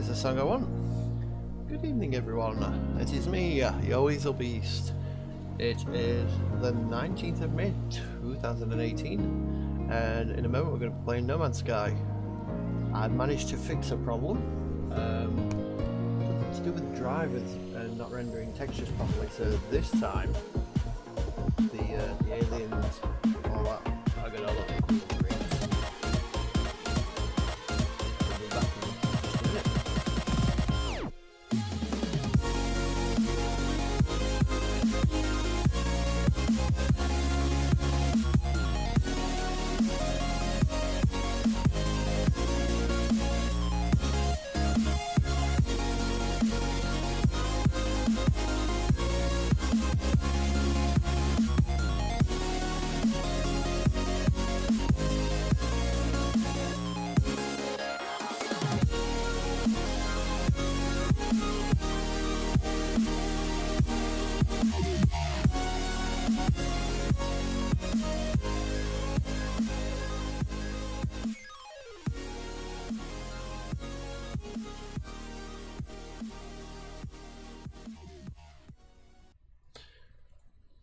there's the song I want. Good evening, everyone. It is me, your Weasel Beast. It is the 19th of May 2018, and in a moment we're going to be playing No Man's Sky. I've managed to fix a problem. Something to do with drivers and not rendering textures properly, so this time the aliens, all that, are going to look cool green. We'll be back in just a minute.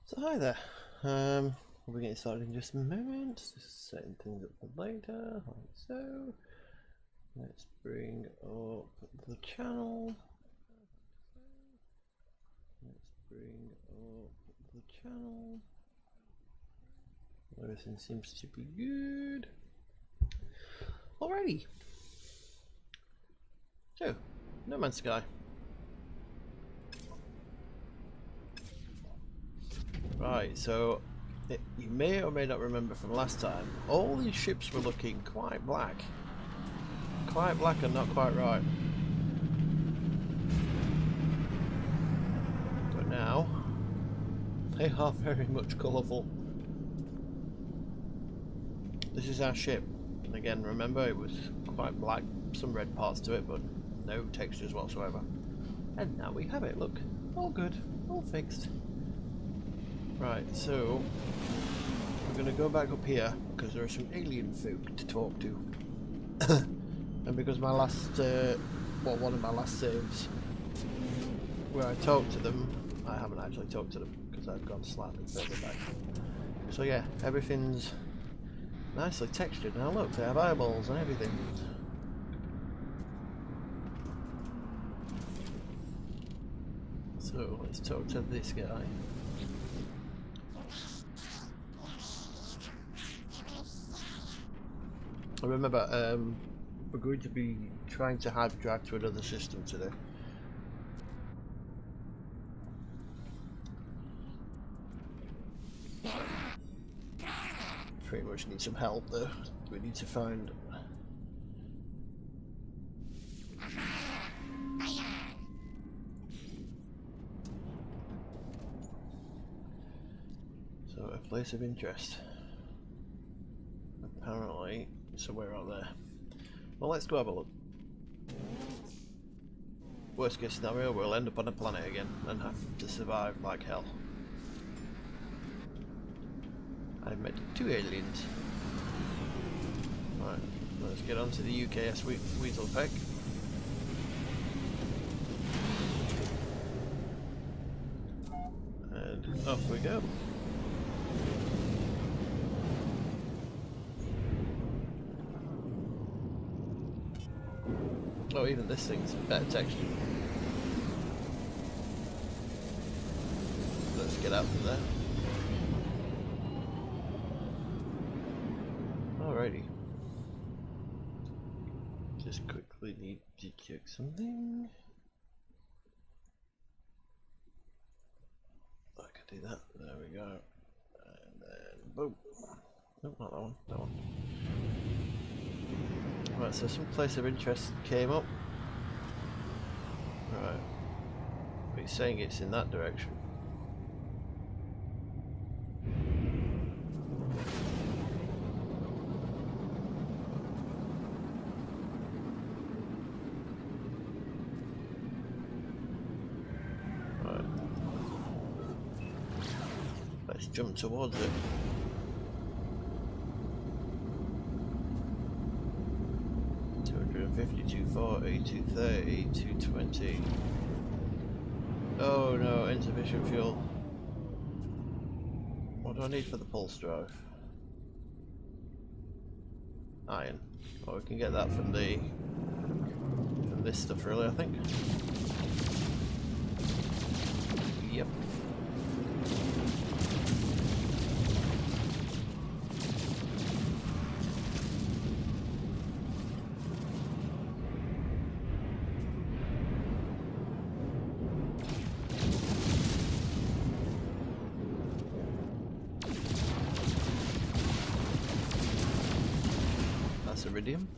So hi there, we'll be getting started in just a moment, just setting things up for later, like so. Let's bring up the channel. Everything seems to be good. Alrighty. So, No Man's Sky. Right, so you may or may not remember from last time, all these ships were looking quite black. Quite black and not quite right. But now, they are very much colourful. This is our ship. And again, remember, it was quite black, some red parts to it, but no textures whatsoever. And now we have it, look. All good, all fixed. Right, so we're going to go back up here because there are some alien folk to talk to. And because my last, one of my last saves where I talked to them, I haven't actually talked to them because I've gone slightly further back. So yeah, everything's nicely textured. Now look, they have eyeballs and everything. So let's talk to this guy. I remember, we're going to be trying to hyper drive to another system today. Pretty much need some help though. We need to find... So, a place of interest. Apparently, somewhere out there. Well, let's go have a look. Worst case scenario, we'll end up on a planet again and have to survive like hell. I've met 2 aliens. Right, let's get on to the UKS Weasel Peck. And off we go. Oh, even this thing's better texture. Let's get out from there. Alrighty. Just quickly need to check something. I can do that. There we go. And then boom. No, not that one. That one. Right, so some place of interest came up. Right. But he's saying it's in that direction. Right. Let's jump towards it. 250, 240, 230, 220. Oh no, insufficient fuel. What do I need for the pulse drive? Iron. Well, we can get that from this stuff really, I think. Yep. That's iridium.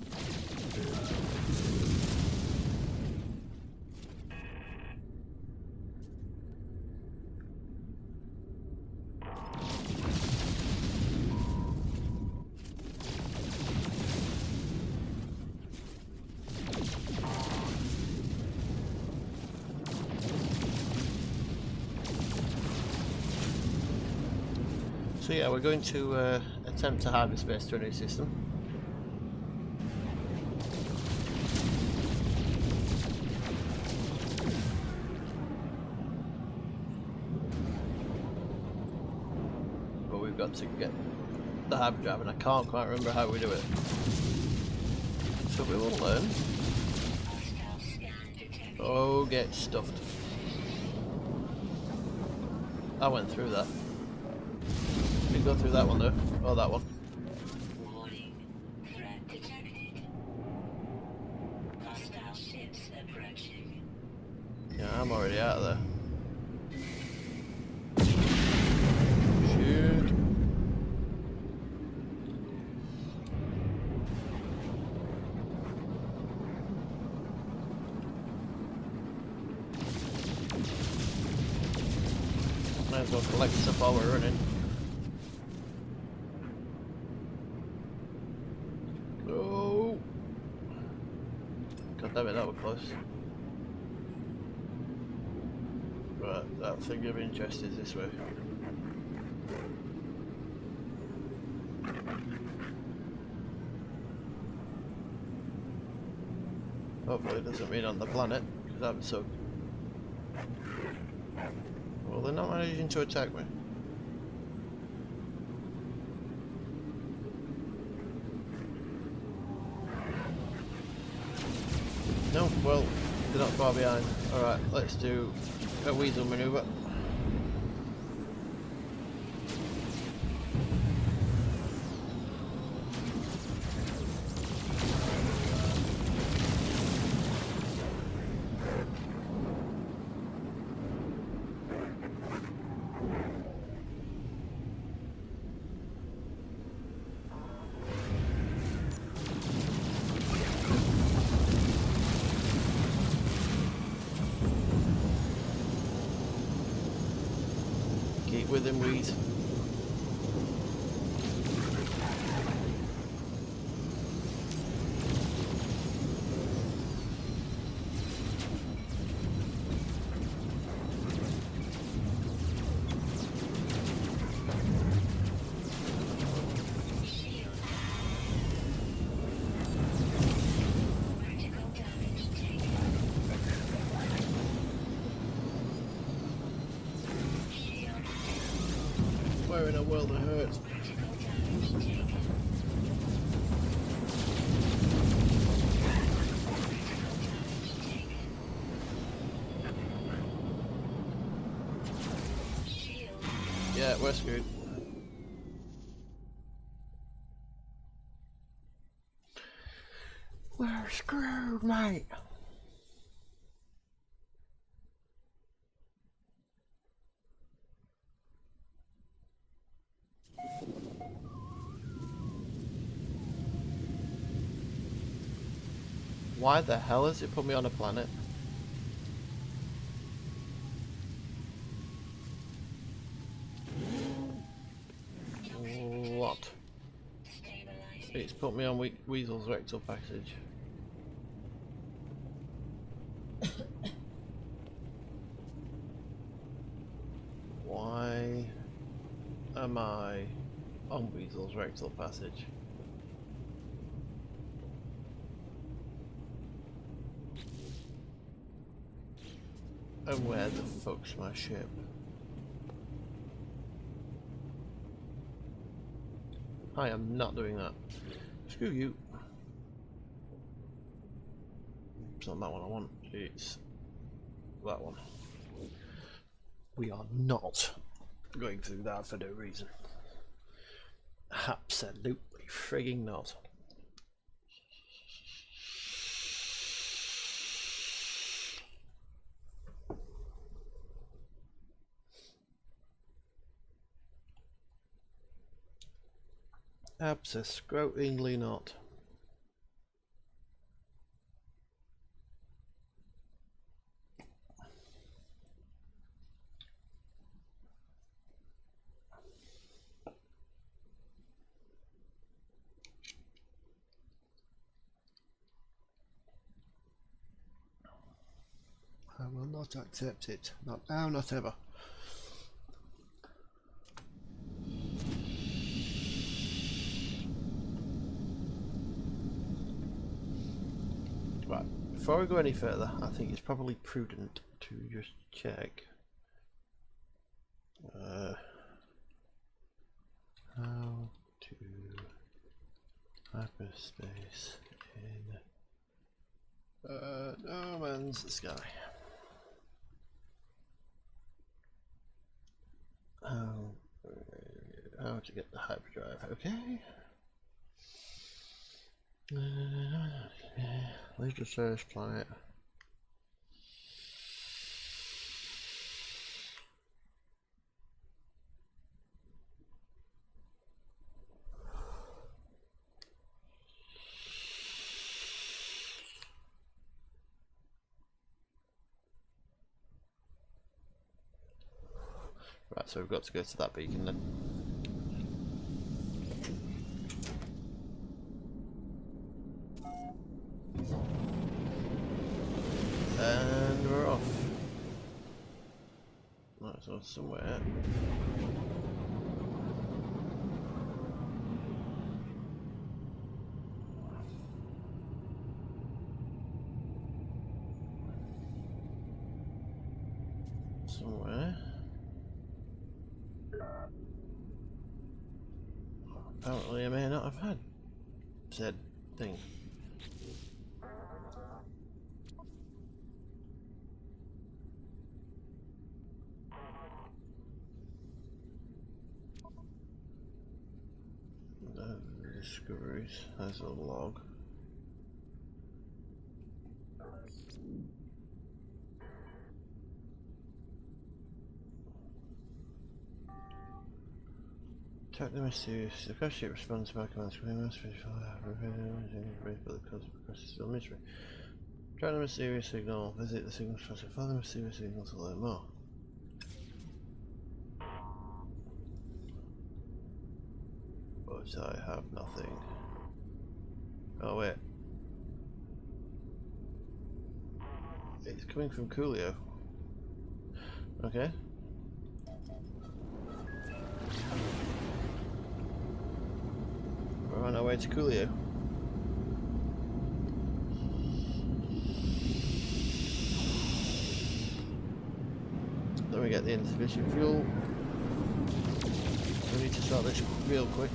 So yeah, we're going to attempt to hyperspace to a new system. But we've got to get the hyperdrive, and I can't quite remember how we do it. So we will learn. Oh, get stuffed. I went through that. Didn't go through that one though. Oh, that one. Warning. Threat detected. Hostile ships approaching. Yeah, I'm already out of there. Shoot. Might as well collect stuff while we're running. Oh! God damn it, that was close. Right, that thing of interest is this way. Hopefully it doesn't mean on the planet, because that would suck. Well, they're not managing to attack me. No, well, they're not far behind. Alright, let's do a weasel maneuver. Keep with him, Weed. Where in a world it hurts? Yeah, we're screwed. We're screwed, mate. Why the hell has it put me on a planet? What? It's put me on Weasel's rectal passage. Why am I on Weasel's rectal passage? And where the fuck's my ship? I am not doing that. Screw you. It's not that one I want, it's that one. We are not going through that for no reason. Absolutely frigging not. Absolutely not. I will not accept it. Not now, not ever. Right, before we go any further, I think it's probably prudent to just check how to hyperspace in No Man's Sky. How to get the hyperdrive? Okay. Leave the first planet. Right, so we've got to go to that beacon then. And we're off. Right, so somewhere. Somewhere. Apparently I may not have had said thing. Discoveries as a log. Attack the mysterious. The crash ship responds by command screen. Must be but the cause of crash is still mystery. Track the mysterious signal. Visit the signal source. Follow the mysterious signal to learn more. But I have nothing. Oh wait. It's coming from Coolio. Okay. We're on our way to Coolio. Then we get the insufficient fuel. We need to start this real quick.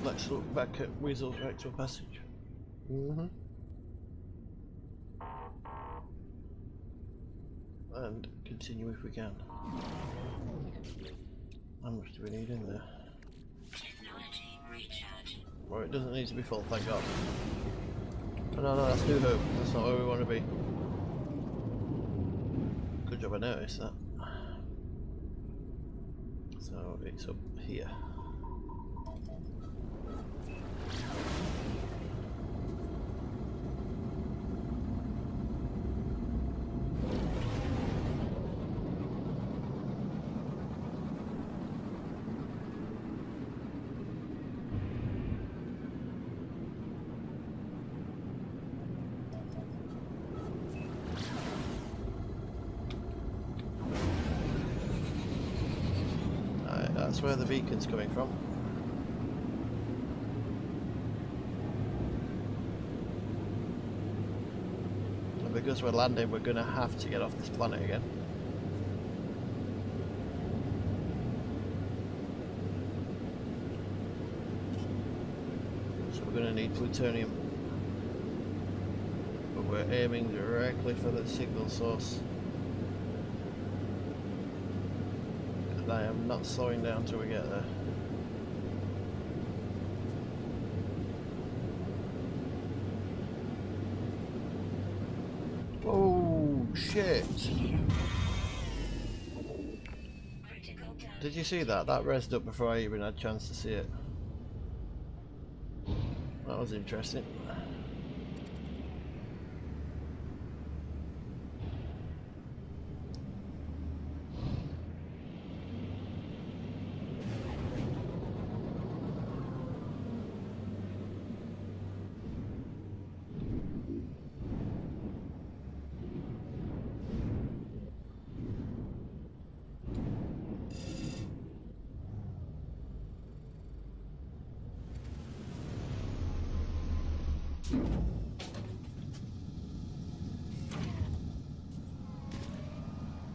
Let's look back at Weasel's Rectal Passage. And continue if we can. How much do we need in there? Technology recharge. Well, it doesn't need to be full, thank God. Oh, no, that's New Hope. That's not where we want to be. Good job I noticed that. So it's up here. That's where the beacon's coming from. And because we're landing, we're going to have to get off this planet again. So we're going to need plutonium. But we're aiming directly for the signal source. And I am not slowing down till we get there. Oh shit! Did you see that? That rezzed up before I even had a chance to see it. That was interesting.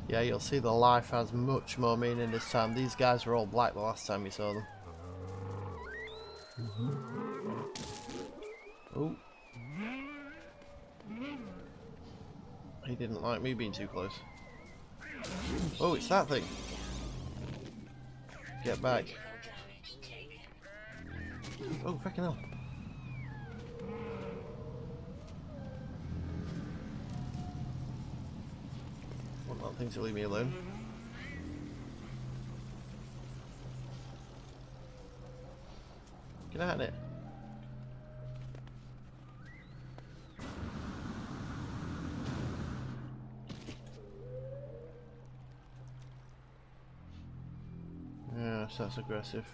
Yeah, you'll see the life has much more meaning this time. These guys were all black the last time you saw them. Oh. He didn't like me being too close. Oh, it's that thing. Get back. Oh, fucking hell. Want that thing to leave me alone. Get at it. Yes, that's aggressive.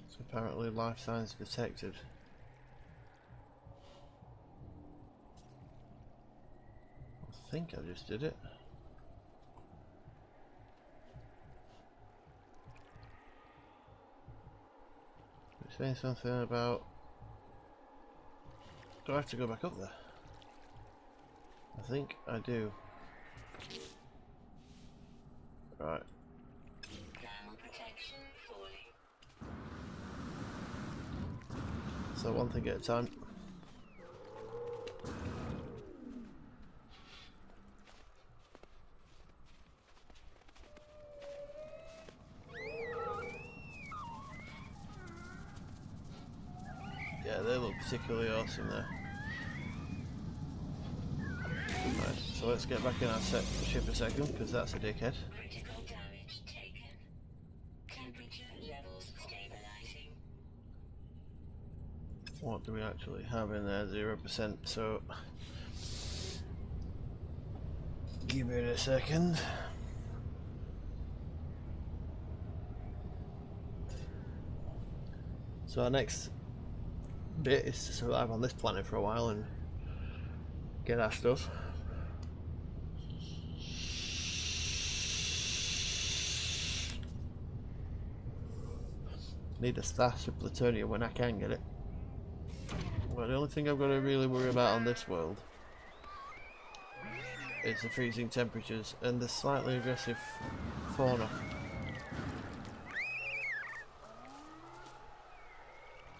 So apparently life signs detected. I think I just did it. It's saying something about... Do I have to go back up there? I think I do. Right. So one thing at a time. Yeah, they look particularly awesome there. Right, so let's get back in our ship a second, because that's a dickhead. Critical damage taken. Temperature levels stabilizing. What do we actually have in there? 0%, so give it a second. So our next bit is to survive on this planet for a while and get our stuff. Need a stash of plutonium when I can get it. Well, the only thing I've got to really worry about on this world is the freezing temperatures and the slightly aggressive fauna.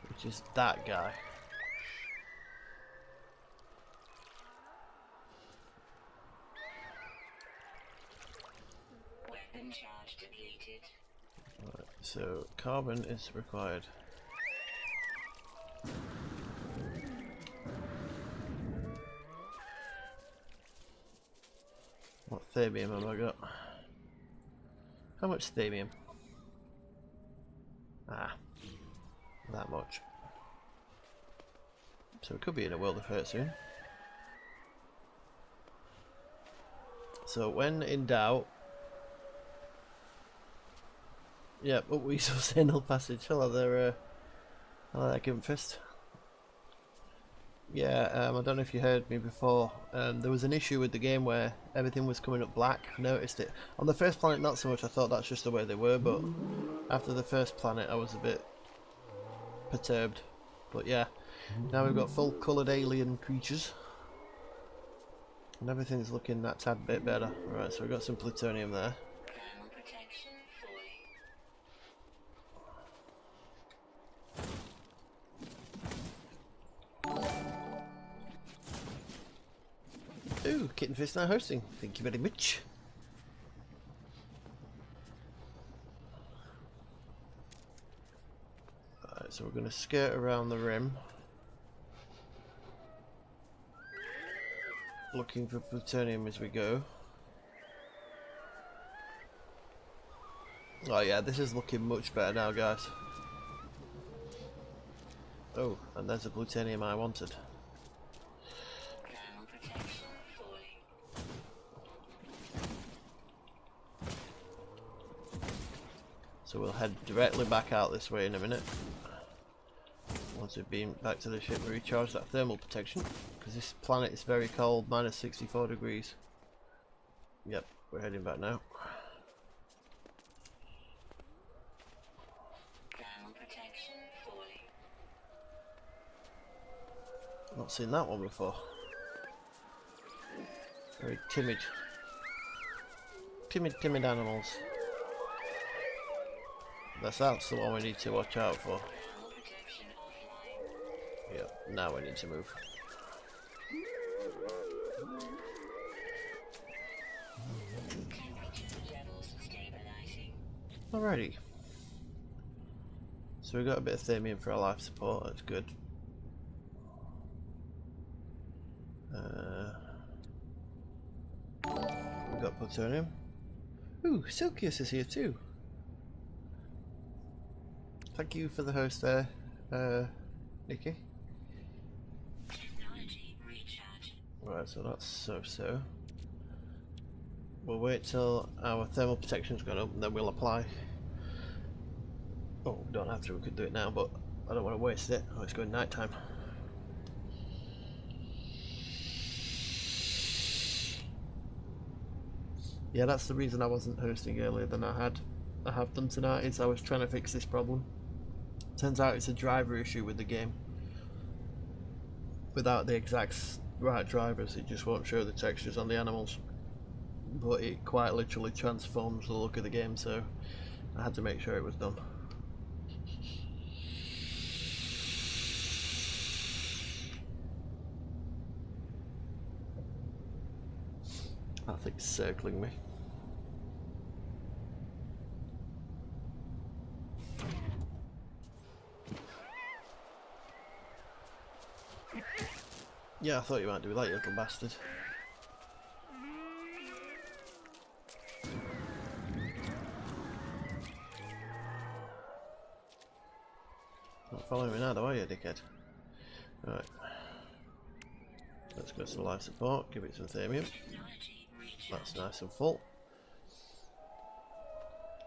Which is that guy. Weapon charge depleted. Right, so carbon is required. What thermium have I got? How much thermium? Ah, that much. So it could be in a world of hurt soon. So when in doubt, yep, up weasel signal passage. Hello there, Gimpfist. Yeah, I don't know if you heard me before. There was an issue with the game where everything was coming up black. I noticed it on the first planet, not so much. I thought that's just the way they were, but after the first planet, I was a bit perturbed. But yeah, now we've got full coloured alien creatures. And everything's looking that tad bit better. Right, so we've got some plutonium there. Thermal protection falling. Ooh, Kitten Fist now hosting. Thank you very much. Alright, so we're going to skirt around the rim. Looking for plutonium as we go. Oh yeah, this is looking much better now, guys. Oh, and there's the plutonium I wanted. Thermal protection falling. So we'll head directly back out this way in a minute. Once we've been back to the ship, we recharge that thermal protection. Because this planet is very cold, minus 64 degrees. Yep, we're heading back now. Thermal protection falling. Not seen that one before. Very timid. Timid animals. That's the one we need to watch out for. Thermal protection offline. Yep, now we need to move. Temperature levels stabilizing. Alrighty. So we got a bit of thermium for our life support, that's good. We got plutonium. Ooh, Silkius is here too. Thank you for the host there, Nikki. Technology recharge. Right, so that's so. We'll wait till our thermal protection's gone up and then we'll apply. Oh, we don't have to, we could do it now, but I don't want to waste it. Oh, it's going night time. Yeah, that's the reason I wasn't hosting earlier than I have done tonight, is I was trying to fix this problem. Turns out it's a driver issue with the game. Without the exact right drivers, it just won't show the textures on the animals. But it quite literally transforms the look of the game, so I had to make sure it was done. That thing's circling me. Yeah, I thought you might do that, you little bastard. Not following me now though, are you, dickhead? Right. Let's go to life support, give it some thermium. Technology recharge. That's nice and full.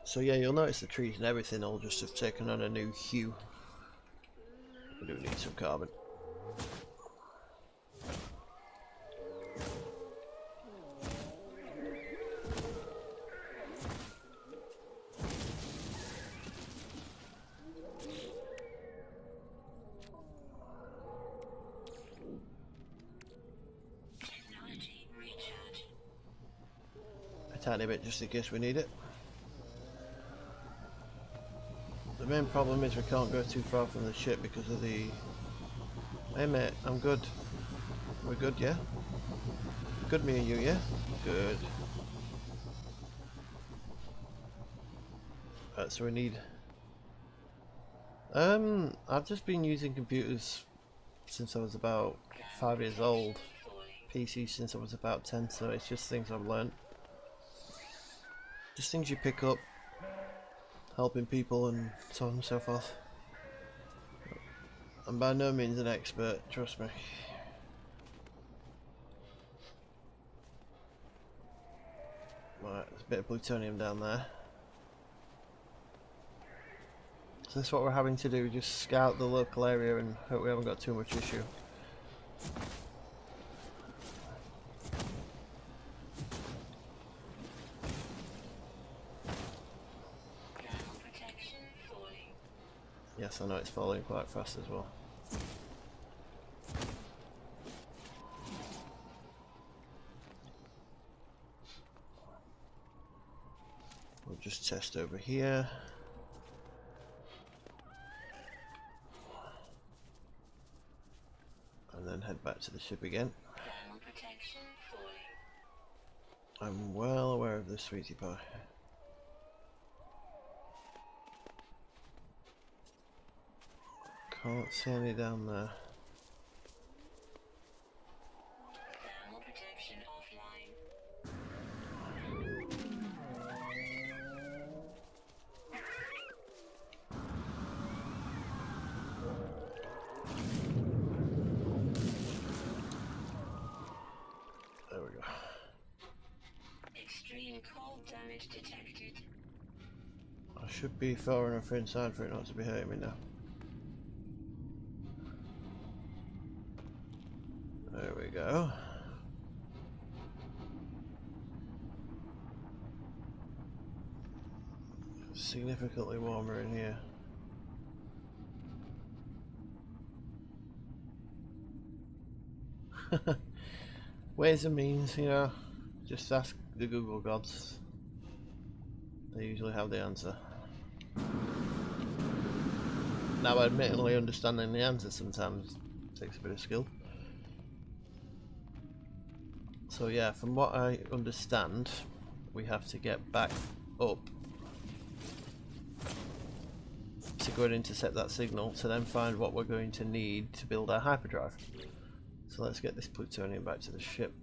So yeah, you'll notice the trees and everything all just have taken on a new hue. We do need some carbon. Technology recharge. A tiny bit just in case we need it. The main problem is we can't go too far from the ship because of the... Hey mate, I'm good. We're good, yeah? Good, me and you, yeah? Good. Right, so we need... I've just been using computers since I was about 5 years old. PC since I was about 10, so it's just things I've learnt. Just things you pick up, helping people and so on and so forth. I'm by no means an expert, trust me. Bit of plutonium down there. So that's what we're having to do, just scout the local area and hope we haven't got too much issue. Thermal protection falling. Yes, I know it's falling quite fast as well. We'll just test over here. And then head back to the ship again. Thermal protection falling. I'm well aware of this, sweetie pie. Can't see any down there. Thermal protection offline. There we go. Extreme cold damage detected. I should be far enough inside for it not to be hurting me now. There we go. Significantly warmer in here. Ways and means, you know. Just ask the Google gods. They usually have the answer. Now, admittedly, understanding the answer sometimes takes a bit of skill. So yeah, from what I understand, we have to get back up to go and intercept that signal to then find what we're going to need to build our hyperdrive. So let's get this plutonium back to the ship.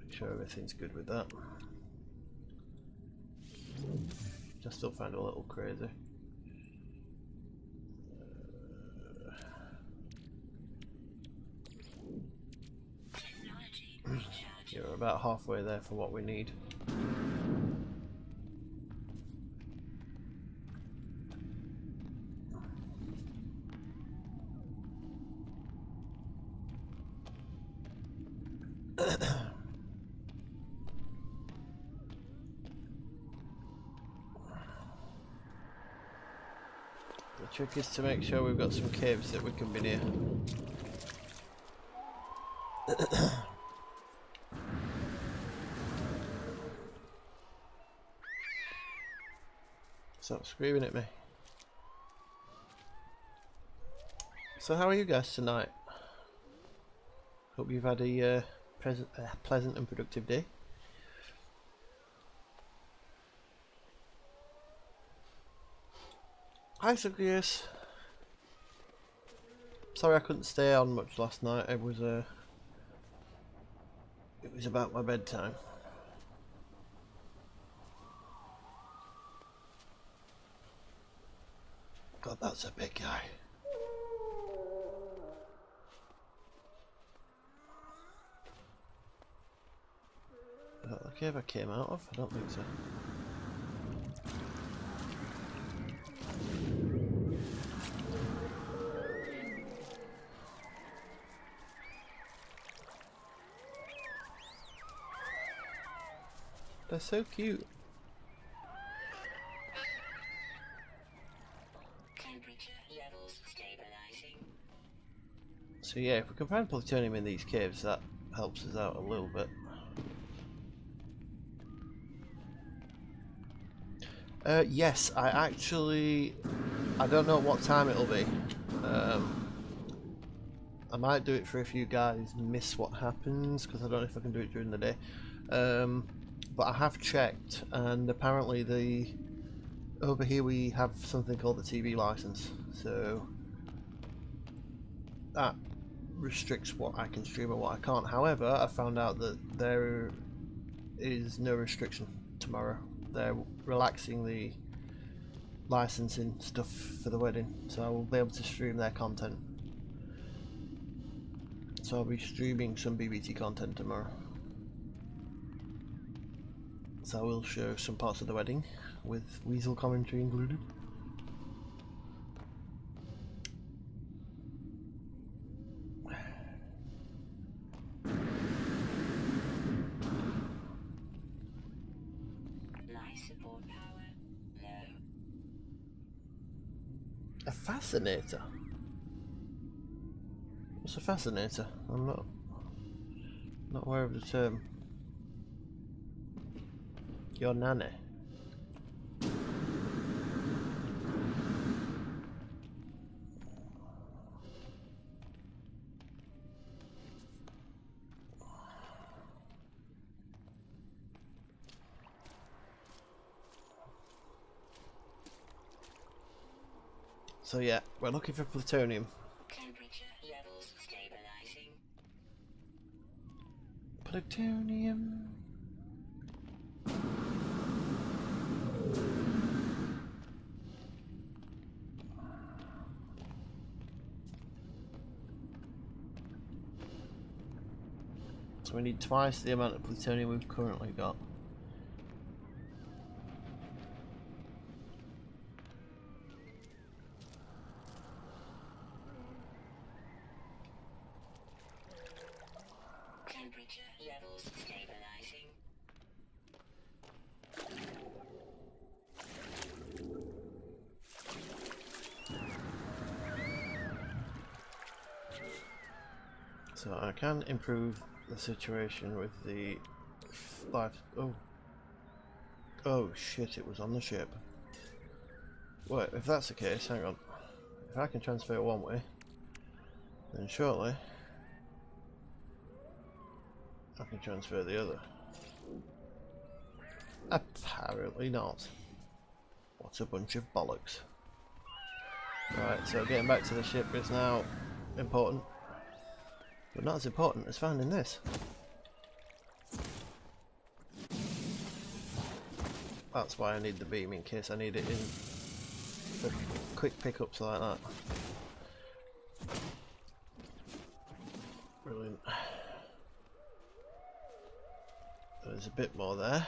Make sure everything's good with that. I still find it a little crazy. Technology recharge. Yeah, we're about halfway there for what we need. The trick is to make sure we've got some caves that we can be near. Stop screaming at me. So how are you guys tonight? Hope you've had a pleasant and productive day. Hi Zacchaeus. Sorry I couldn't stay on much last night. It was about my bedtime. God, that's a big guy. Is that the cave I came out of? I don't think so. They're so cute. Temperature levels stabilizing. So yeah, if we can find plutonium in these caves, that helps us out a little bit. Yes, I don't know what time it'll be. I might do it for a few guys, miss what happens, because I don't know if I can do it during the day. But I have checked, and apparently over here we have something called the TV license, so that restricts what I can stream and what I can't. However, I found out that there is no restriction tomorrow. They're relaxing the licensing stuff for the wedding, so I will be able to stream their content. So I'll be streaming some BBT content tomorrow. So I will show some parts of the wedding with weasel commentary included. Life support power low. A fascinator? What's a fascinator? I'm not aware of the term. Your nanny. So yeah, we're looking for plutonium. Temperature levels stabilizing. Plutonium. So we need twice the amount of plutonium we've currently got. Temperature levels stabilizing. So I can improve the situation with the life. Oh shit, it was on the ship. Wait, if that's the case, hang on. If I can transfer one way, then surely I can transfer the other. Apparently not. What a bunch of bollocks. Right, so getting back to the ship is now important. But not as important as finding this. That's why I need the beam, in case I need it in for quick pickups like that. Brilliant. There's a bit more there.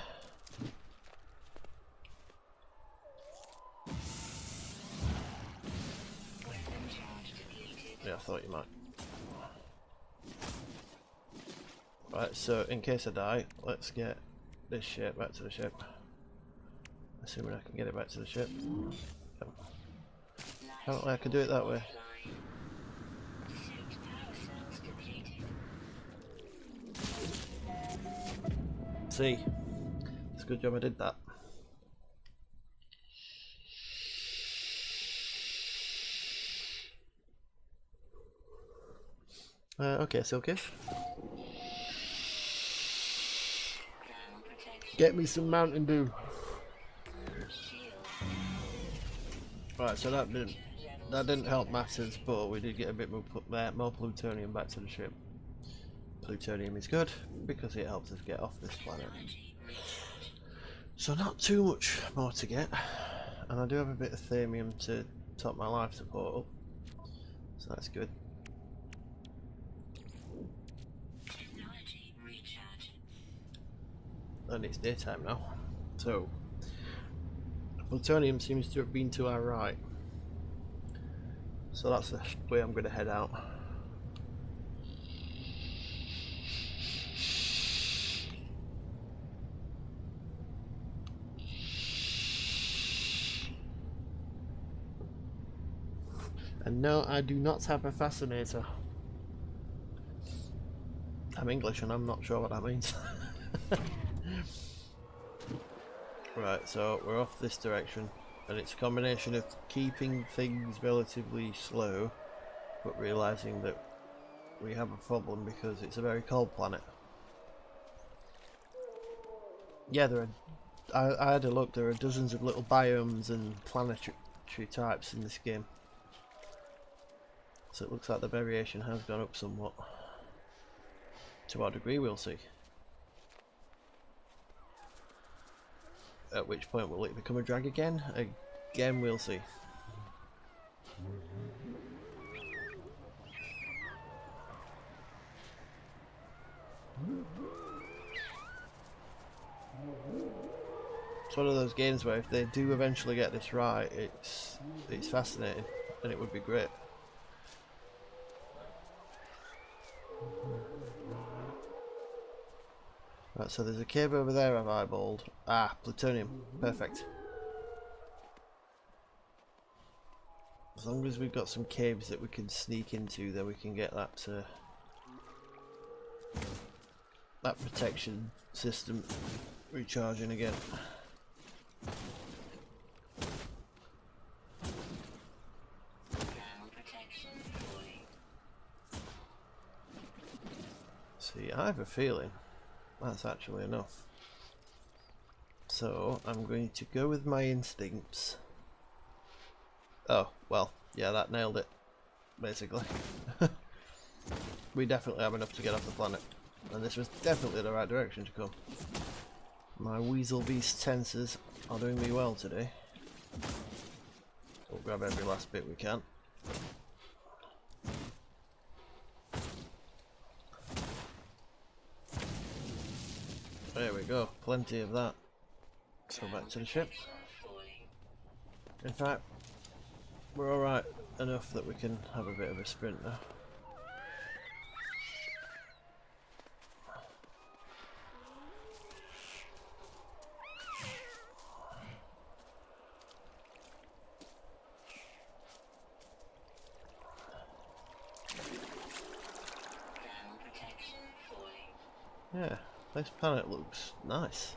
Yeah, I thought you might. Right, so in case I die, let's get this ship back to the ship. Assuming I can get it back to the ship. Apparently I can do it that way. Suit power cells depleted. See, it's a good job I did that. Okay, Silkish. Thermal protection. Get me some Mountain Dew. Shield. Right, so that didn't help matters, but we did get a bit more plutonium back to the ship. Plutonium is good because it helps us get off this planet. Energy recharge. So not too much more to get, and I do have a bit of thamium to top my life support up, so that's good. Technology recharge. And it's daytime now, so plutonium seems to have been to our right, so that's the way I'm going to head out. And no, I do not have a fascinator. I'm English and I'm not sure what that means. Right, so we're off this direction, and it's a combination of keeping things relatively slow, but realising that we have a problem because it's a very cold planet. Yeah, I had a look, there are dozens of little biomes and planetary types in this game. So it looks like the variation has gone up somewhat. To what degree, we'll see. At which point will it become a drag again? Again, we'll see. one of those games where if they do eventually get this right, it's fascinating, and it would be great. Right, so there's a cave over there I've eyeballed. Ah, plutonium. Perfect. As long as we've got some caves that we can sneak into, then we can get that that protection system recharging again. See, I have a feeling that's actually enough. So I'm going to go with my instincts. Oh, well, yeah, that nailed it, basically. We definitely have enough to get off the planet. And this was definitely the right direction to come. My Weasel Beast sensors are doing me well today. We'll grab every last bit we can. There we go, plenty of that. So back to the ship. In fact, we're alright enough that we can have a bit of a sprint now. Yeah, this planet looks nice.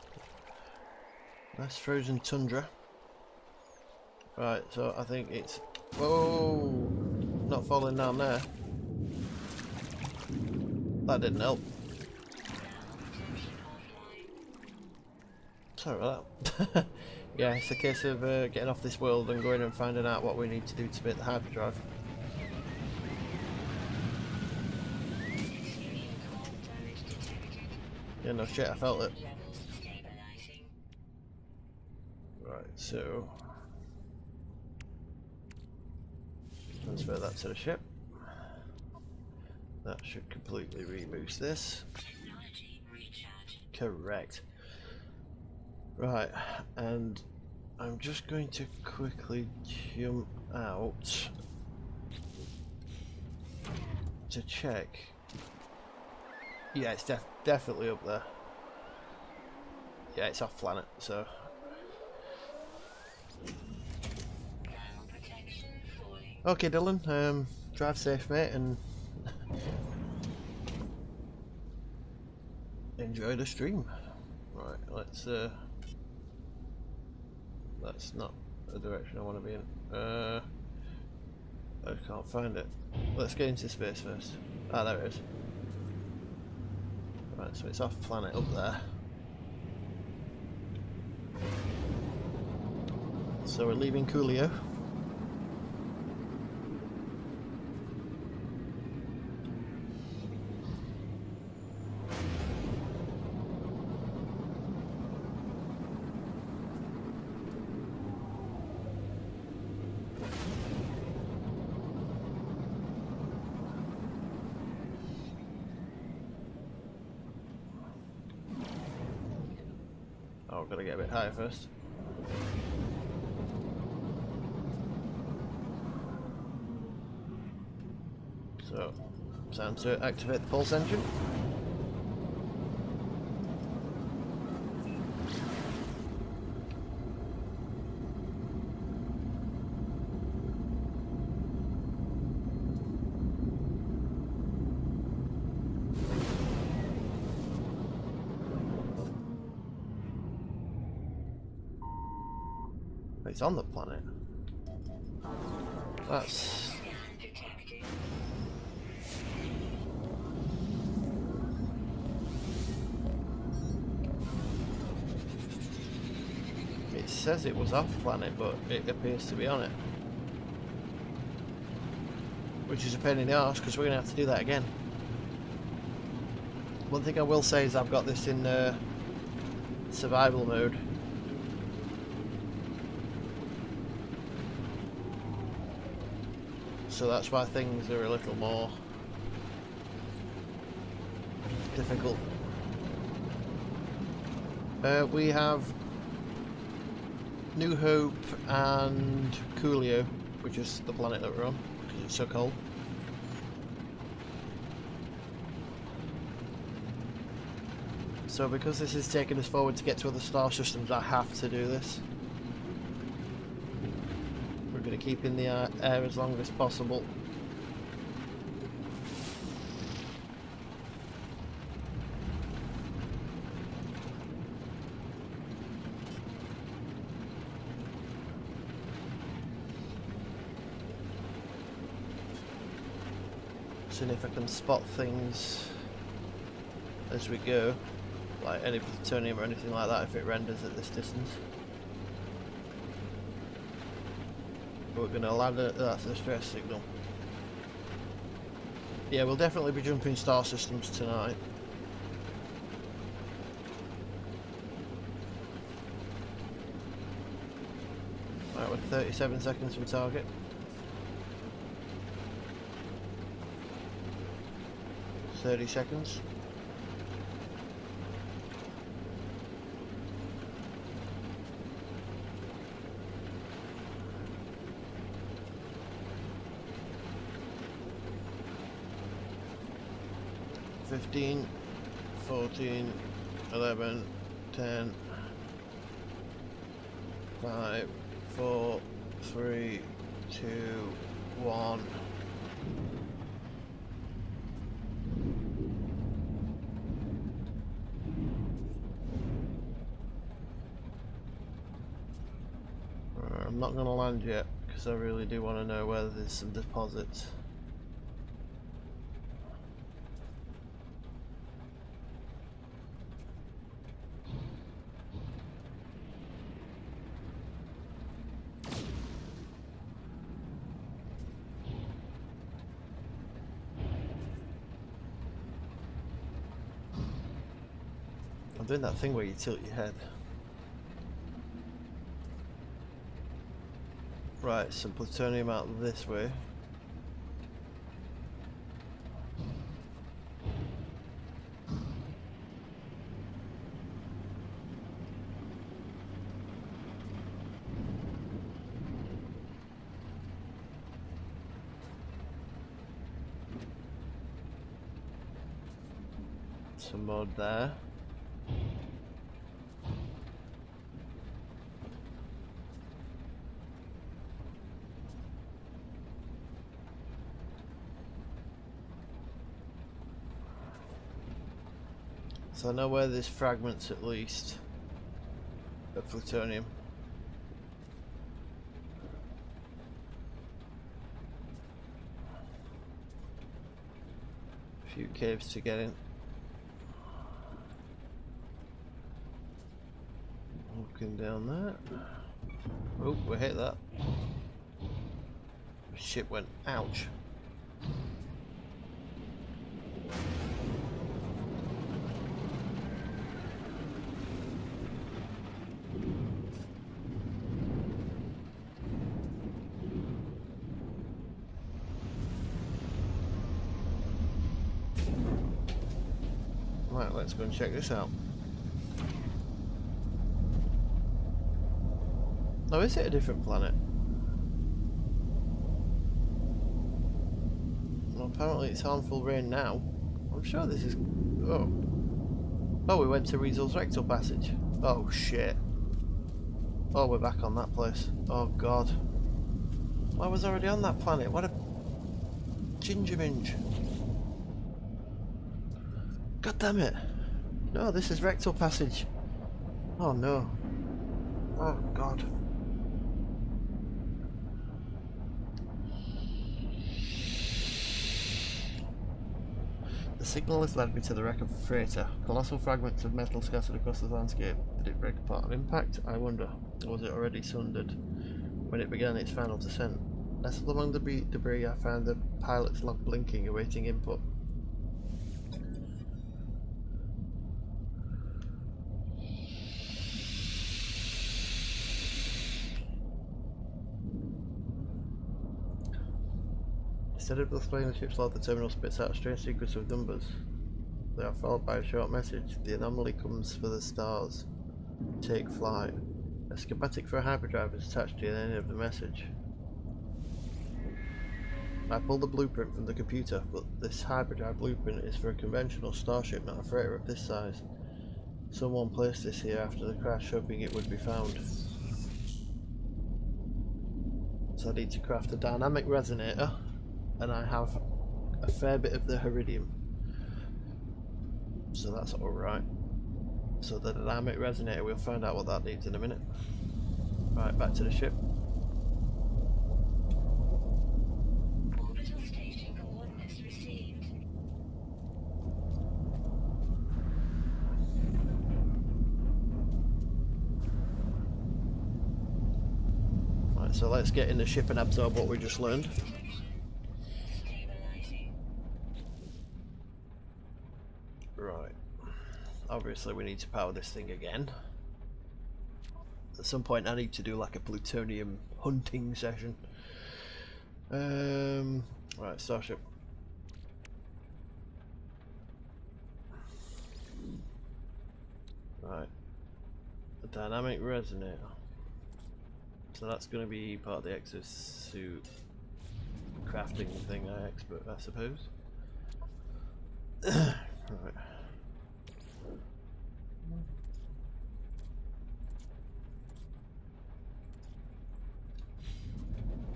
Nice frozen tundra. Right, so I think it's... Whoa! Not falling down there. That didn't help. Sorry about that. Yeah, it's a case of getting off this world and going and finding out what we need to do to make the hyperdrive. Yeah, no shit, I felt it. Right, so... transfer that to the ship. That should completely reboost this. Correct. Right, and I'm just going to quickly jump out to check. Yeah, it's definitely up there. Yeah, it's off planet, so... Okay, Dylan, drive safe, mate, and enjoy the stream. Right, let's that's not the direction I want to be in. I can't find it. Let's get into space first. Ah, there it is. Right, so it's off planet up there. So we're leaving Coolio. Oh, I've got to get a bit higher first. So, time to activate the pulse engine. It's on the planet. That's... It says it was off planet, but it appears to be on it. Which is a pain in the arse, because we're going to have to do that again. One thing I will say is I've got this in survival mode. So that's why things are a little more difficult. We have New Hope and Coolio, which is the planet that we're on, because it's so cold. So because this is taking us forward to get to other star systems, I have to do this. We're going to keep in the air as long as possible. Seeing if I can spot things as we go, like any plutonium or anything like that if it renders at this distance. But we're going to land it, that's the stress signal. Yeah, we'll definitely be jumping star systems tonight. Right, we're 37 seconds from target. 30 seconds. Fifteen, 14, 11, 10, 5, 4, 3, 2, 1. I'm not going to land yet because I really do want to know whether there's some deposits. I'm doing that thing where you tilt your head. Right, some plutonium out this way. Some more there. So I know where there's fragments at least of plutonium. A few caves to get in. Looking down there. Oh, we hit that. Ship went, ouch. Right, let's go and check this out. Oh, is it a different planet? Well, apparently it's harmful rain now. I'm sure this is... Oh. Oh, we went to Riesel's rectal passage. Oh, shit. Oh, we're back on that place. Oh, God. I was already on that planet. What a... ginger minge. God damn it. No, this is rectal passage. Oh, no. Oh, God. The signal has led me to the wreck of a freighter. Colossal fragments of metal scattered across the landscape. Did it break apart on impact? I wonder. Or was it already sundered when it began its final descent? Nestled among the debris, I found the pilot's log blinking, awaiting input. Instead of displaying the ship's log, the terminal spits out a strange sequence of numbers. They are followed by a short message. The anomaly comes for the stars. Take flight. A schematic for a hyperdrive is attached to the end of the message. I pulled the blueprint from the computer, but this hyperdrive blueprint is for a conventional starship, not a freighter of this size. Someone placed this here after the crash, hoping it would be found. So I need to craft a dynamic resonator, and I have a fair bit of the iridium. So that's alright. So the dynamic resonator, we'll find out what that needs in a minute. Right, back to the ship. Orbital station coordinates received. Right, so let's get in the ship and absorb what we just learned. Stabilizing. Right. Obviously we need to power this thing again. At some point I need to do like a plutonium hunting session. Right, starship. Right. A dynamic resonator. So that's going to be part of the exosuit crafting thing, I suppose. Right.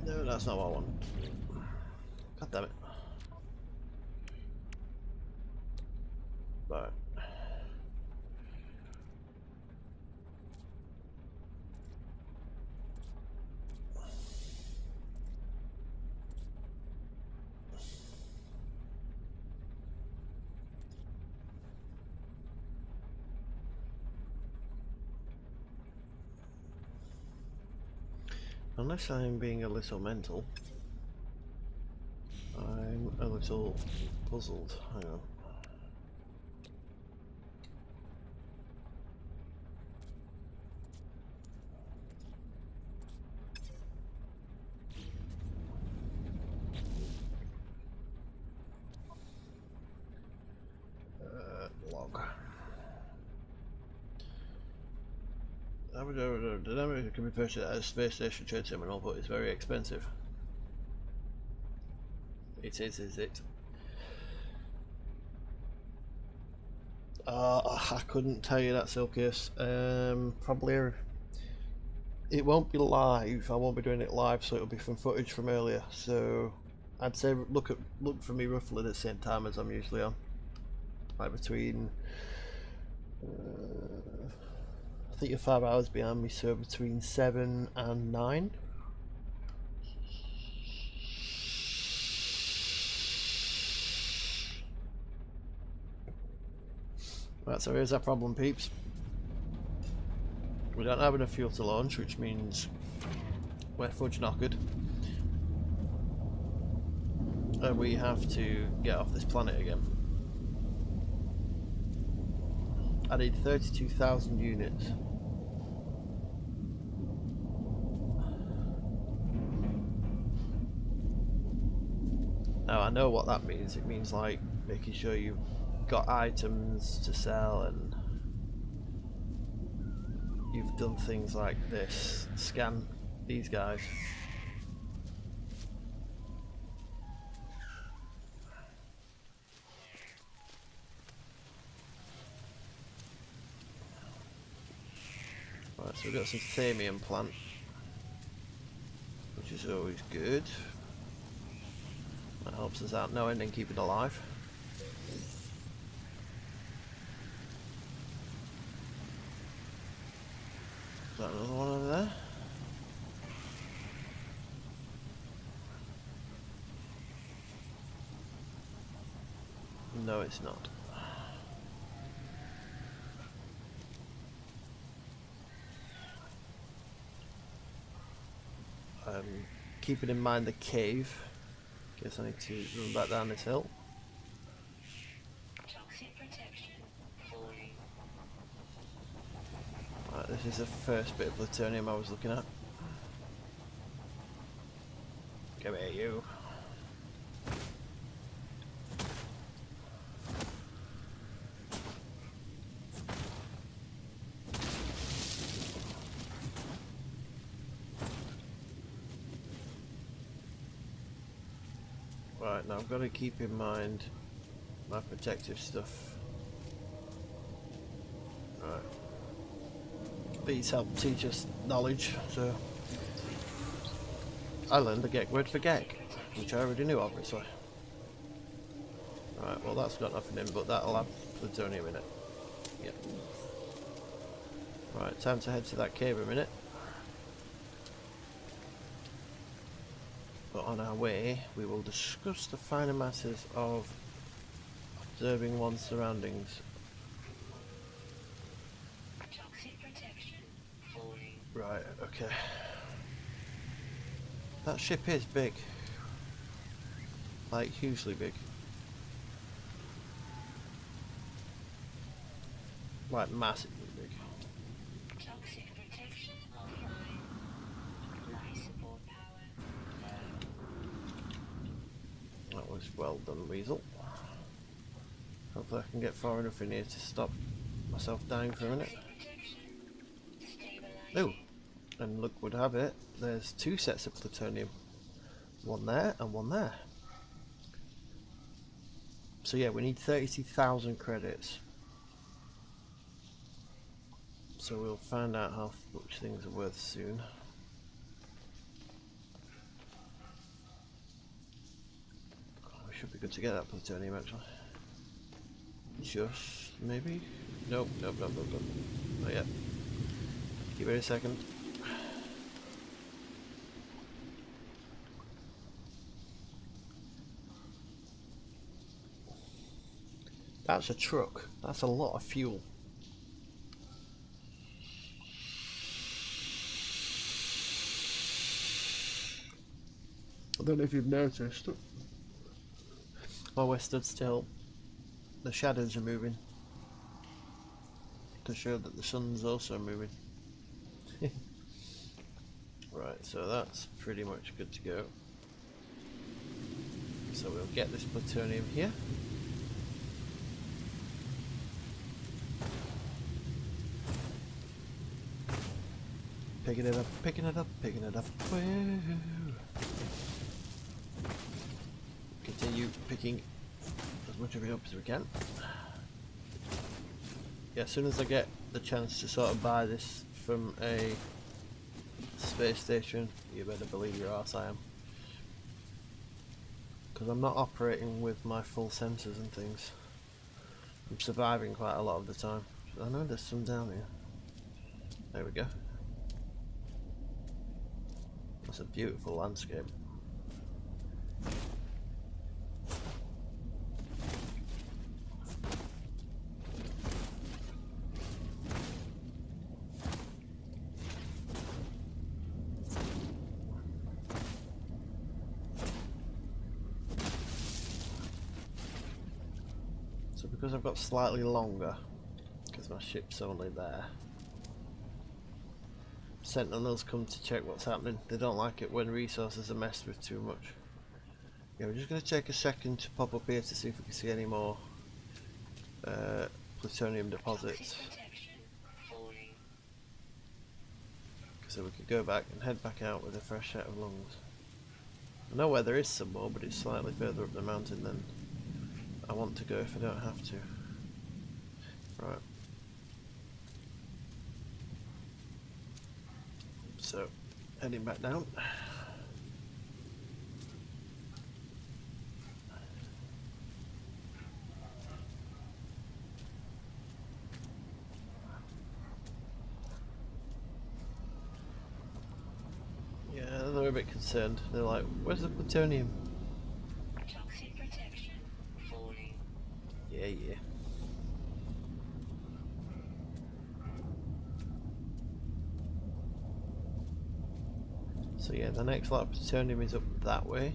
No, that's not what I want. God damn it. Right. Unless I'm being a little mental, I'm a little puzzled. Hang on. Log. Dynamic can be purchased at a space station trade terminal, but it's very expensive. It is it? I couldn't tell you that, Silkius. Probably it won't be live. I won't be doing it live, so it'll be from footage from earlier. So I'd say look for me roughly at the same time as I'm usually on, like between. I think you're 5 hours behind me, so between 7 and 9. Right, so here's our problem, peeps. We don't have enough fuel to launch, which means we're fudge knockered. And we have to get off this planet again. I need 32,000 units. Now I know what that means. It means like making sure you've got items to sell and you've done things like this. Scan these guys. Right, so we've got some Thamium plant, which is always good. That helps us out knowing and keeping alive. Is that another one over there? No, it's not. Keeping in mind the cave. Guess I need to run back down this hill. Toxic protection falling. Right, this is the first bit of plutonium I was looking at. Come here, you. Right, now I've got to keep in mind my protective stuff. Right. These help teach us knowledge, so I learned the Gek word for Gek, which I already knew obviously. Right, well that's got nothing in, but that'll have plutonium in it. Yep. Right, time to head to that cave a minute. But on our way, we will discuss the finer matters of observing one's surroundings. Toxic protection falling. Right, okay. That ship is big. Like, hugely big. Like, massively big. Toxic protection offline. Life support power low. That was well done, Weasel. Hopefully I can get far enough in here to stop myself dying for a minute. Oh, and look, would have it, there's two sets of plutonium. One there and one there. So yeah, we need 30,000 credits. So we'll find out how much things are worth soon. We should be good to get that plutonium actually. Just maybe? Nope, nope, nope, nope, nope. Not yet. Give it a second. That's a truck. That's a lot of fuel. I don't know if you've noticed. While we're stood still, the shadows are moving to show that the sun's also moving. Right, so that's pretty much good to go. So we'll get this plutonium here. Picking it up, picking it up, picking it up. Woo. Continue picking as much of it up as we can. Yeah, as soon as I get the chance to sort of buy this from a space station, you better believe your arse I am. Because I'm not operating with my full sensors and things. I'm surviving quite a lot of the time. I know there's some down here. There we go. That's a beautiful landscape. So because I've got slightly longer, because my ship's only there, Sentinels come to check what's happening. They don't like it when resources are messed with too much. Yeah, we're just going to take a second to pop up here to see if we can see any more plutonium deposits. So we could go back and head back out with a fresh set of lungs. I know where there is some more, but it's slightly further up the mountain than I want to go if I don't have to. Right. So, heading back down. Yeah, they're a bit concerned. They're like, where's the plutonium? Toxic protection falling. Yeah, yeah. So yeah, the next lot of plutonium is up that way.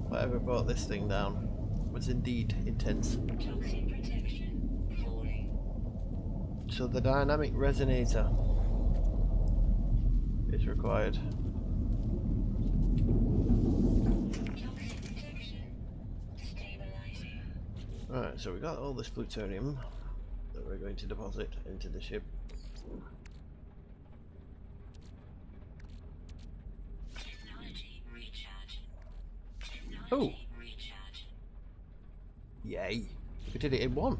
Whatever brought this thing down was indeed intense. Toxic protection falling. So the dynamic resonator is required. Toxic protection stabilizing. Right, so we got all this plutonium that we're going to deposit into the ship. Oh, recharge. yay! We did it in one.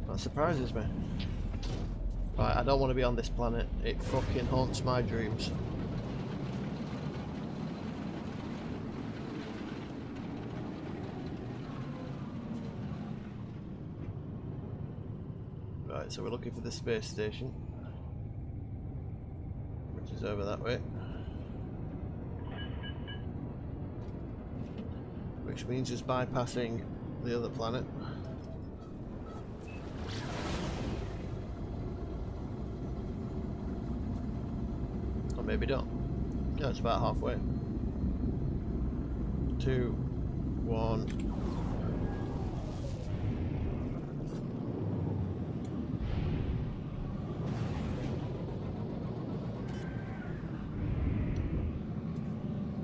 That surprises me. Right, I don't want to be on this planet. It fucking haunts my dreams. Right, so we're looking for the space station, which is over that way. Which means just bypassing the other planet. Or maybe don't. No, it's about halfway. 2, 1.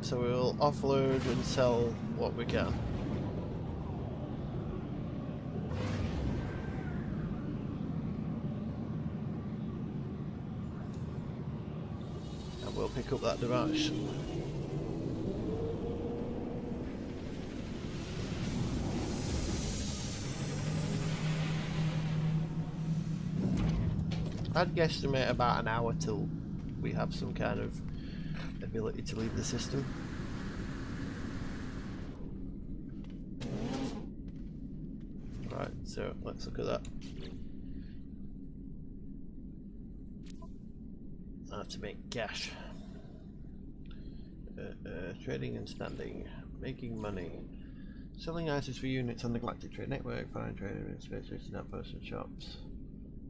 So we'll offload and sell what we can. And we'll pick up that device. I'd guesstimate about an hour till we have some kind of ability to leave the system. Right, so let's look at that. How to make cash. Trading and standing. Making money. Selling items for units on the Galactic Trade Network. Foreign trading in space station outposts and shops.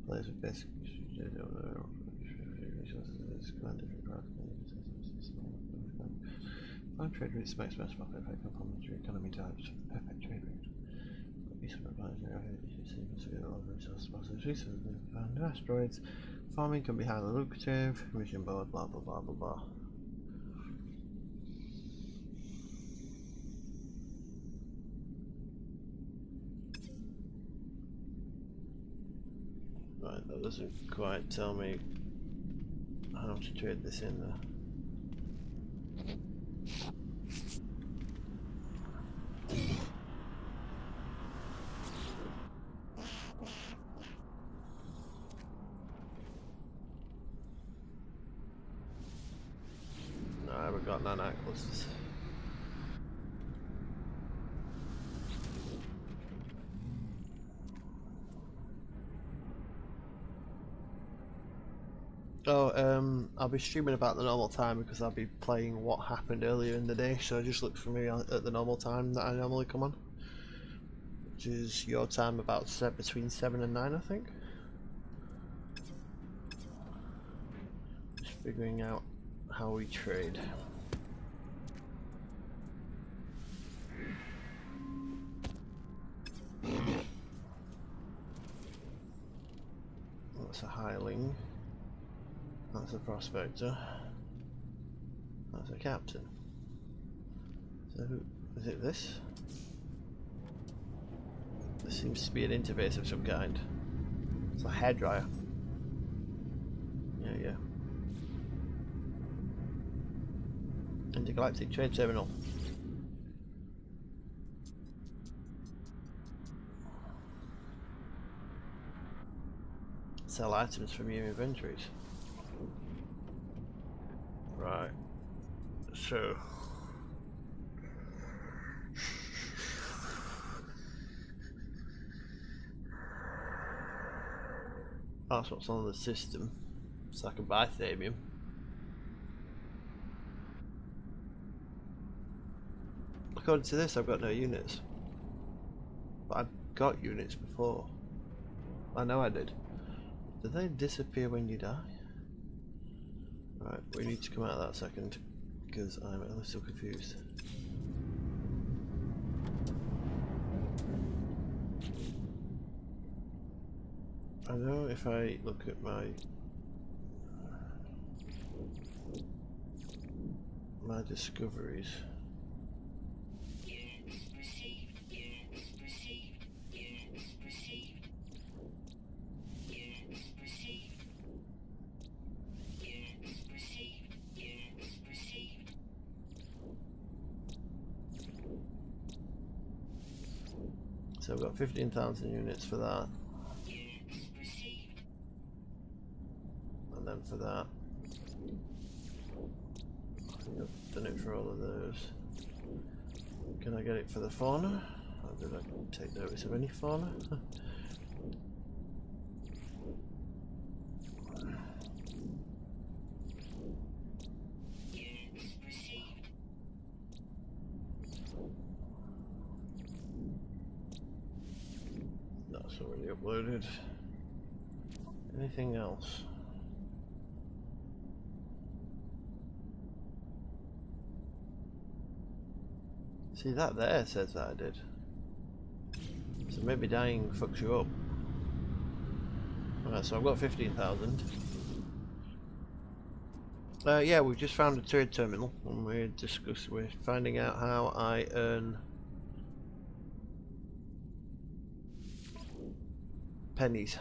Players with basic foreign trade routes make special effect on planetary economy types. Perfect trade route. Found asteroids. Farming can be highly lucrative. Mission board. Blah blah blah blah blah. Right, that doesn't quite tell me how to trade this in there. No, I haven't got nano clusters. Oh, I'll be streaming about the normal time because I'll be playing what happened earlier in the day, so just look for me at the normal time that I normally come on, which is your time about between 7 and 9, I think. Just figuring out how we trade. That's a hireling. That's a prospector. That's a captain. So, is it this? This seems to be an interface of some kind. It's a hairdryer. Yeah. Intergalactic Trade Terminal. Sell items from your inventories. Right, so that's what's on the system, so I can buy Thamium. According to this, I've got no units, but I've got units before. I know I did. Do they disappear when you die? Right, we need to come out of that second because I'm a little confused. I know if I look at my discoveries. Units received. Units received. Units received. Units received. Units received. Units received. So we've got 15,000 units for that. Units received. And then for that, I think I've done it for all of those. Can I get it for the fauna? Or did I take notice of any fauna? Units received. That's already uploaded. Anything else? See, that there says that I did. So maybe dying fucks you up. Alright, so I've got 15,000. Yeah, we've just found a trade terminal and we're finding out how I earn pennies.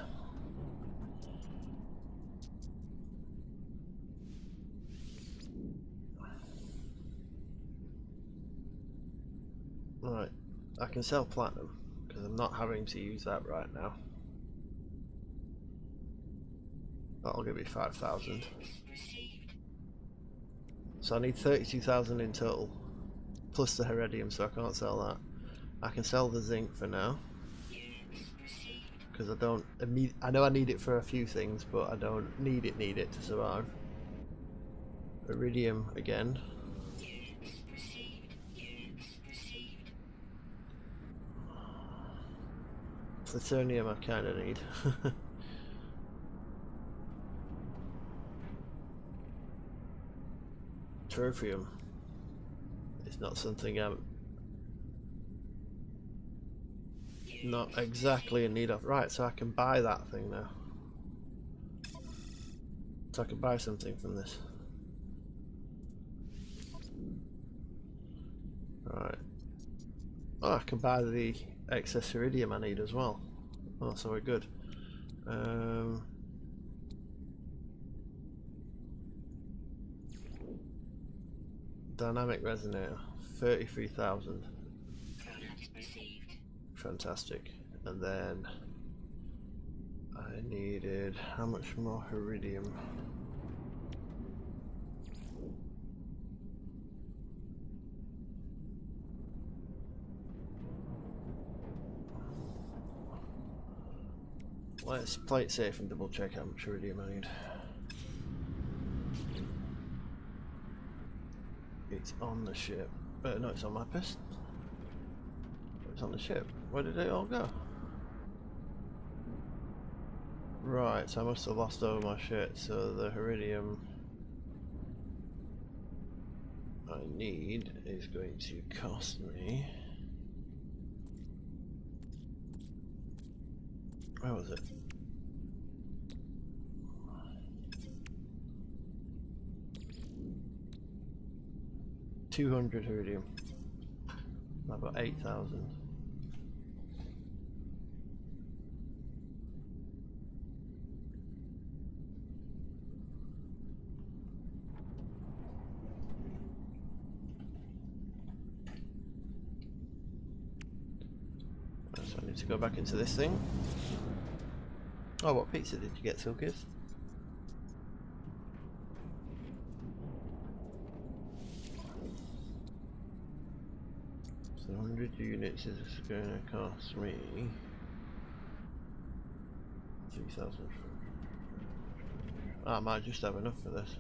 Right, I can sell platinum because I'm not having to use that right now. That'll give me 5,000. So I need 32,000 in total, plus the Heredium, so I can't sell that. I can sell the zinc for now, because I know I need it for a few things, but I don't need it to survive. Iridium again. Plutonium I kinda need. Trophium. It's not something I'm not exactly in need of. Right, so I can buy that thing now. So I can buy something from this. Right. Oh, I can buy the excess iridium I need as well. Oh, so we're good. Dynamic resonator, 33,000. Fantastic. And then I needed how much more iridium? Let's play it safe and double check how much iridium I need. It's on the ship. No, it's on my piston. It's on the ship. Where did it all go? Right, so I must have lost over my shit. So the iridium I need is going to cost me. Where was it? $200 iridium. I've got 8,000. So I need to go back into this thing. Oh, what pizza did you get, Silkies? So 100 units is going to cost me 3,000. I might just have enough for this.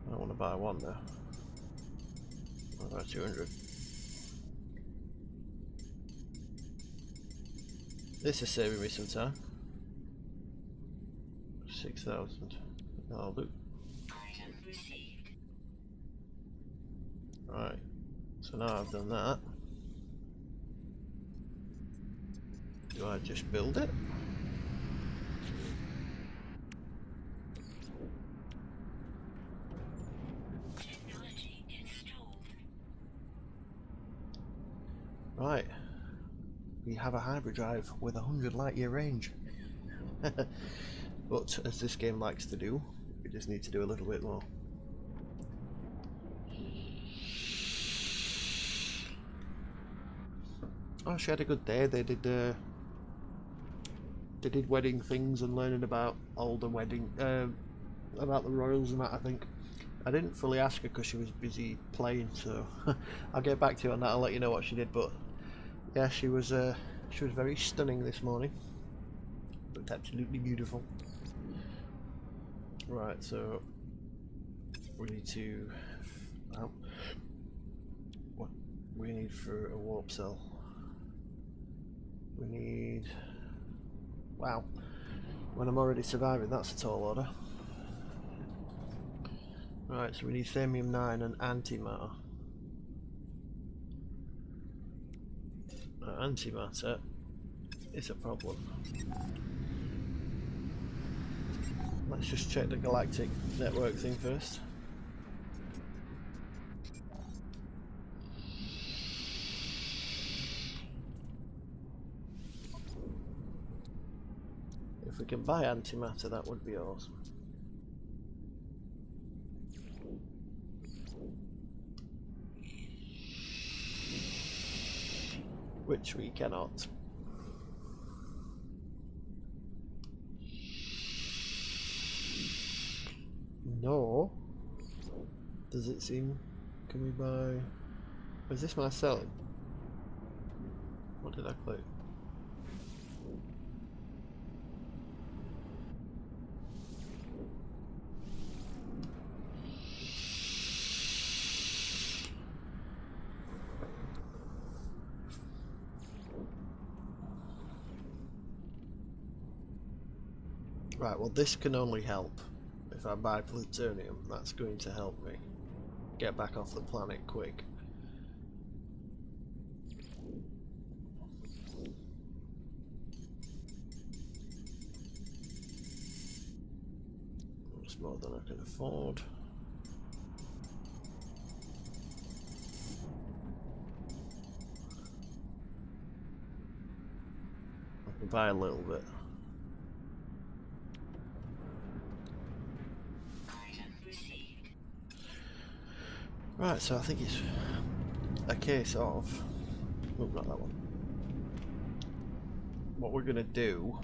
I don't want to buy one now. I'll buy 200. This is saving me some time. 6,000. That'll do. Right. So now I've done that. Do I just build it? Technology installed. Right. We have a hybrid drive with 100 light year range. But as this game likes to do, we just need to do a little bit more. Oh, she had a good day. They did wedding things and learning about all the wedding, about the royals and that. I think I didn't fully ask her because she was busy playing, so I'll get back to you on that. I'll let you know what she did. But yeah, she was very stunning this morning. Looked absolutely beautiful. Right, so we need to. What we need for a warp cell? We need. Wow, when I'm already surviving, that's a tall order. Right, so we need Thamium-9 and antimatter. Antimatter is a problem. Let's just check the galactic network thing first. If we can buy antimatter, that would be awesome. Which we cannot. No. Does it seem? Can we buy? Is this my selling? What did I click? Right, well this can only help if I buy plutonium. That's going to help me get back off the planet quick. It's more than I can afford. I can buy a little bit. Right, so I think it's a case of, oh, not that one. What we're gonna do,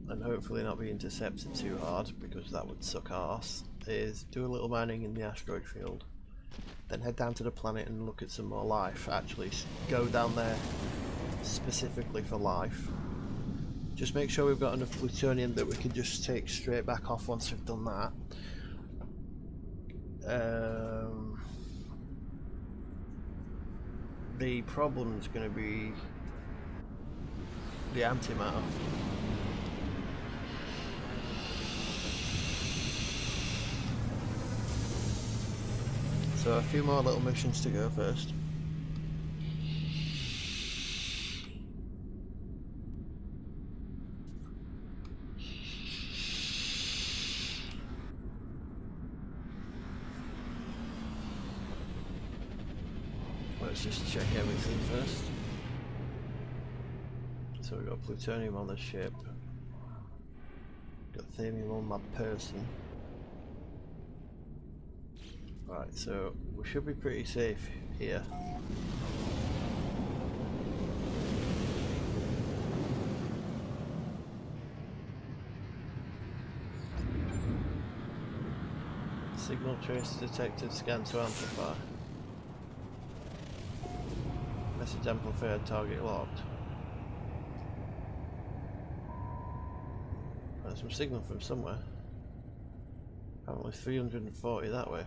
and hopefully not be intercepted too hard because that would suck arse, is do a little mining in the asteroid field, then head down to the planet and look at some more life. Actually, go down there specifically for life. Just make sure we've got enough plutonium that we can just take straight back off once we've done that. The problem is going to be the antimatter. So a few more little missions to go first. Let's just check everything first. So we've got plutonium on the ship. Got thamium on my person. Right, so we should be pretty safe here. Signal trace detected, scan to amplify. Message amplified, target locked. There's some signal from somewhere. Apparently 340 that way.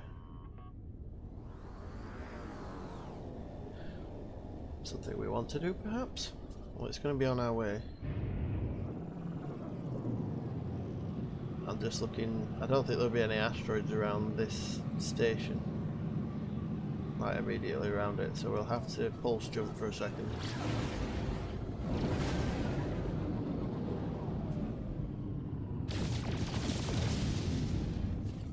Something we want to do, perhaps? Well, it's going to be on our way. I'm just looking. I don't think there'll be any asteroids around this station. Right, immediately around it, so we'll have to pulse jump for a second.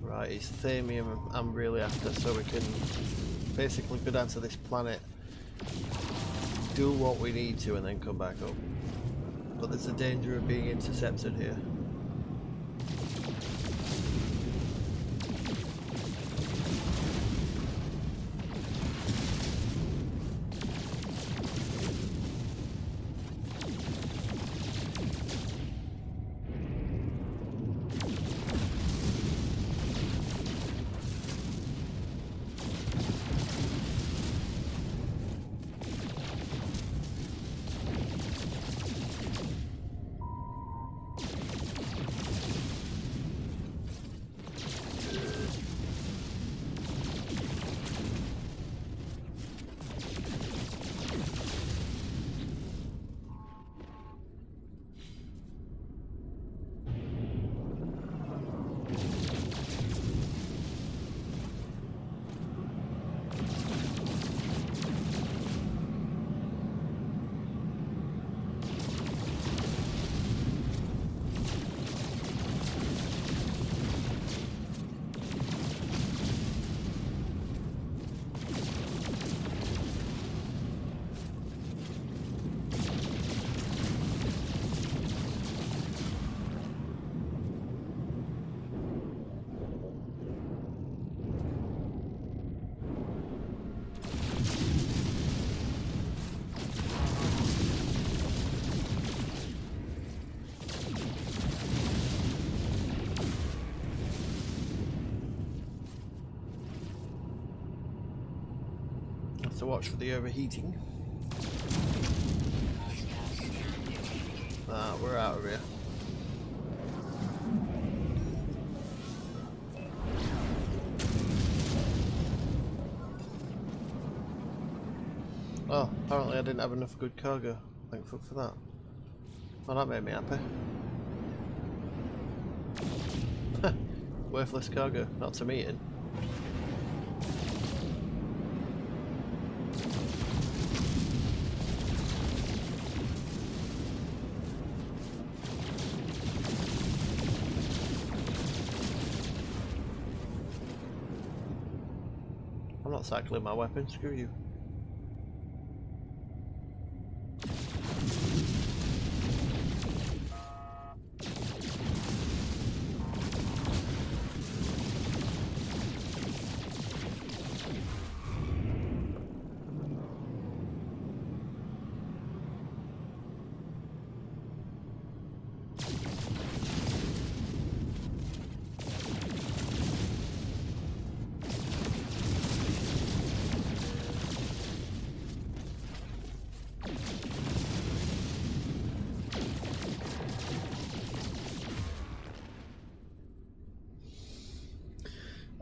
Right, it's thamium I'm really after, so we can basically go down to this planet, do what we need to, and then come back up. But there's a danger of being intercepted here. So watch for the overheating. Ah, we're out of here. Oh, apparently I didn't have enough good cargo. Thank fuck for that. Well, that made me happy. Worthless cargo, not to me in. I'm not cycling my weapon, screw you.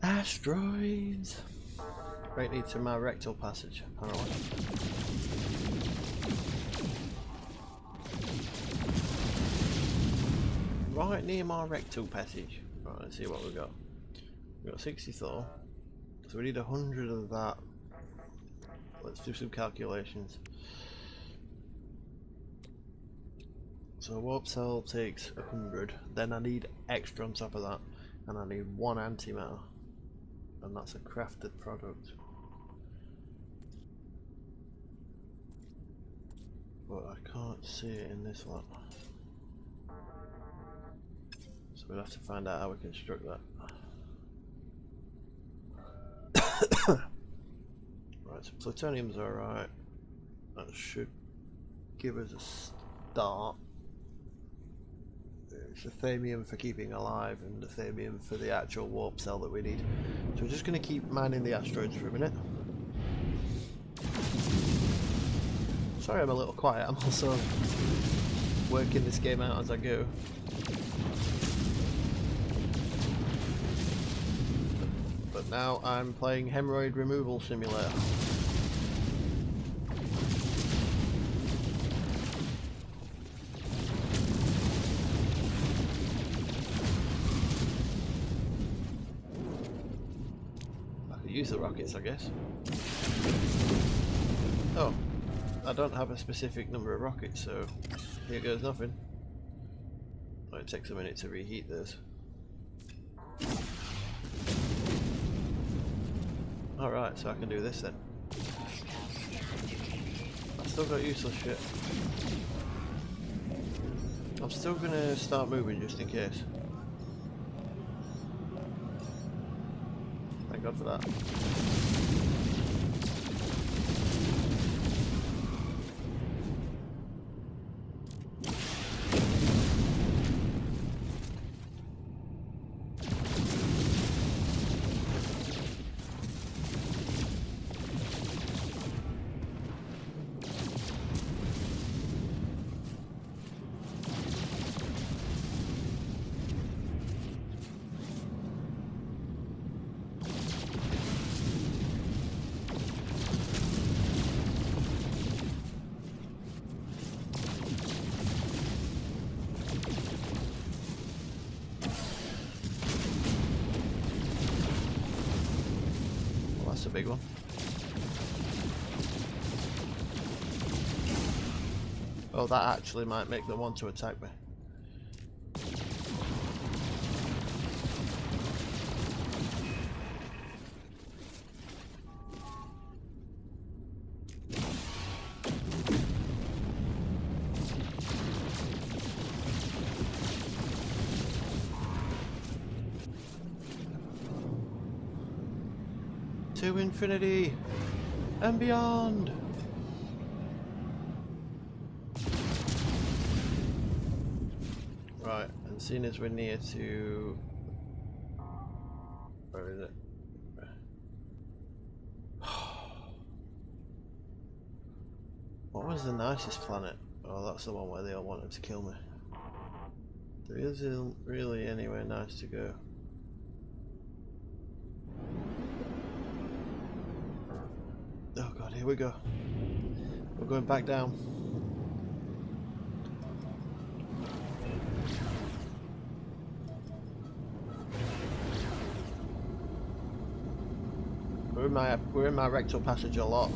Asteroids! Right, need to my rectal passage, apparently. Right near my rectal passage. Right, let's see what we've got. We've got 64. So we need 100 of that. Let's do some calculations. So a warp cell takes 100. Then I need extra on top of that. And I need 1 antimatter. And that's a crafted product. But I can't see it in this one. So we'll have to find out how we construct that. Right, so plutonium's alright. That should give us a start. It's athamium for keeping alive and athamium for the actual warp cell that we need. So we're just going to keep mining the asteroids for a minute. Sorry I'm a little quiet, I'm also working this game out as I go. But now I'm playing Hemorrhoid Removal Simulator. Use the rockets, I guess. Oh, I don't have a specific number of rockets, so here goes nothing. Oh, it takes a minute to reheat this. Alright, so I can do this then. I've still got useless shit. I'm still gonna start moving just in case. Thank God for that. That's a big one. Oh, that actually might make them want to attack me. To infinity and beyond. Right, and seeing as we're near to, where is it? What was the nicest planet? Oh, that's the one where they all wanted to kill me. There isn't really anywhere nice to go. Oh god, here we go. We're going back down. We're in my rectal passage a lot.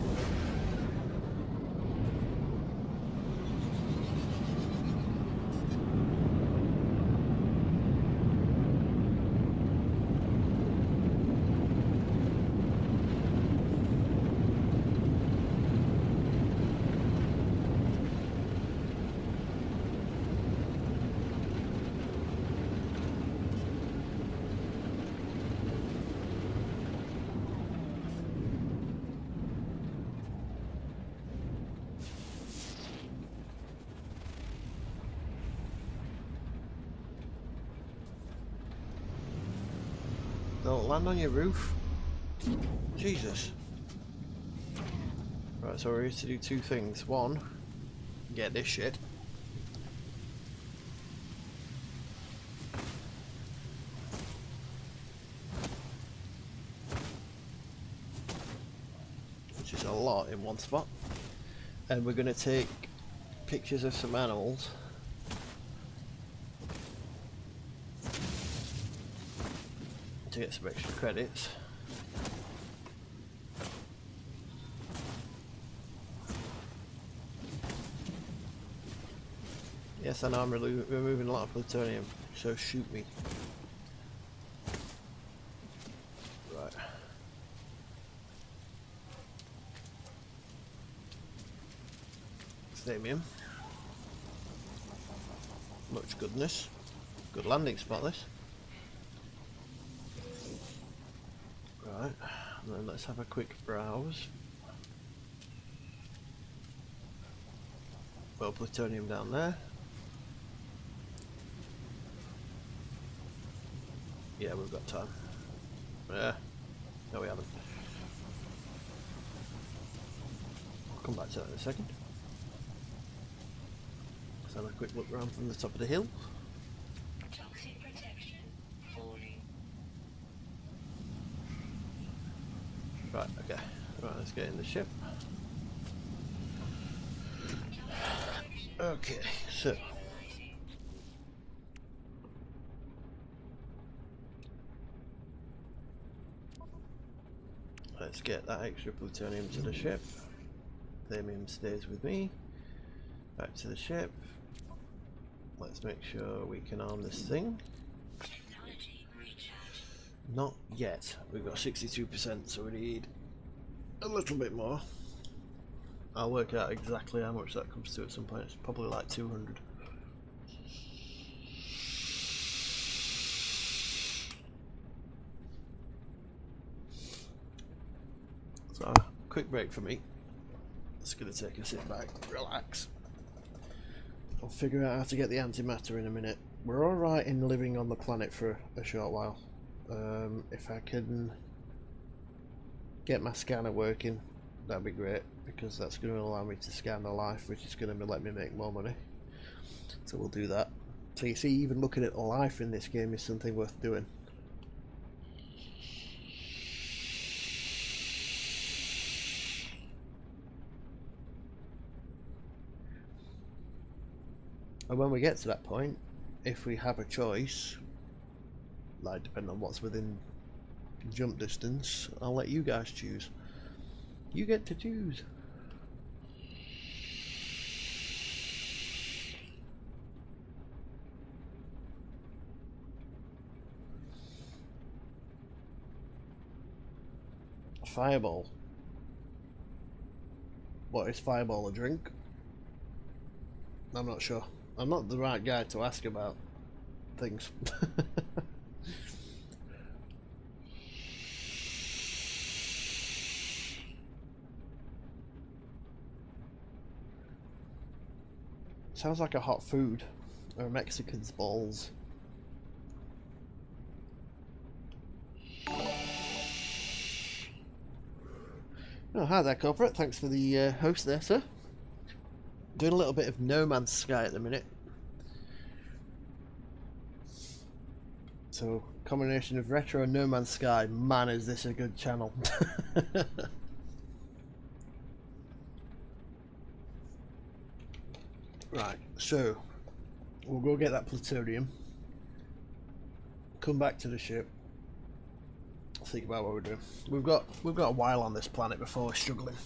Don't land on your roof. Jesus. Right, so we're here to do two things. One, get this shit. Which is a lot in one spot. And we're going to take pictures of some animals. To get some extra credits. Yes, I know I'm removing a lot of plutonium, so shoot me. Right. Stadium. Much goodness. Good landing spot this. Right, and then let's have a quick browse. Well, plutonium down there. Yeah, we've got time. Yeah. No, we haven't. I'll come back to that in a second. Let's have a quick look around from the top of the hill. Toxic protection falling. Right, okay. Right, let's get in the ship. Okay, so let's get that extra plutonium to the ship. Thamium stays with me. Back to the ship. Let's make sure we can arm this thing. Technology recharge. Not yet. We've got 62%, so we need a little bit more. I'll work out exactly how much that comes to at some point. It's probably like 200. So, quick break for me. Just gonna take a sit back, relax. I'll figure out how to get the antimatter in a minute. We're alright in living on the planet for a short while. If I can get my scanner working, that'd be great, because that's going to allow me to scan the life, which is going to let me make more money. So we'll do that. So you see, even looking at the life in this game is something worth doing. And when we get to that point, if we have a choice, like depending on what's within jump distance, I'll let you guys choose. You get to choose. Fireball. What is Fireball, a drink? I'm not sure. I'm not the right guy to ask about things. Sounds like a hot food, or Mexican's balls. Oh, hi there, corporate. Thanks for the host there, sir. Doing a little bit of No Man's Sky at the minute. So, combination of retro and No Man's Sky. Man, is this a good channel. Right, so we'll go get that plutonium, come back to the ship, think about what we're doing. We've got a while on this planet before we're struggling.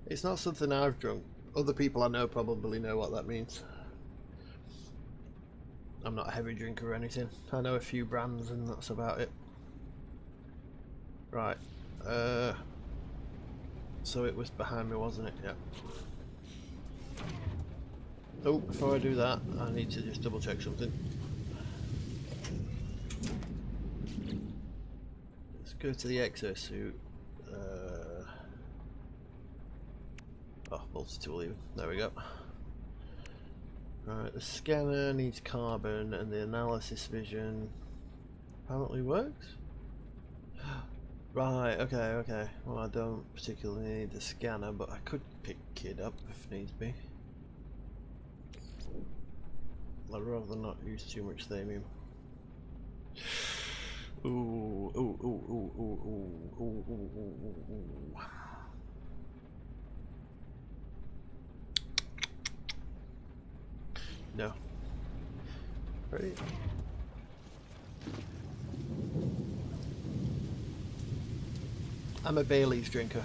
It's not something I've drunk. Other people I know probably know what that means. I'm not a heavy drinker or anything. I know a few brands and that's about it. Right. So it was behind me, wasn't it? Yeah. Oh, before I do that, I need to just double check something. Let's go to the exosuit. Oh, multi-tool even. There we go. Right, the scanner needs carbon and the analysis vision apparently works. Right, okay. Well, I don't particularly need the scanner, but I could pick Kid up if needs be. I'd rather not use too much thamium. Ooh. No. Ready? I'm a Bailey's drinker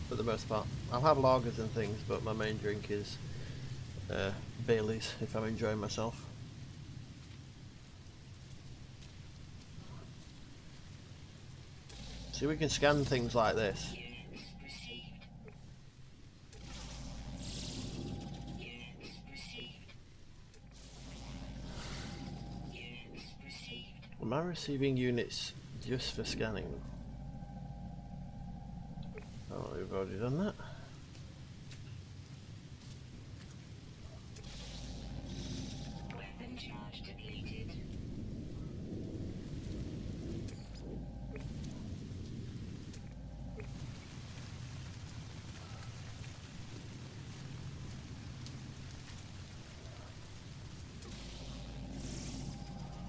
for the most part. I'll have lagers and things, but my main drink is Bailey's if I'm enjoying myself. See, we can scan things like this. Am I receiving units just for scanning them? Oh, we've already done that. Weapon charge depleted.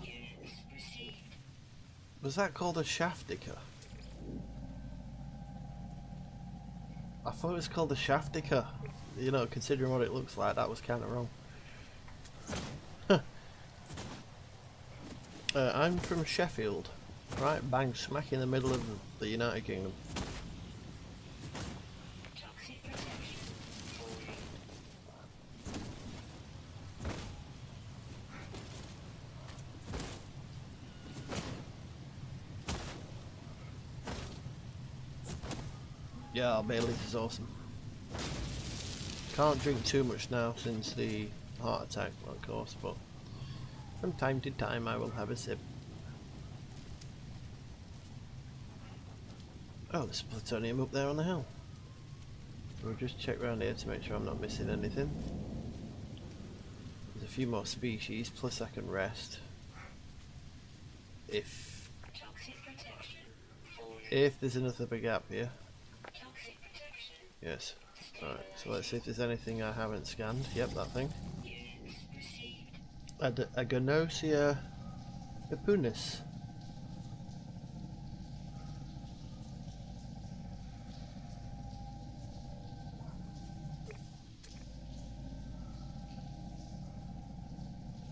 Units received. Was that called a shafticker? I thought it was called a shafticker. You know, considering what it looks like, that was kind of wrong. I'm from Sheffield, right bang smack in the middle of the United Kingdom. Toxic protection. Falling. Yeah, Bailey's is awesome. Can't drink too much now since the heart attack, of course, but from time to time I will have a sip. Oh, there's plutonium up there on the hill. We'll just check around here to make sure I'm not missing anything. There's a few more species, plus I can rest. If Toxic protection. Falling. there's another big gap here. Toxic protection. Yes. Alright, so let's see if there's anything I haven't scanned. Yep, that thing. Units received. Agnosia pepunis.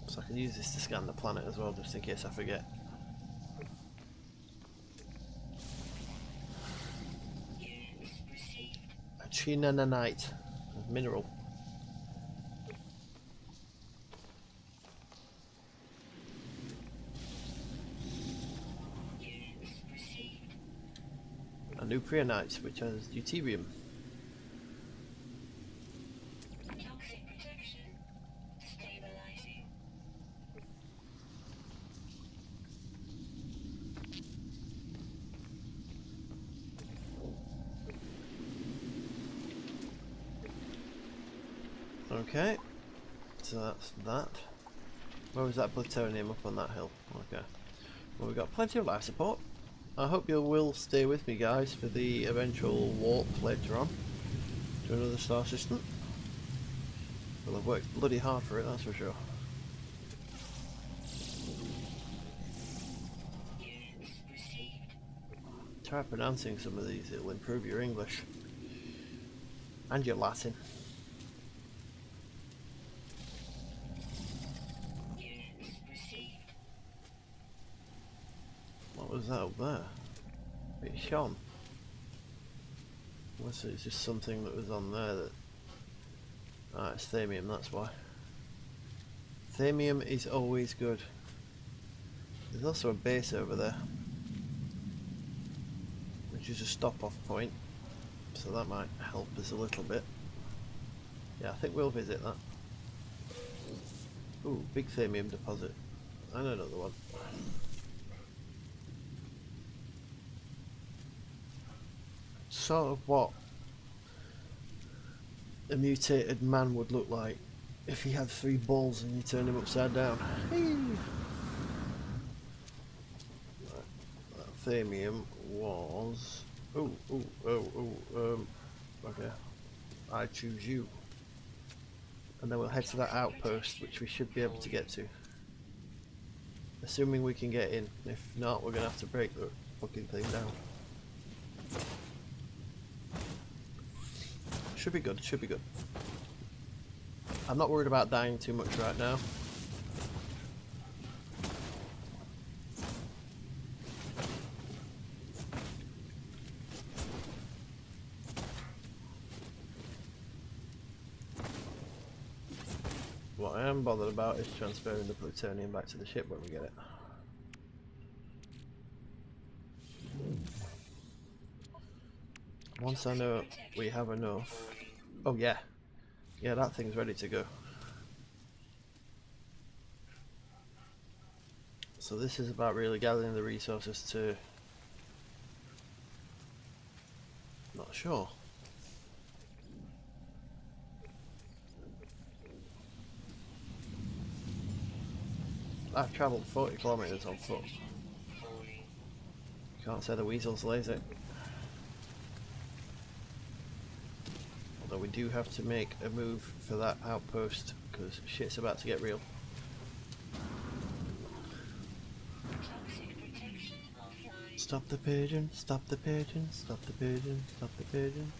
So I can use this to scan the planet as well, just in case I forget. Units received. A chinanite mineral. Units received. A nucleonite, which has deuterium. Toxic protection. Stabilizing. Okay, so that's that. Where was that plutonium? Up on that hill. Okay. Well, we've got plenty of life support. I hope you will stay with me, guys, for the eventual warp later on to another star system. Well, I've worked bloody hard for it, that's for sure. Try pronouncing some of these, it'll improve your English and your Latin. What was that up there? It shone. Unless it's just something that was on there that... Ah, it's thamium, that's why. Thamium is always good. There's also a base over there, which is a stop-off point, so that might help us a little bit. Yeah, I think we'll visit that. Ooh, big thamium deposit. And another one. Sort of what a mutated man would look like if he had 3 balls and you turned him upside down. That thamium was... okay. I choose you. And then we'll head to that outpost, which we should be able to get to. Assuming we can get in. If not, we're going to have to break the fucking thing down. Should be good, should be good. I'm not worried about dying too much right now. What I am bothered about is transferring the plutonium back to the ship when we get it. Once I know we have enough... Oh yeah. Yeah, that thing's ready to go. So this is about really gathering the resources to... Not sure. I've travelled 40 kilometres on foot. Can't say the weasel's lazy. Although we do have to make a move for that outpost because shit's about to get real. Stop the pigeon, stop the pigeon, stop the pigeon, stop the pigeon.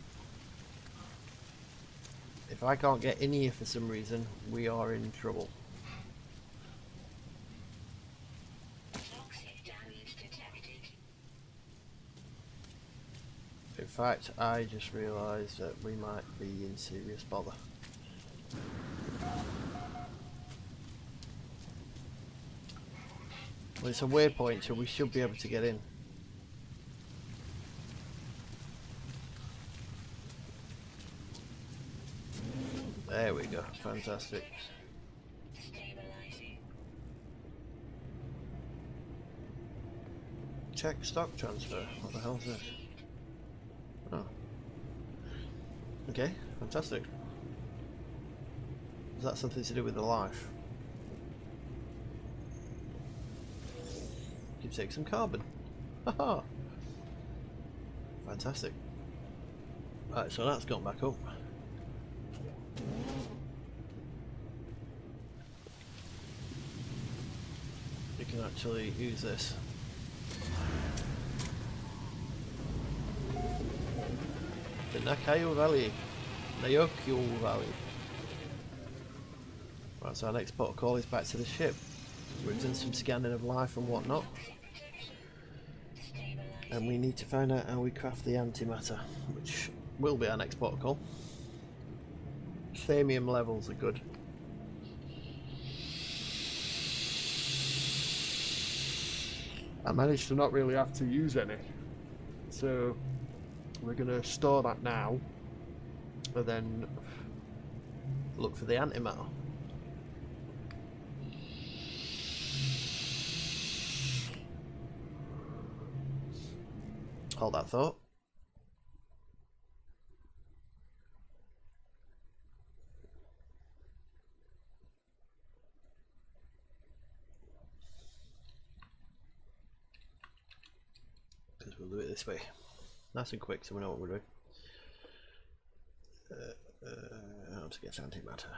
If I can't get in here for some reason, we are in trouble. In fact, I just realised that we might be in serious bother. Well, it's a waypoint, so we should be able to get in. There we go, fantastic. Check stock transfer. What the hell is this? Oh. Okay, fantastic. Is that something to do with the life? You take some carbon. Haha! Fantastic. Right, so that's gone back up. You can actually use this. The Nakayo Valley. Nayokyo Valley. Right, so our next protocol is back to the ship. We've done some scanning of life and whatnot. And we need to find out how we craft the antimatter, which will be our next protocol. Thamium levels are good. I managed to not really have to use any. So we're going to store that now and then look for the antimatter. Hold that thought. because we'll do it this way. Nice and quick so we know what we're doing. How to get antimatter.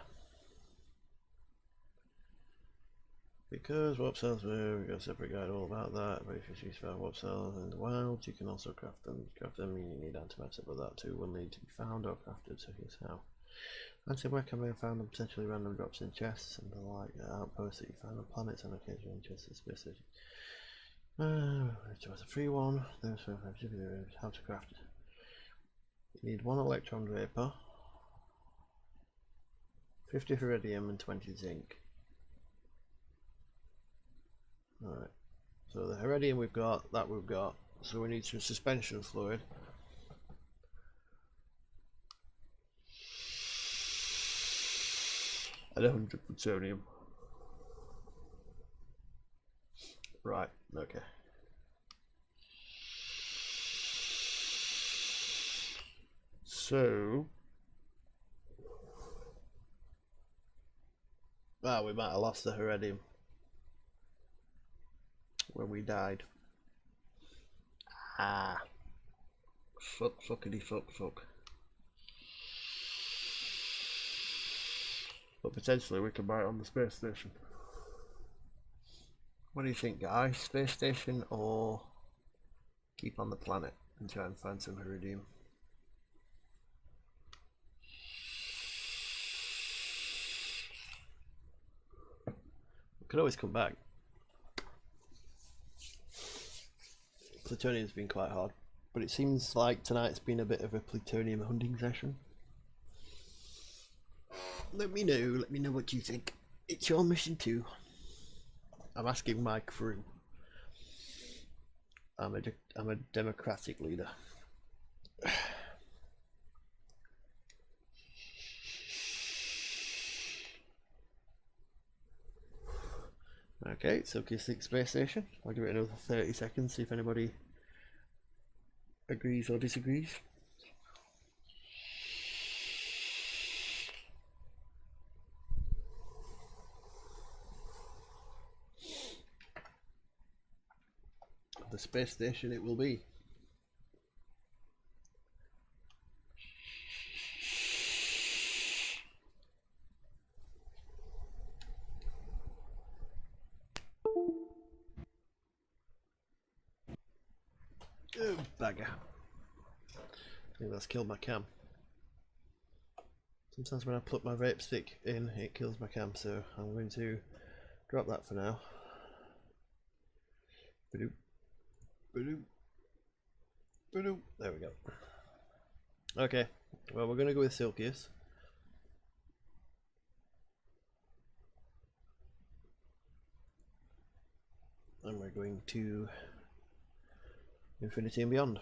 Because warp cells, we've got a separate guide all about that. But if you choose found warp cells in the wild, you can also craft them. To craft them, you need antimatter, but that too will need to be found or crafted, so here's how. Where can we have found them? Potentially random drops in chests and the like outposts that you find on planets and occasionally in chests at space station. It was a free one. There's how to craft it. You need 1 electron vapor, 50 iridium and 20 zinc. Alright, so the iridium we've got, that we've got, so we need some suspension fluid. And 100 plutonium. Right, okay. So, we might have lost the iridium when we died. Fuck. But potentially we can buy it on the space station. What do you think, guys? Space station or keep on the planet and try and find some iridium? We could always come back. Plutonium's been quite hard, but it seems like tonight's been a bit of a plutonium hunting session. Let me know what you think. It's your mission too. I'm asking my crew. I'm a democratic leader. Okay, so K6 space station. I'll give it another 30 seconds, see if anybody agrees or disagrees. The space station it will be. Oh, bagger. I think that's killed my cam. Sometimes when I put my vape stick in, it kills my cam, so I'm going to drop that for now. Ba-doop. Ba-doop. Ba-doop. There we go. Okay, well, we're going to go with Silkius. And we're going to Infinity and Beyond.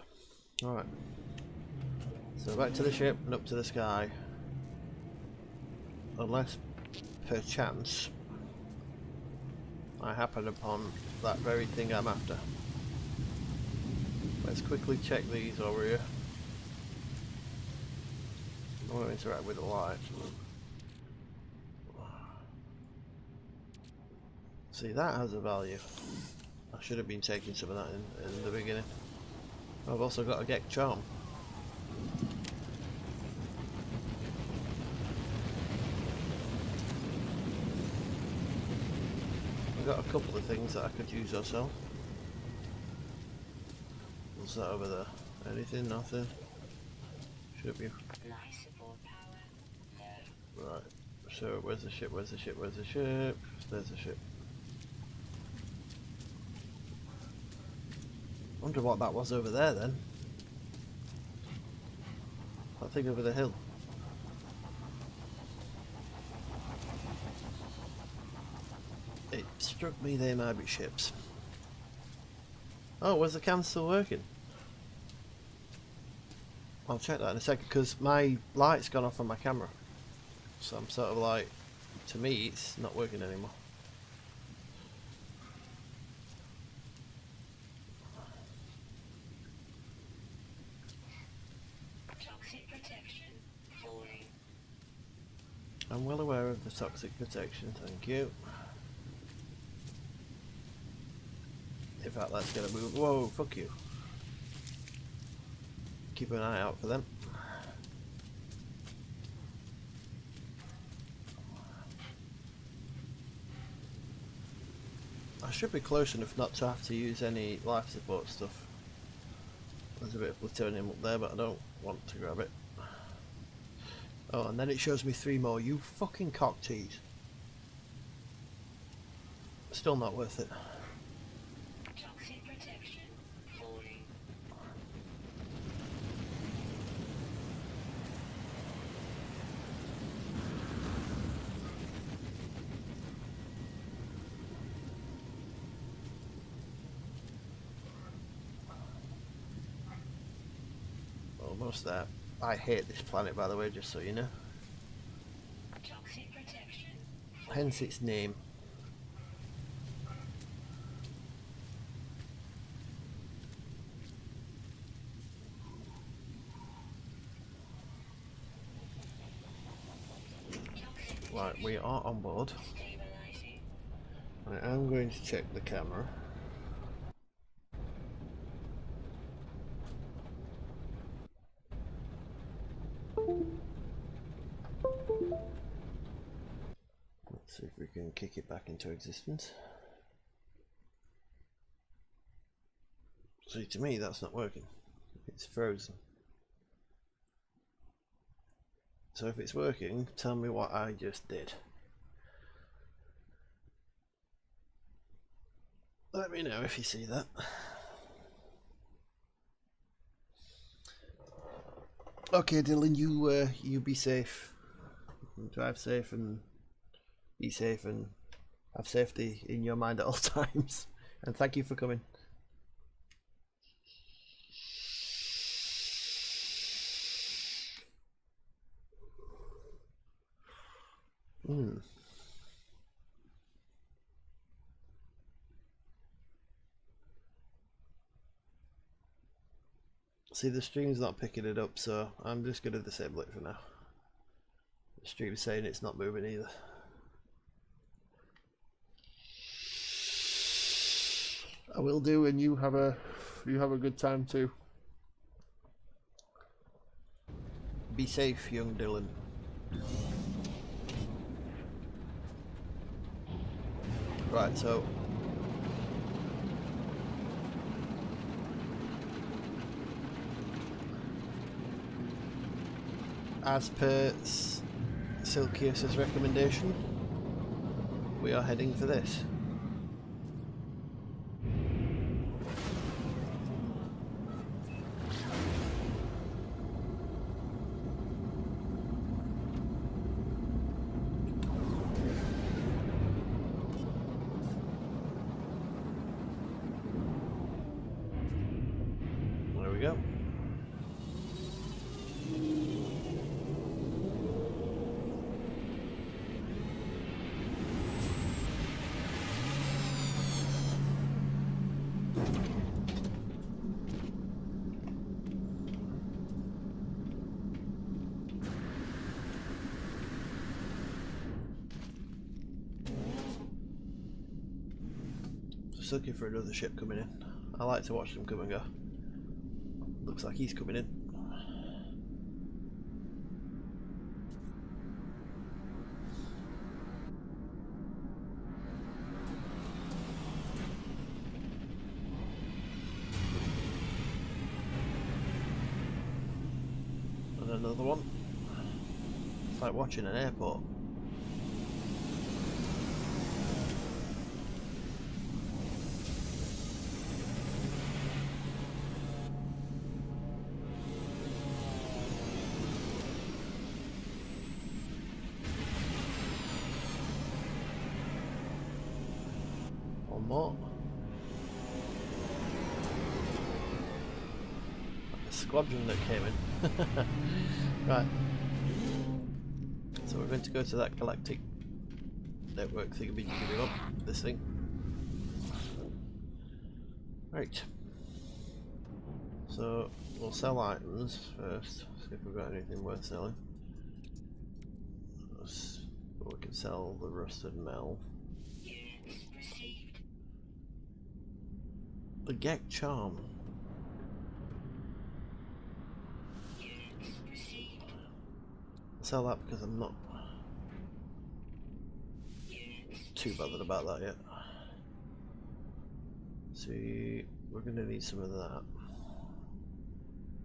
Alright. So back to the ship and up to the sky. Unless, perchance, I happen upon that very thing I'm after. Let's quickly check these over here. I want to interact with the light. See, that has a value. I should have been taking some of that in the beginning. I've also got a Gek Charm. I've got a couple of things that I could use myself. What's that over there? Anything? Nothing? Should be. Right. So where's the ship? Where's the ship? Where's the ship? There's the ship. Wonder what that was over there then. That thing over the hill. It struck me they might be ships. Oh, was the cam still working? I'll check that in a second because my light's gone off on my camera. So I'm sort of like, to me it's not working anymore. Toxic protection falling. I'm well aware of the toxic protection, thank you. In fact, let's get a move. Whoa, fuck you. keep an eye out for them. I should be close enough not to have to use any life support stuff. There's a bit of plutonium up there, but I don't want to grab it. Oh, and then it shows me 3 more. You fucking cock tease. Still not worth it. Toxic protection falling. Almost there. I hate this planet, by the way, just so you know. Toxic protection. Hence its name. Right, we are on board. Stabilizing. I am going to check the camera. Let's see if we can kick it back into existence. See, to me that's not working. It's frozen. So if it's working, tell me what I just did. Let me know if you see that. Okay, Dylan, you be safe. Drive safe and be safe and have safety in your mind at all times. And thank you for coming. See, the stream's not picking it up, so I'm just going to disable it for now. The stream's saying it's not moving either. I will do, and you have a good time too. Be safe, young Dylan. Right, so as per Silkius's recommendation, we are heading for this. There we go. Just looking for another ship coming in. I like to watch them come and go. Looks like he's coming in. And another one. It's like watching an airport. One more. Like a squadron that came in. Right. So we're going to go to that galactic network thingy up. This thing. Right. So we'll sell items first. See if we've got anything worth selling. We can sell the rusted metal. Units received. The Gek charm. sell that because I'm not too bothered about that yet. See, we're going to need some of that.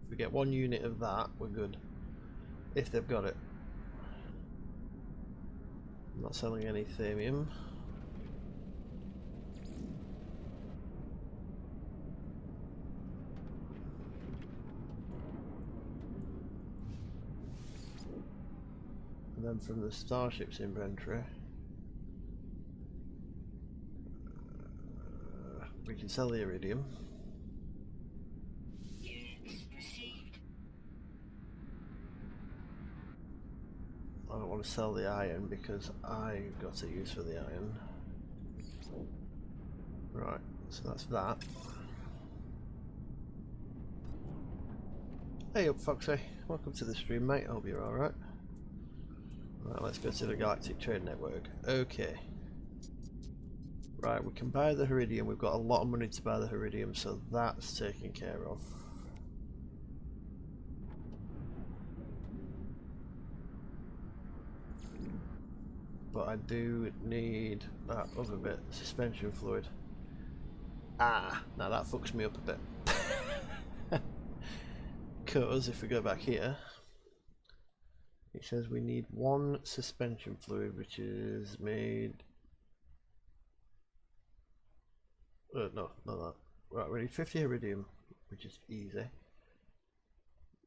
If we get 1 unit of that, we're good. If they've got it. I'm not selling any thermium. And then from the Starship's inventory, we can sell the iridium. Units received. I don't want to sell the iron because I got a use for the iron. Right, so that's that. Hey up Foxy, welcome to the stream mate, I hope you're alright. Right, let's go to the Galactic Trade Network. Okay. Right, we can buy the Iridium, we've got a lot of money to buy the Iridium, so that's taken care of. But I do need that other bit, suspension fluid. Ah, now that fucks me up a bit. Because if we go back here, it says we need 1 suspension fluid, which is made. No, not that. Right, we need 50 iridium, which is easy.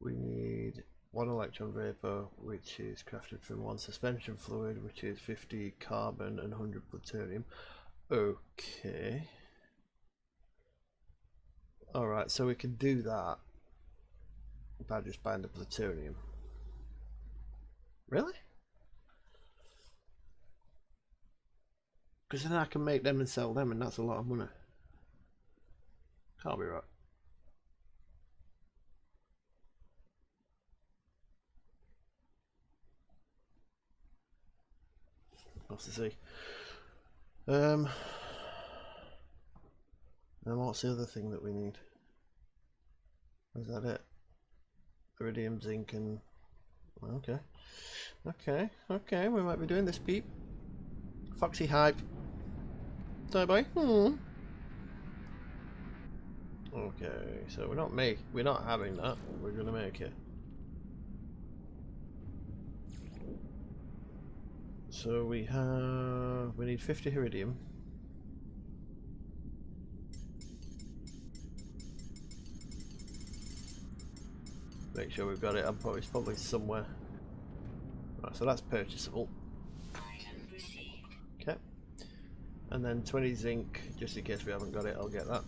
We need 1 electron vapor, which is crafted from 1 suspension fluid, which is 50 carbon and 100 plutonium. Okay. Alright, so we can do that by just buying the plutonium. Really? Because then I can make them and sell them, and that's a lot of money. Can't be right. What's to see? And what's the other thing that we need? Is that it? Iridium, zinc, and okay. Okay, we might be doing this, peep. Foxy hype. Bye bye. Okay, so we're not having that. We're gonna make it. So we need 50 iridium. Make sure we've got it. It's probably somewhere. Right, so that's purchasable. Okay. And then 20 zinc, just in case we haven't got it, I'll get that.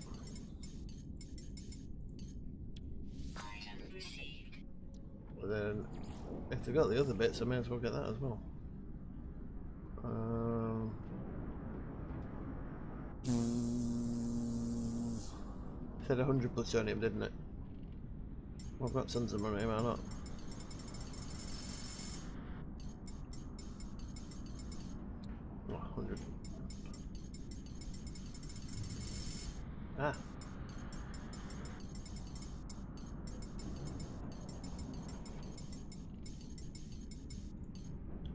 But then, if they've got the other bits, I may as well get that as well. Said 100 plutonium, didn't it? Well, I've got tons of money, am I not? Oh, 100. Ah.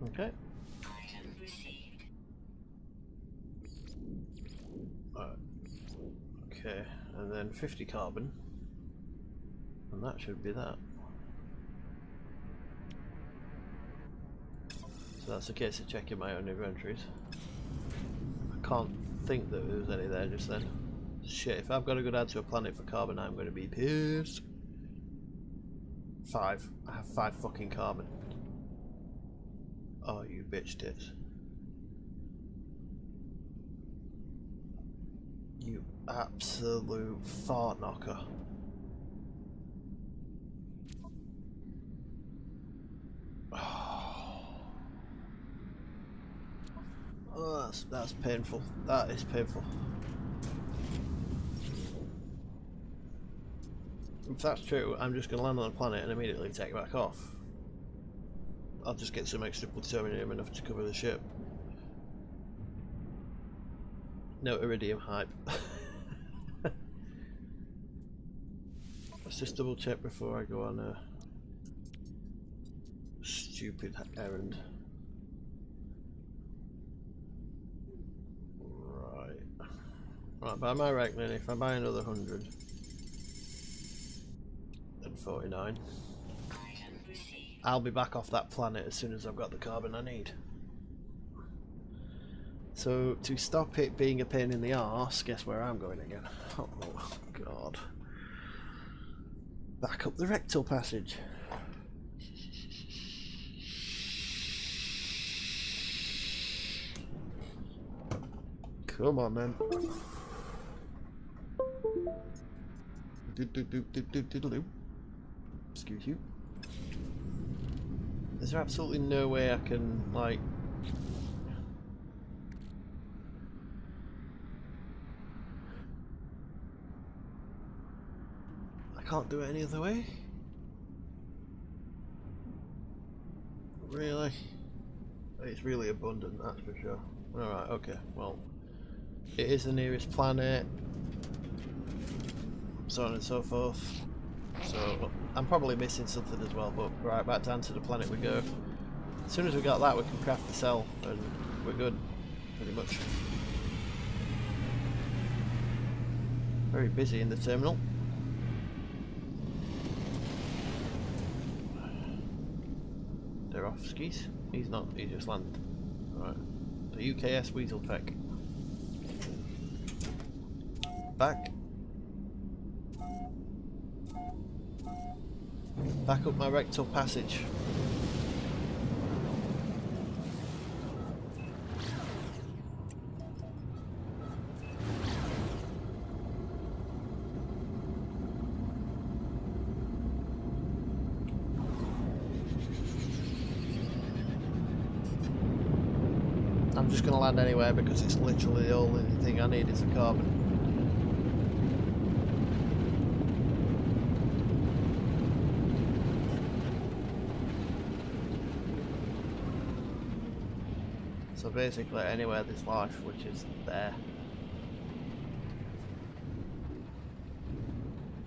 Okay. Right. Okay, and then 50 carbon. And that should be that. So that's a case of checking my own inventories. I can't think that there was any there just then. Shit, if I've got to go down to a planet for carbon, I'm going to be pissed. 5. I have 5 fucking carbon. Oh, you bitch tits. You absolute fart knocker. Oh, that's painful. That is painful. If that's true, I'm just going to land on the planet and immediately take it back off. I'll just get some extra plutonium enough to cover the ship. No iridium hype. Let's just double check before I go on a stupid errand. Right. Right, by my reckoning, if I buy another 149, I'll be back off that planet as soon as I've got the carbon I need. So, to stop it being a pain in the arse, guess where I'm going again? Oh, God. Back up the rectal passage. Come on, then. Excuse you. Is there absolutely no way I can, like... I can't do it any other way? Really? It's really abundant, that's for sure. Alright, okay, well... It is the nearest planet, so on and so forth. So I'm probably missing something as well, but right, back down to the planet we go. As soon as we got that, we can craft the cell and we're good, pretty much. Very busy in the terminal. They're off skis. He's not, he just landed. Alright. The UKS Weaselpeck. Back. Back up my rectal passage. I'm just going to land anywhere because it's literally the only thing I need is the carbon. So basically anywhere there's life, which is there.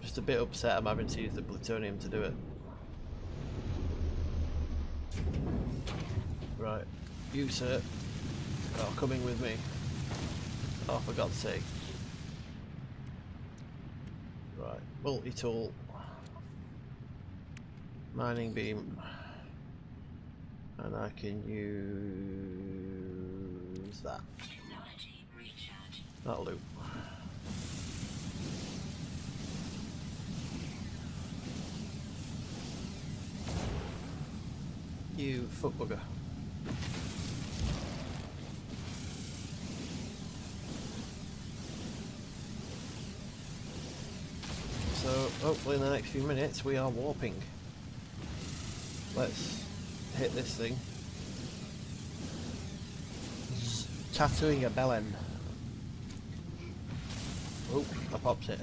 Just a bit upset I'm having to use the plutonium to do it. Right, you sir are coming with me. Oh, for God's sake. Right, multi-tool. Mining beam. And I can use that. That'll do. You fuck bugger. So hopefully in the next few minutes we are warping. Let's hit this thing. Tattooing a bellend. Oh, I popped it.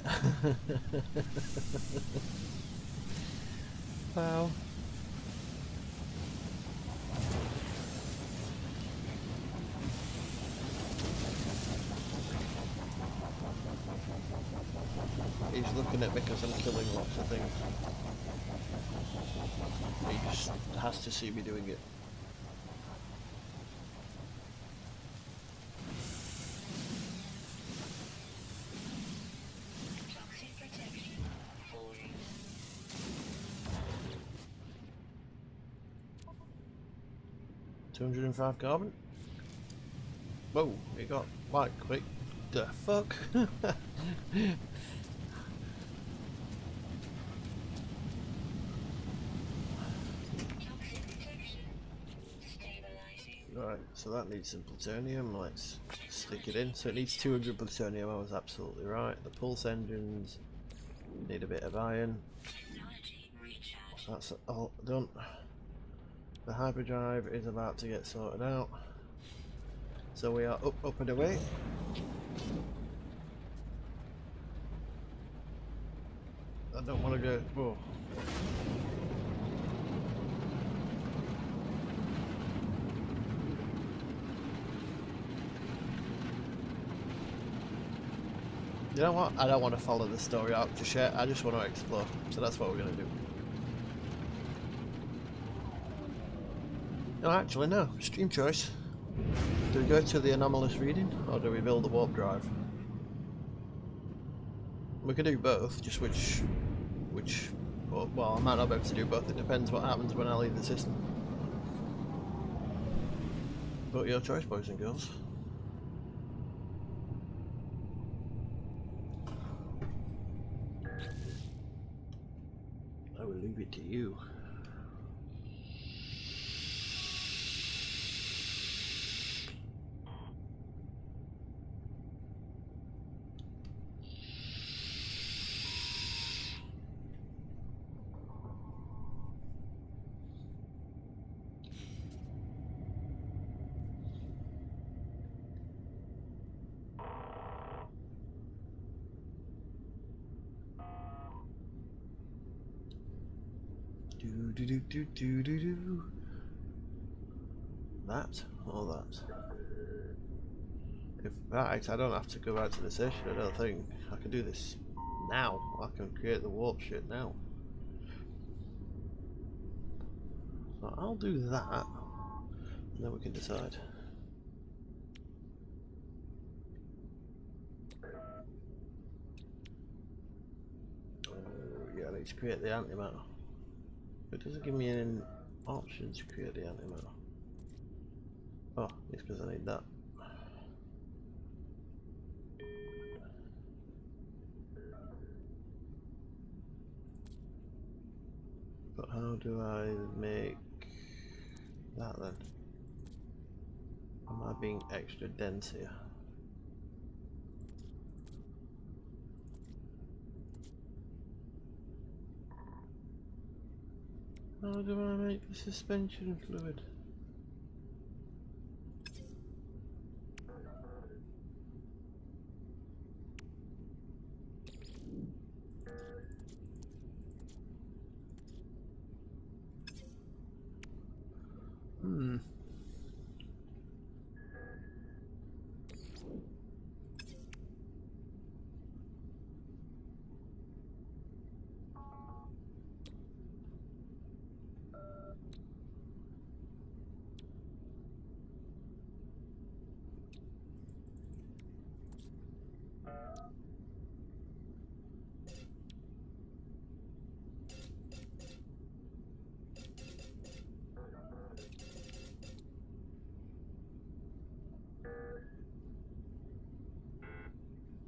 Wow. He's looking at me because I'm killing lots of things. He just has to see me doing it. Toxic protection. 205 carbon. Whoa, it got quite quick. The fuck? Right, so that needs some plutonium. Let's stick it in. So it needs 200 plutonium. I was absolutely right. The pulse engines need a bit of iron. That's all done. The hyperdrive is about to get sorted out. So we are up and away. I don't want to go. Whoa. You know what? I don't want to follow the story arc just yet. I just want to explore. So that's what we're going to do. No, actually no. Stream choice. Do we go to the anomalous reading, or do we build the warp drive? We could do both, just which, well, I might not be able to do both, it depends what happens when I leave the system. But your choice, boys and girls. I will leave it to you. Do. That or that? In fact, I don't have to go back to the station, I don't think. I can do this now. I can create the warp shit now. So I'll do that, and then we can decide. Yeah, I need to create the antimatter. It doesn't give me any options to create the antimatter. Oh, it's because I need that. But how do I make that then? Am I being extra dense here? How do I make the suspension fluid?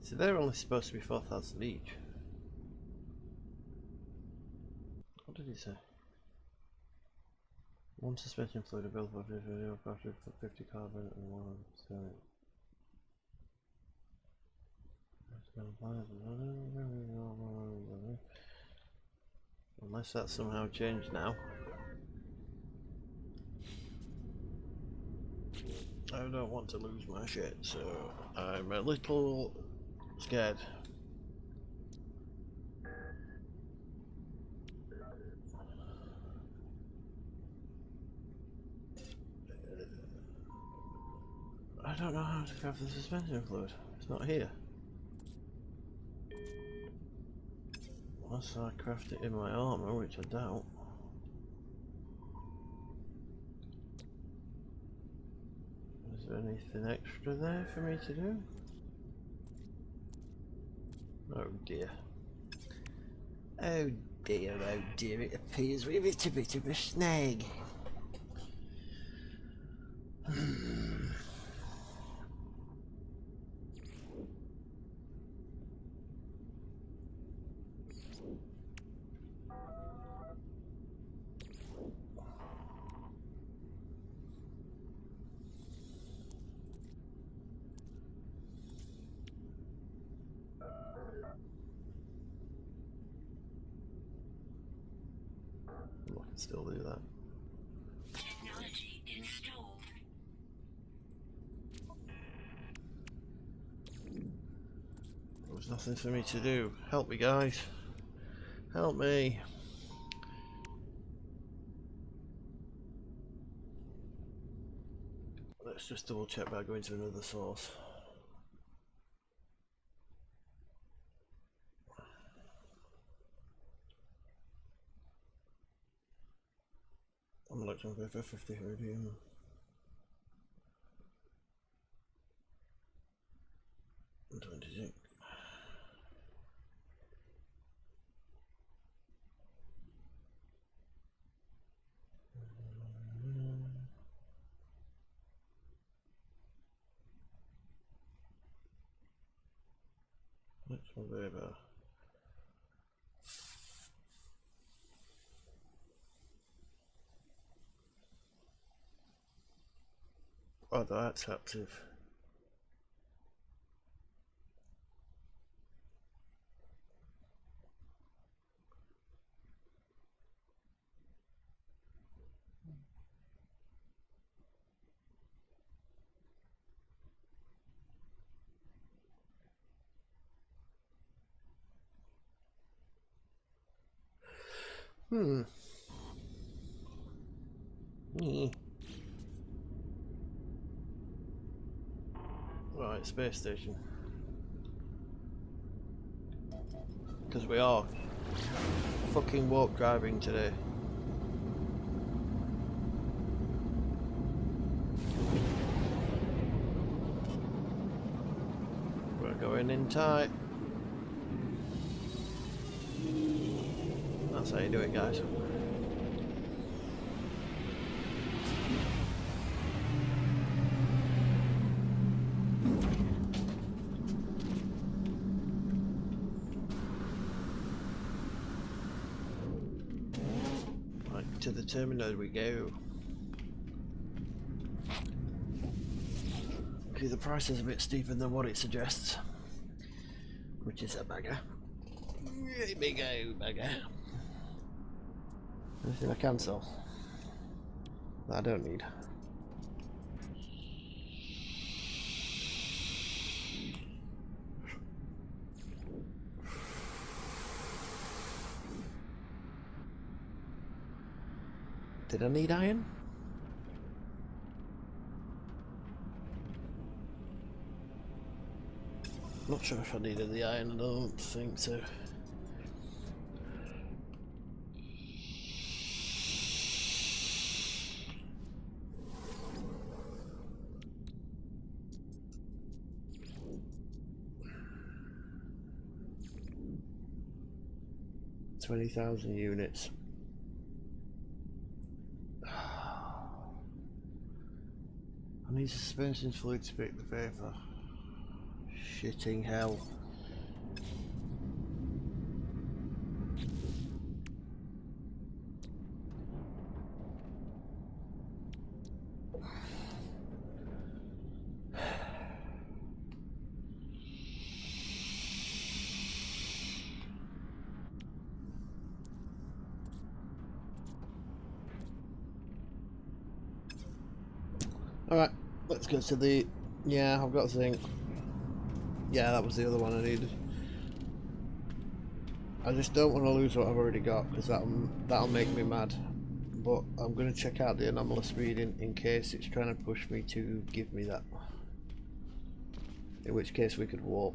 So they're only supposed to be 4,000 each. What did he say? One suspension fluid available for 50 carbon and one ceramic. Unless that's somehow changed now. I don't want to lose my shit, so I'm a little scared. I don't know how to craft the suspension fluid. It's not here. Unless I craft it in my armor, which I doubt. Is there anything extra there for me to do? Oh dear. Oh dear, it appears we've hit a bit of a snag. I can still do that. Technology installed. There's nothing for me to do. Help me, guys. Help me. Let's just double check by going to another source. I'm gonna collection paper, 50 iridium. And 20 zinc. Collection paper. Oh, that's active. Hmm. Right, space station. Because we are fucking warp driving today. We're going in tight. That's how you do it, guys. Right, to the terminal we go. Okay, the price is a bit steeper than what it suggests, which is a bagger. Here we go, bagger. Anything I cancel that I don't need. Did I need iron? Not sure if I needed the iron, I don't think so. $20,000 units. I need suspension fluid to pick the paper. Shitting hell. Alright, let's go to the... Yeah, I've got zinc. Yeah, that was the other one I needed. I just don't want to lose what I've already got, because that'll make me mad. But I'm going to check out the anomalous reading in case it's trying to push me to give me that. In which case we could warp.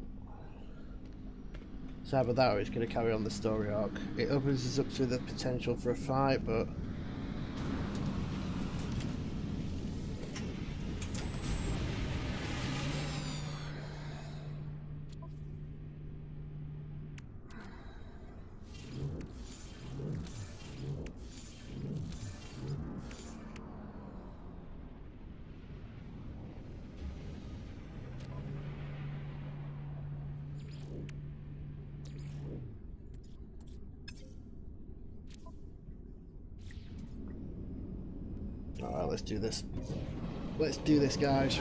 So either that or it's going to carry on the story arc. It opens us up to the potential for a fight, but... Alright, let's do this. Let's do this, guys.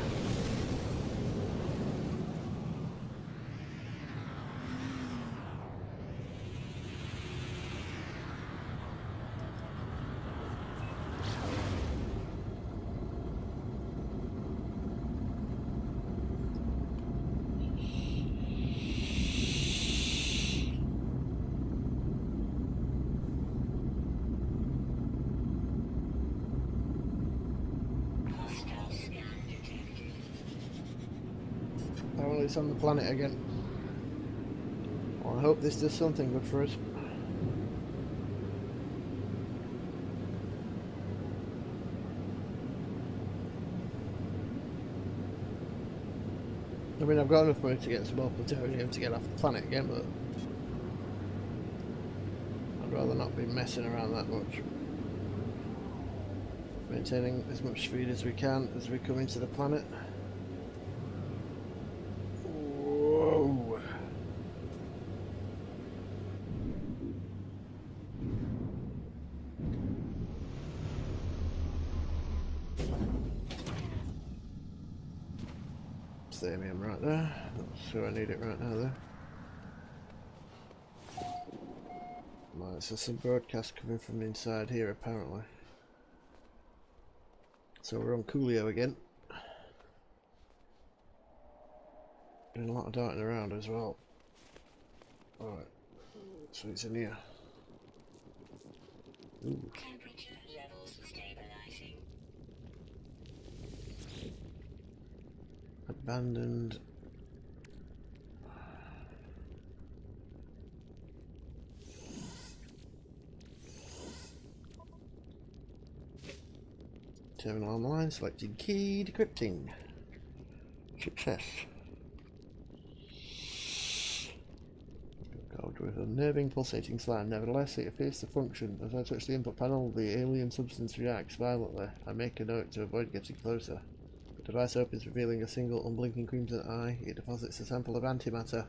Oh, it's on the planet again. Well, I hope this does something good for us. mean, I've got enough money to get some more plutonium to get off the planet again, but I'd rather not be messing around that much. Maintaining as much speed as we can as we come into the planet. Whoa! Stadium right there. Not sure I need it right now though. Right, so some broadcast coming from inside here apparently. So we're on Coolio again. Doing a lot of darting around as well. Alright, so it's in here. Ooh. Temperature levels stabilizing. Abandoned. Terminal online, selecting key, decrypting. Success. Code with unnerving pulsating slime. Nevertheless, it appears to function. As I touch the input panel, the alien substance reacts violently. I make a note to avoid getting closer. The device opens, revealing a single unblinking crimson eye. It deposits a sample of antimatter,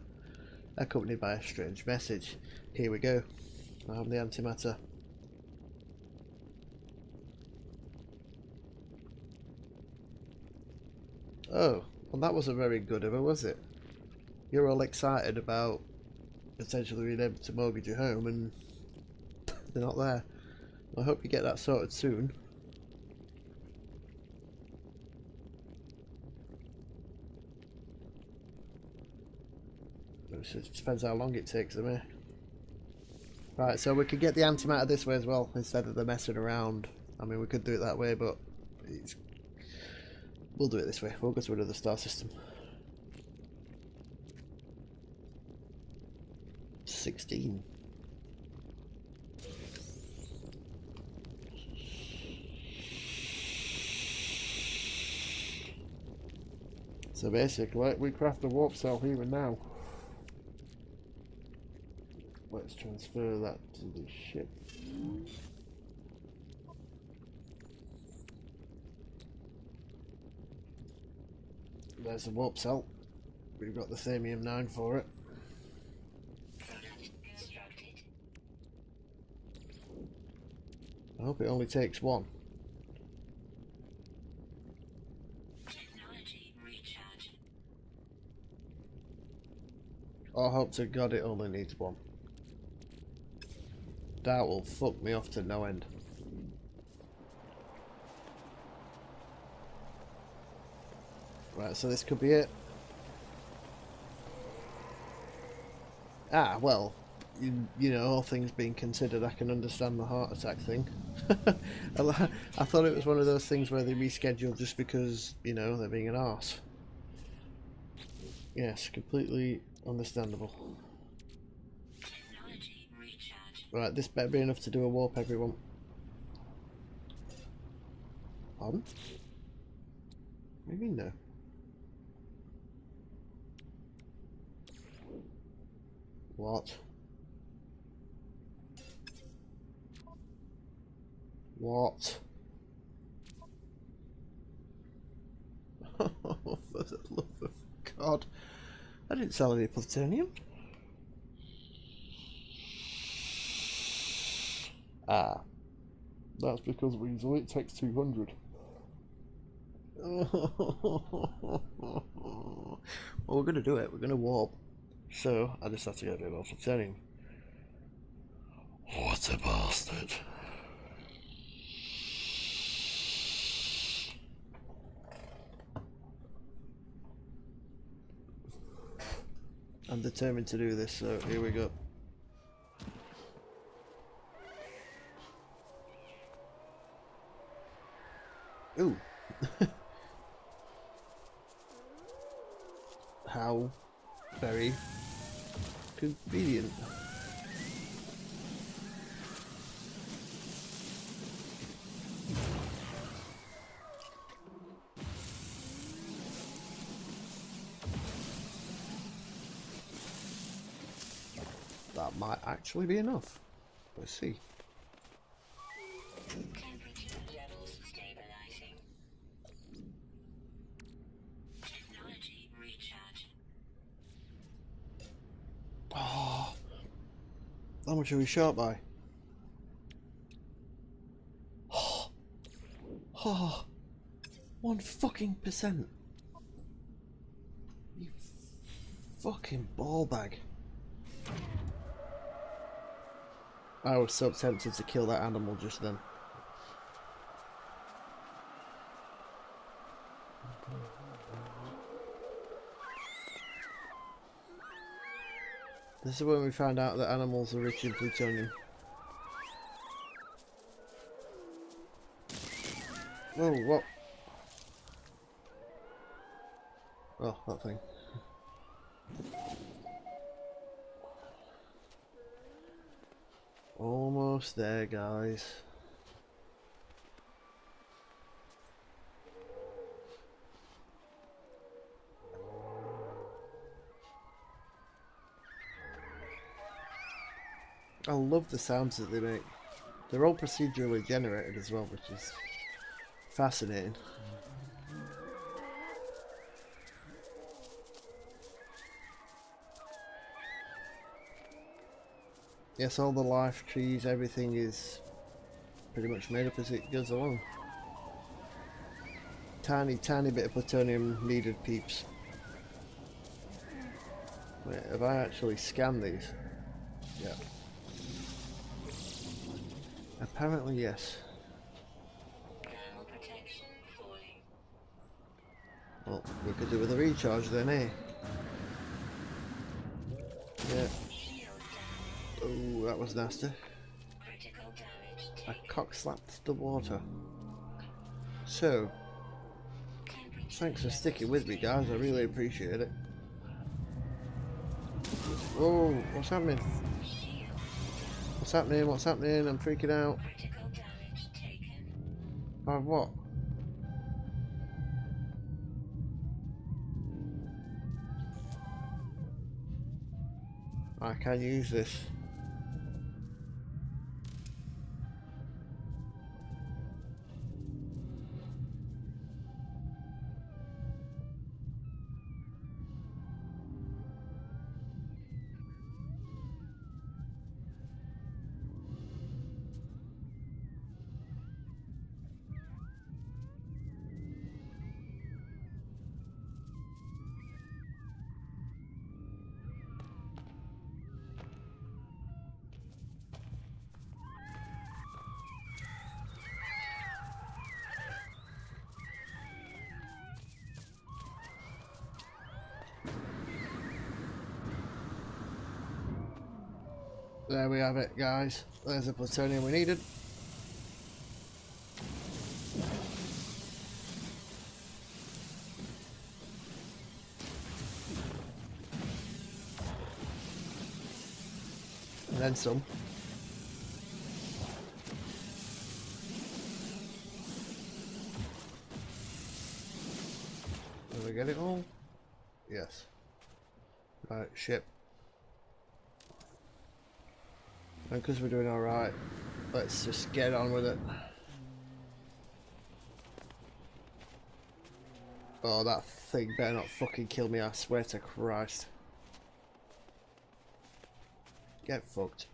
accompanied by a strange message. Here we go. I have the antimatter. Oh, well that wasn't very good of her, was it? You're all excited about potentially being able to mortgage your home and they're not there. Well, I hope you get that sorted soon. It depends how long it takes them here. Right, so we could get the antimatter this way as well, instead of the messing around. I mean, we could do it that way, but we'll do it this way. We'll go to another star system. 16. So basically, we craft a warp cell here and now. Let's transfer that to the ship. There's the warp cell. We've got the Thamium-9 for it. Product constructed. I hope it only takes one. Technology recharge. I hope to God it only needs one. That will fuck me off to no end. Right, so this could be it. Ah, well, you know, all things being considered, I can understand the heart attack thing. I thought it was one of those things where they rescheduled just because, you know, they're being an arse. Yes, completely understandable. Technology recharge. Right, this better be enough to do a warp, everyone. Pardon? What do you mean no? What? What? Oh, for the love of God. I didn't sell any plutonium. Ah. That's because Weasel, it takes 200. Well, we're going to do it. We're going to warp. So, I just have to get a bit more plutonium. What a bastard. I'm determined to do this, so here we go. Ooh. How very convenient. might actually be enough. Let's see. Temperature levels stabilizing. Technology recharge. Oh, how much are we short by? Oh, 1% You fucking ball bag. I was so tempted to kill that animal just then. This is when we found out that animals are rich in plutonium. Whoa, what? Oh, that thing. Almost there, guys. I love the sounds that they make. They're all procedurally generated as well, which is fascinating. Yes, all the life trees, everything is pretty much made up as it goes along. Tiny bit of plutonium needed, peeps. Wait, have I actually scanned these? Yeah. Apparently, yes. Thermal protection falling. Well, we could do with a recharge then, eh? Yeah. Shield down. Oh, that was nasty. Critical damage I taken. cock slapped the water. So, Temperature thanks for levels sticking with me, guys. I really appreciate it. stabilizing. Whoa, what's happening? Shield down. What's happening? What's happening? I'm freaking out. Critical damage taken. By what? I can use this. There we have it, guys. There's the plutonium we needed. And then some. Did we get it all? Yes. Right, ship. And because we're doing alright, let's just get on with it. Oh, that thing better not fucking kill me, I swear to Christ. Get fucked.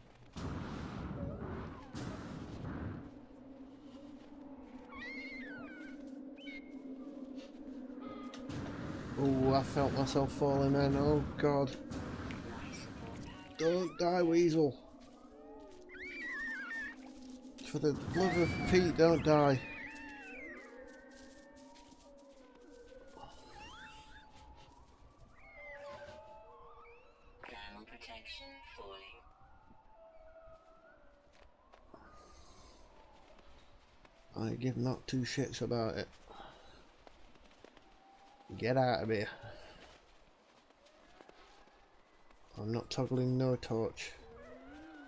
Oh, I felt myself falling then. Oh god. Don't die, weasel. For the love of Pete, don't die. Thermal protection falling. I give not two shits about it. Get out of here. I'm not toggling no torch.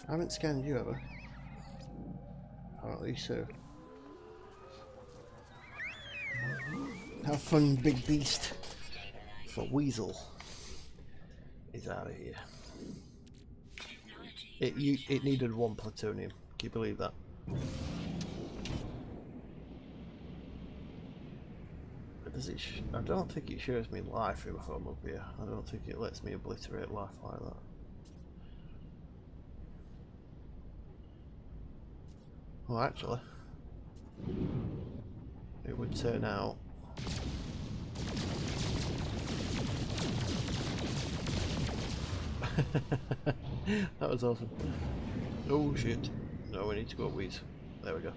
I haven't scanned you ever. Apparently so. Have fun, big beast. For Weasel is out of here. Technology It needed 1 plutonium. Can you believe that? Does it? I don't think it shows me life if I'm up here. I don't think it lets me obliterate life like that. Well, actually, it would turn out. That was awesome. Oh shit. No, we need to go up Weeds. There we go.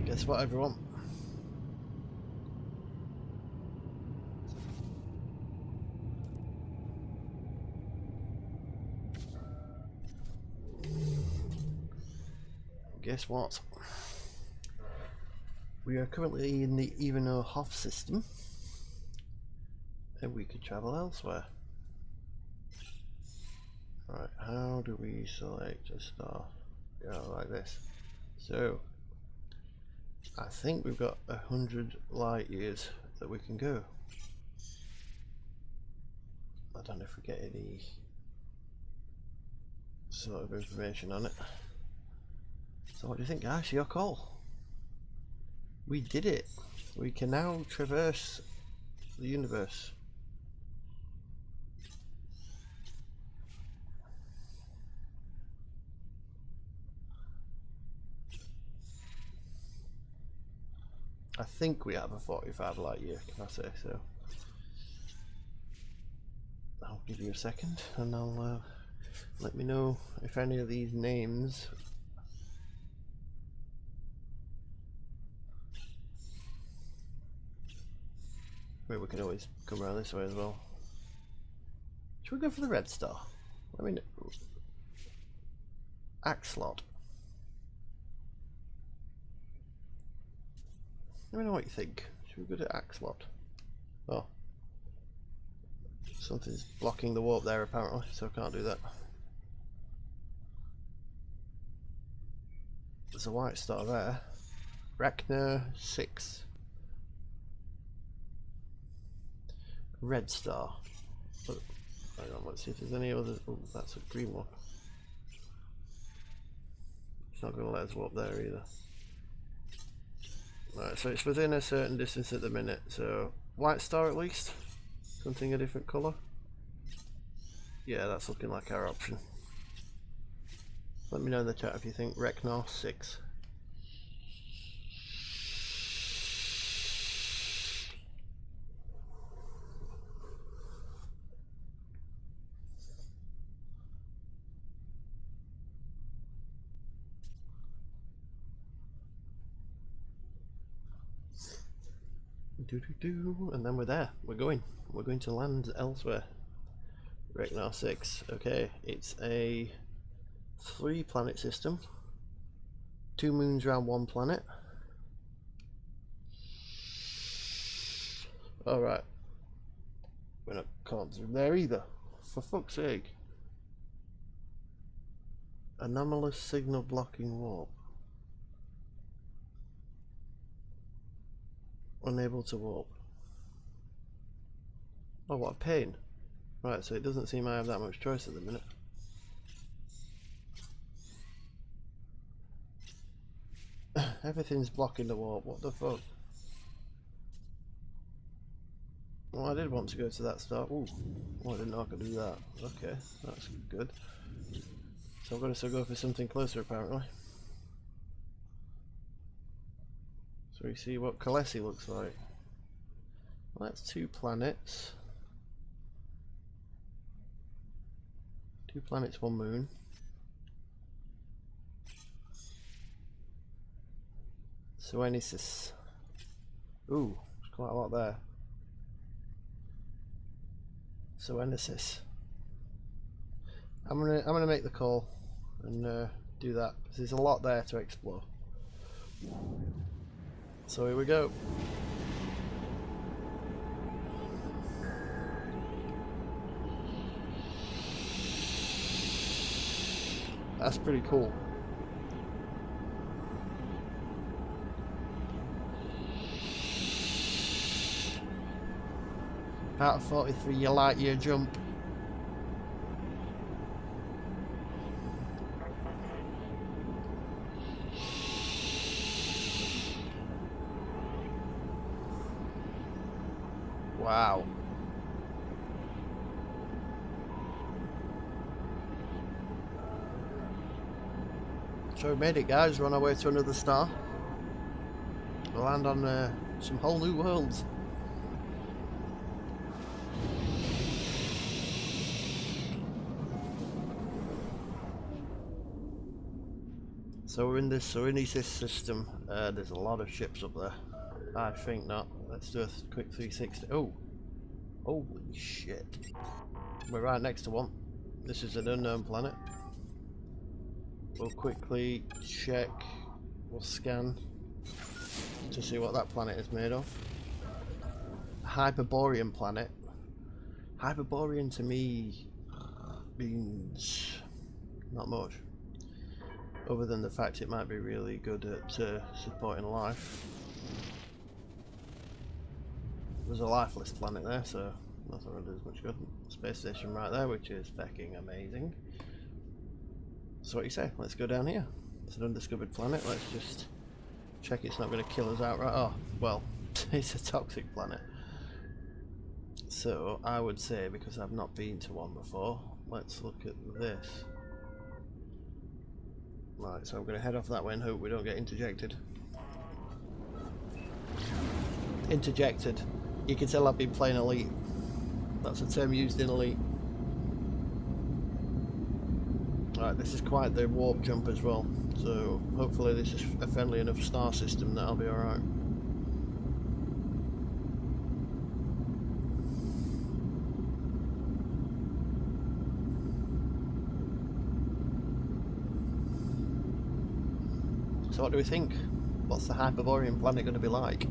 Guess what, everyone? Guess what? We are currently in the Ivanhoe system, and we could travel elsewhere. Right, how do we select a star? Yeah, like this. So, I think we've got 100 light years that we can go. I don't know if we get any sort of information on it. So what do you think, guys? Your call. We did it. We can now traverse the universe. I think we have a 45 light year, can I say so? I'll give you a second and I'll let me know if any of these names maybe we can always come around this way as well. Should we go for the red star? I mean, Axolot. Let me know what you think. Should we go to Axolot? Oh, something's blocking the warp there apparently, so I can't do that. There's a white star there. Rachner 6. Red star. Oh, hang on, let's see if there's any other. Oh, that's a green one. It's not going to let us warp there either. Right, so it's within a certain distance at the minute. So white star at least. Something a different colour. Yeah, that's looking like our option. Let me know in the chat if you think Rachner 6. And then we're there. We're going to land elsewhere. Rachner 6. Okay, it's a 3-planet system. 2 moons around 1 planet. Alright. We're not can't zoom there either. For fuck's sake. Anomalous signal blocking warp. Unable to warp. Oh, what a pain. Right, so it doesn't seem I have that much choice at the minute. Everything's blocking the warp, what the fuck? Well, I did want to go to that start. Ooh, oh, I didn't know I could do that. Okay, that's good. So I'm going to still go for something closer apparently. So we see what Khaleesi looks like. Well, that's 2 planets. 2 planets, 1 moon. Suenesis. Ooh, there's quite a lot there. Suenesis. I'm gonna make the call and do that because there's a lot there to explore. So here we go. That's pretty cool. Out of 43, your light year jump. Wow. So we made it, guys. We're on our way to another star. We'll land on some whole new worlds. So we're in this Serenity system. There's a lot of ships up there. I think not. Let's do a quick 360. Oh, holy shit! We're right next to one. This is an unknown planet. We'll quickly check. We'll scan to see what that planet is made of. Hyperborean planet. Hyperborean to me means not much, other than the fact it might be really good at supporting life. There's a lifeless planet there, so that's not really as much good. Space station right there, which is fucking amazing. So what do you say? Let's go down here. It's an undiscovered planet. Let's just check it's not going to kill us outright. Oh, well, it's a toxic planet. So I would say, because I've not been to one before, let's look at this. Right, so I'm going to head off that way and hope we don't get interjected. Interjected. You can tell I've been playing Elite. That's a term used in Elite. Right, this is quite the warp jump as well, so hopefully this is a friendly enough star system that I'll be alright. So what do we think? What's the Hyperborean planet going to be like?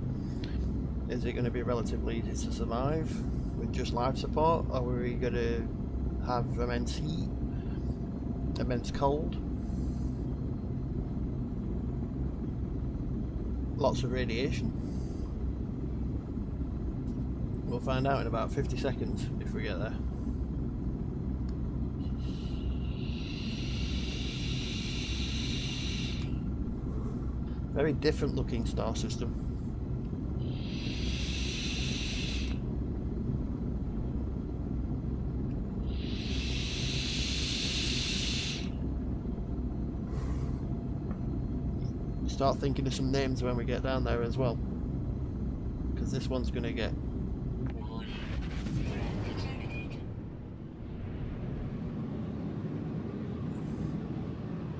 Is it going to be relatively easy to survive with just life support, or are we going to have immense heat? Immense cold, lots of radiation. We'll find out in about 50 seconds if we get there. Very different looking star system. Start thinking of some names when we get down there as well, because this one's going to get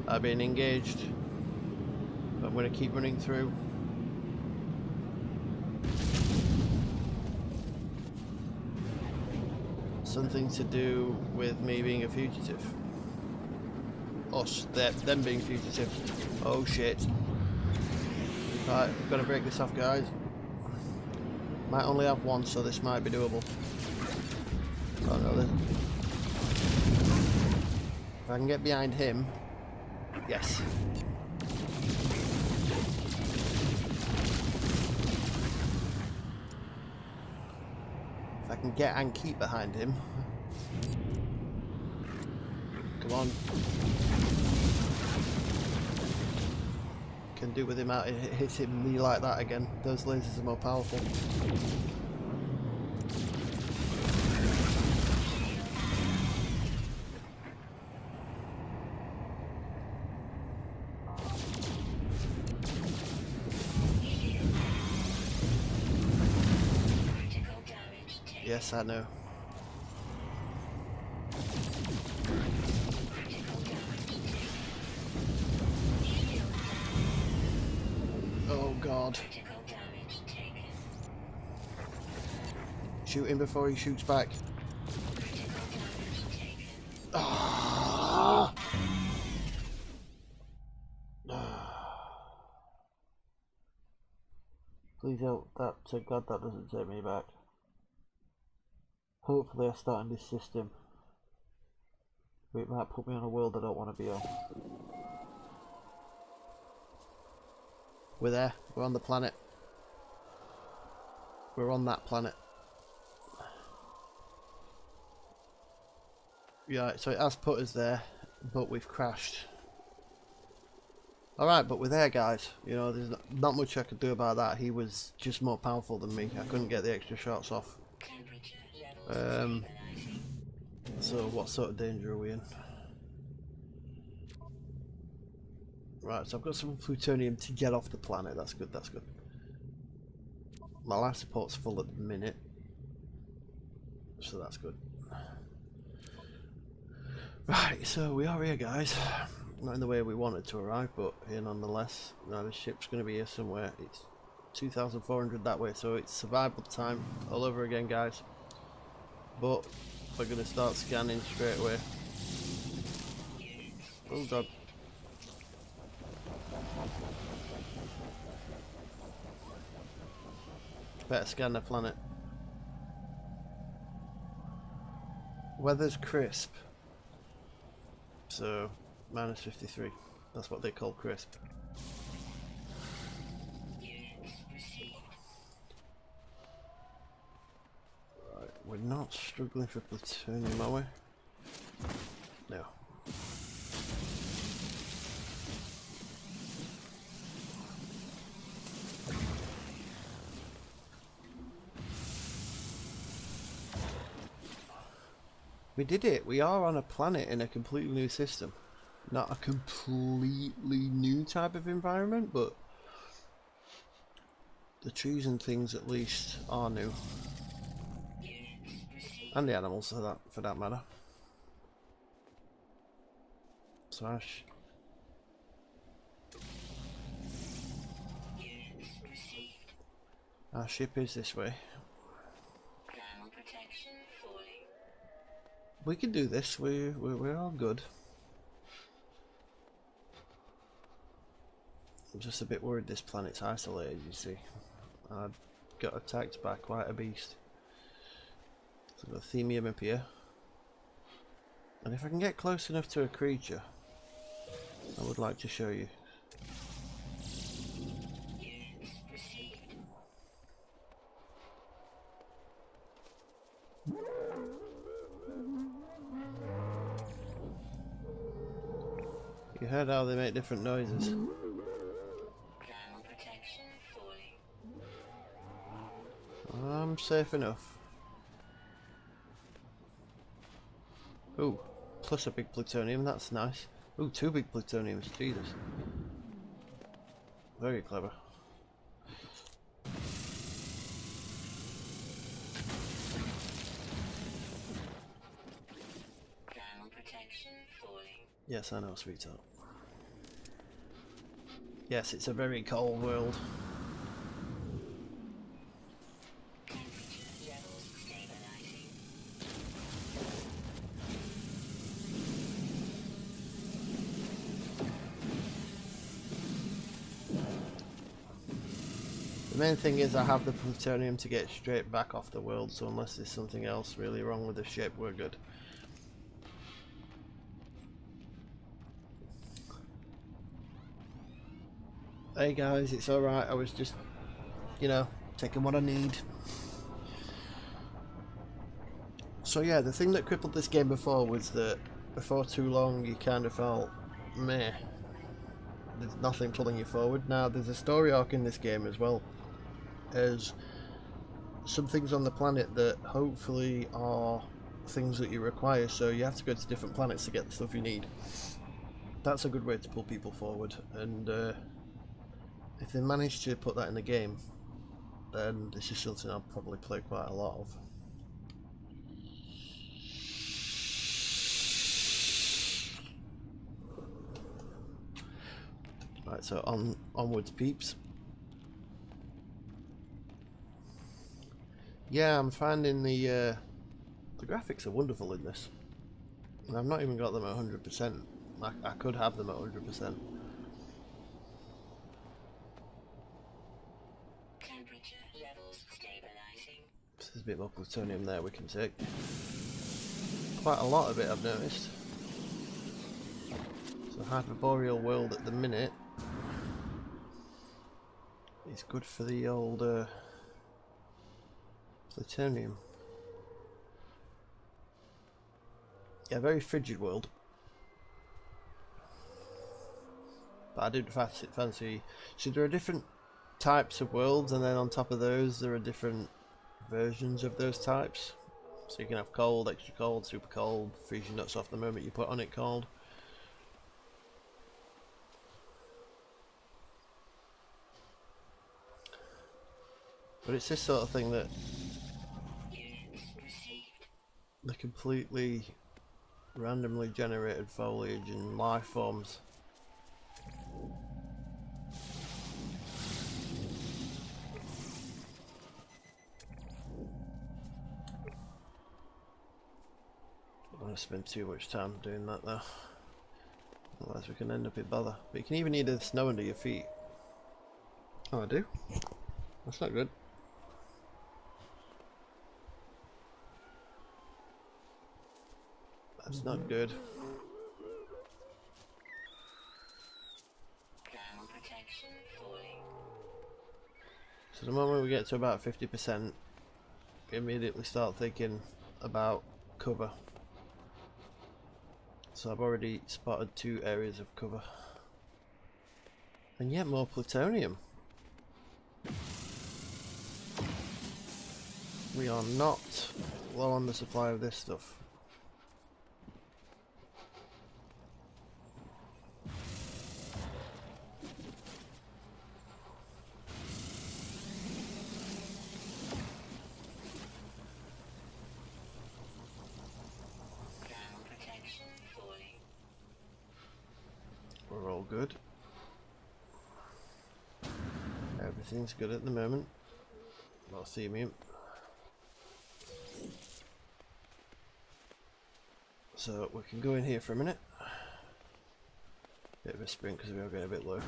I've been engaged, but I'm going to keep running through. Something to do with me being a fugitive. Us, them being fugitives. Oh shit. Right, we've got to break this off, guys. Might only have one, so this might be doable. Oh no, this... If I can get behind him... Yes. If I can get and keep behind him... Come on. Can do with him out hitting me like that again. Those lasers are more powerful. Yes, I know. Oh god. Shoot him before he shoots back. Ah! Please help that, to God that doesn't take me back. Hopefully I start in this system. But it might put me on a world I don't want to be on. We're there. We're on the planet. We're on that planet. Yeah, so it has put us there, but we've crashed. Alright, but we're there, guys. You know, there's not much I could do about that. He was just more powerful than me. I couldn't get the extra shots off. So what sort of danger are we in? Right, so I've got some plutonium to get off the planet. That's good, that's good. My life support's full at the minute, so that's good. Right, so we are here, guys. Not in the way we wanted to arrive, but here nonetheless. Now the ship's going to be here somewhere. It's 2,400 that way, so it's survival time all over again, guys. But we're going to start scanning straight away. Oh god. Better scan the planet. Weather's crisp. So, minus 53. That's what they call crisp. Right, we're not struggling for plutonium, are we? No. We did it! We are on a planet in a completely new system. Not a completely new type of environment, but the trees and things at least are new. And the animals for that matter. So our ship is this way. We can do this. We're all good. I'm just a bit worried this planet's isolated, you see. I got attacked by quite a beast. So I've got themium up here. And if I can get close enough to a creature, I would like to show you. You heard how they make different noises. I'm safe enough. Ooh, plus a big plutonium, that's nice. Ooh, 2 big plutoniums, Jesus. Very clever. Yes, I know, sweetheart. Yes, it's a very cold world. The main thing is I have the plutonium to get straight back off the world, so unless there's something else really wrong with the ship, we're good. Hey guys, it's alright, I was just, you know, taking what I need. So yeah, the thing that crippled this game before was that before too long you kind of felt meh. There's nothing pulling you forward. Now there's a story arc in this game as well as some things on the planet that hopefully are things that you require, so you have to go to different planets to get the stuff you need. That's a good way to pull people forward, and if they manage to put that in the game, then this is something I'll probably play quite a lot of. Right, so onwards, peeps. Yeah, I'm finding the graphics are wonderful in this. And I've not even got them at 100%. I could have them at 100%. There's a bit more plutonium there we can take. Quite a lot of it, I've noticed. So hyperboreal world at the minute is good for the old plutonium. Yeah, very frigid world. But I do fancy. So there are different types of worlds, and then on top of those, there are different versions of those types. So you can have cold, extra cold, super cold, freeze your nuts off the moment you put on it cold. But it's this sort of thing that the completely randomly generated foliage and life forms. I don't want to spend too much time doing that though, otherwise we can end up in bother. But you can even need the snow under your feet. Oh, I do? That's not good. That's not good. So the moment we get to about 50%, we immediately start thinking about cover. So I've already spotted 2 areas of cover. And yet more plutonium. We are not low on the supply of this stuff. We're all good. Everything's good at the moment. No themium. So we can go in here for a minute. Bit of a sprint because we are getting a bit low.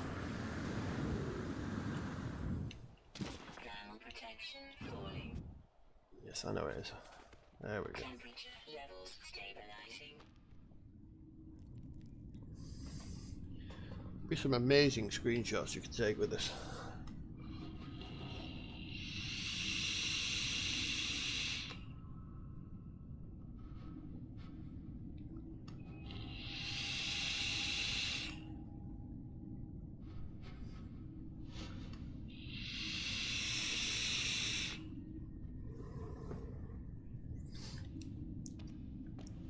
Yes, I know it is. There we go. Be some amazing screenshots you can take with this.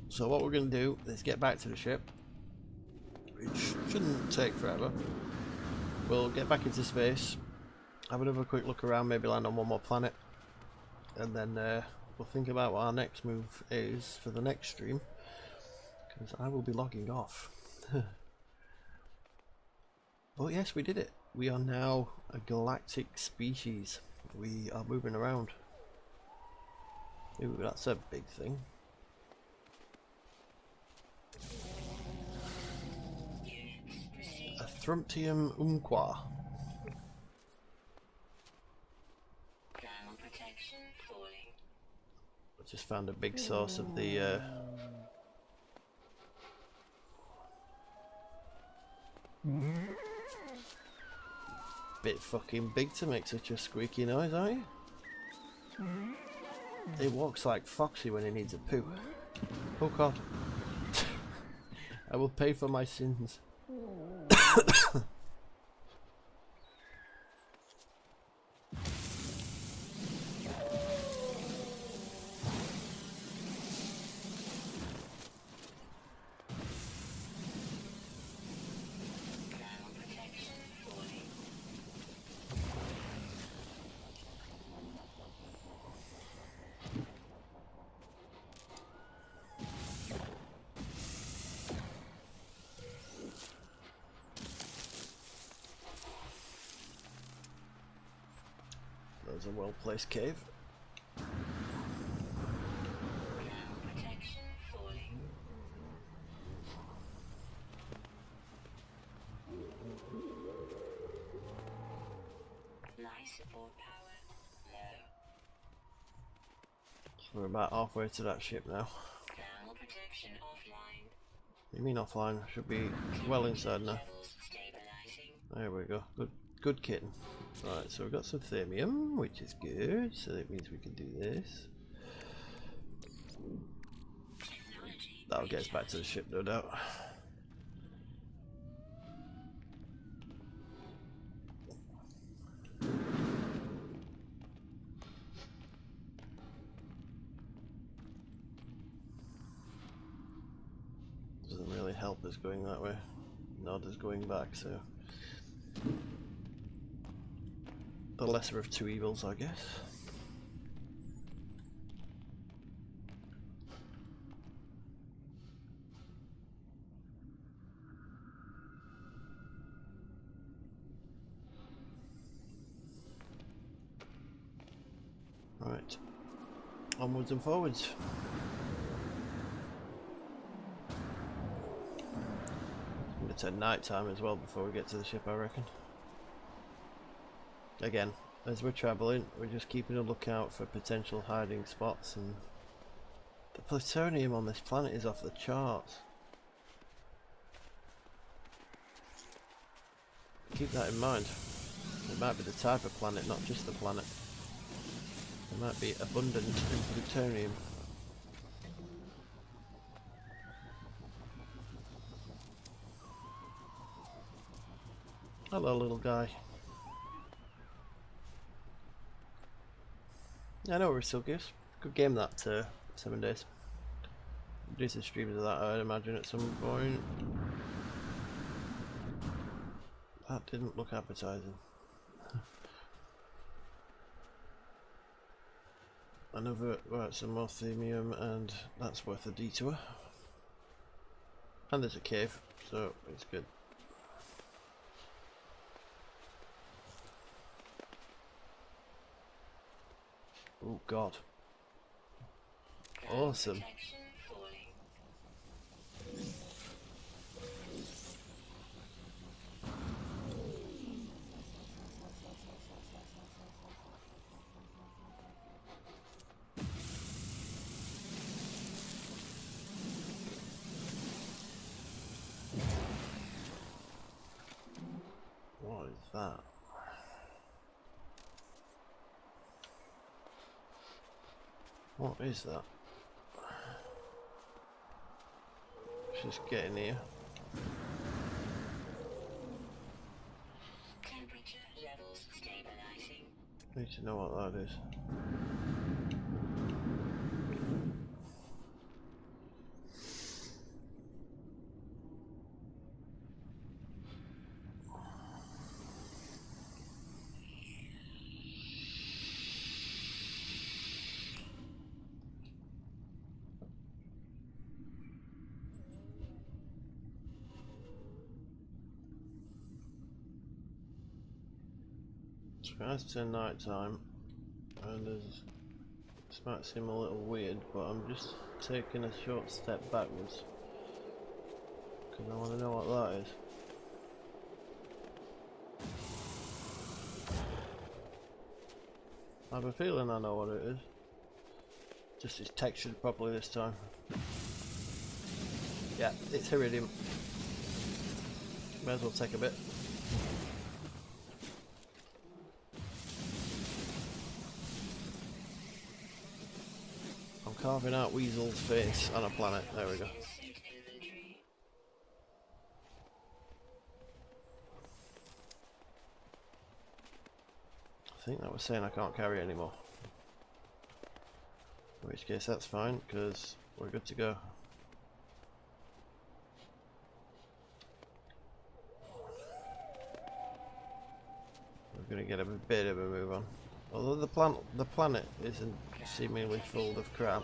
So what we're going to do is get back to the ship, which shouldn't take forever. We'll get back into space, have another quick look around, maybe land on one more planet, and then we'll think about what our next move is for the next stream, because I will be logging off. But yes, we did it. We are now a galactic species. We are moving around. Ooh, that's a big thing. A Thrumptium umqua. I just found a big source of the bit fucking big to make such a squeaky noise, aren't you? It walks like Foxy when he needs a poo. Oh god. I will pay for my sins. There's a well-placed cave. So we're about halfway to that ship now. You mean offline? Should be well inside now. There we go. Good kitten. Right, so we've got some themium, which is good, so that means we can do this. Technology That'll get us back to the ship, no doubt. Doesn't really help us going that way, nor does going back, so the lesser of two evils, I guess. Right, onwards and forwards. It's going to turn night time as well before we get to the ship, I reckon. Again, as we're travelling, we're just keeping a lookout for potential hiding spots, and the plutonium on this planet is off the charts. Keep that in mind. It might be the type of planet, not just the planet. It might be abundant in plutonium. Hello, little guy. I know we're still good. Good game that 7 days. Do some streams of that, I'd imagine, at some point. That didn't look appetizing. Another, right, some more themium, and that's worth a detour. And there's a cave, so it's good. Oh god. Awesome. What is that? What is that? Let's just get in here. Temperature levels stabilizing. Need to know what that is. It's to night time, and this might seem a little weird, but I'm just taking a short step backwards because I want to know what that is. I have a feeling I know what it is. Just it's textured properly this time. Yeah, it's iridium. May as well take a bit. Carving out Weasel's face on a planet. There we go. I think that was saying I can't carry anymore. In which case that's fine, because we're good to go. We're going to get a bit of a move on. Although the planet isn't seemingly full of crap.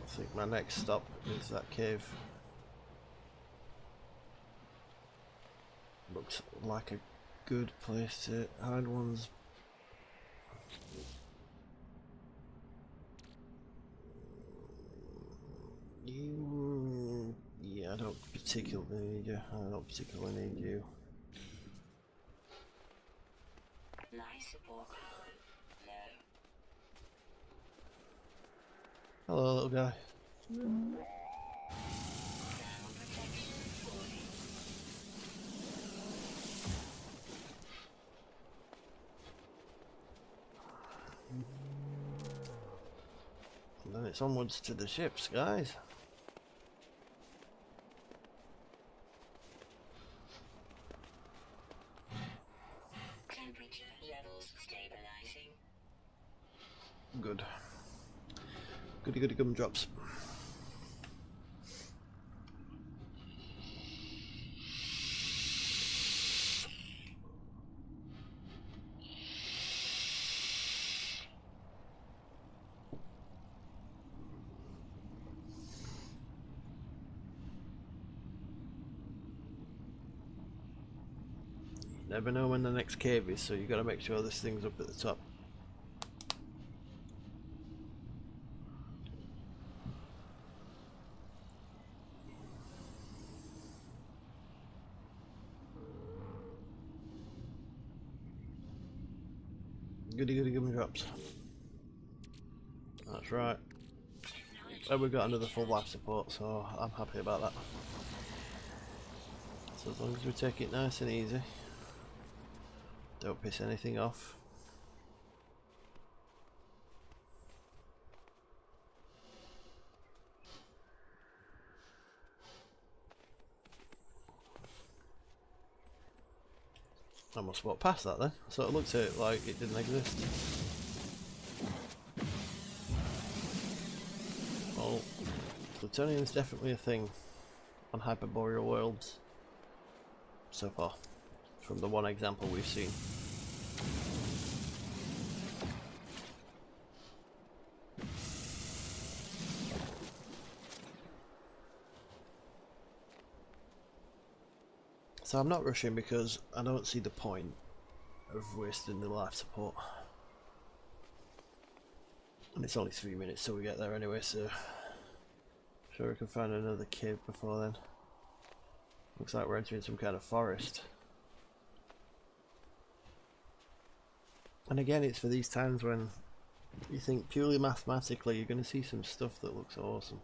I think my next stop is that cave. Looks like a good place to hide one's. Yeah, I don't particularly need you. I don't particularly need you. Life support power low. Hello, little guy. Ground protection falling. it's onwards to the ships, guys. Temperature levels stabilizing. Good. Goody goody gumdrops. Never know when the next cave is, so you got to make sure this thing's up at the top. Goody goody gumdrops. That's right. And we've got another full life support, so I'm happy about that. So as long as we take it nice and easy, don't piss anything off. I must walk past that then, so it looked at it like it didn't exist. Well, plutonium is definitely a thing on hyperboreal worlds so far, from the one example we've seen. So I'm not rushing because I don't see the point of wasting the life support. And it's only 3 minutes till we get there anyway, so sure we can find another cave before then. Looks like we're entering some kind of forest. And again, it's for these times when you think purely mathematically you're going to see some stuff that looks awesome.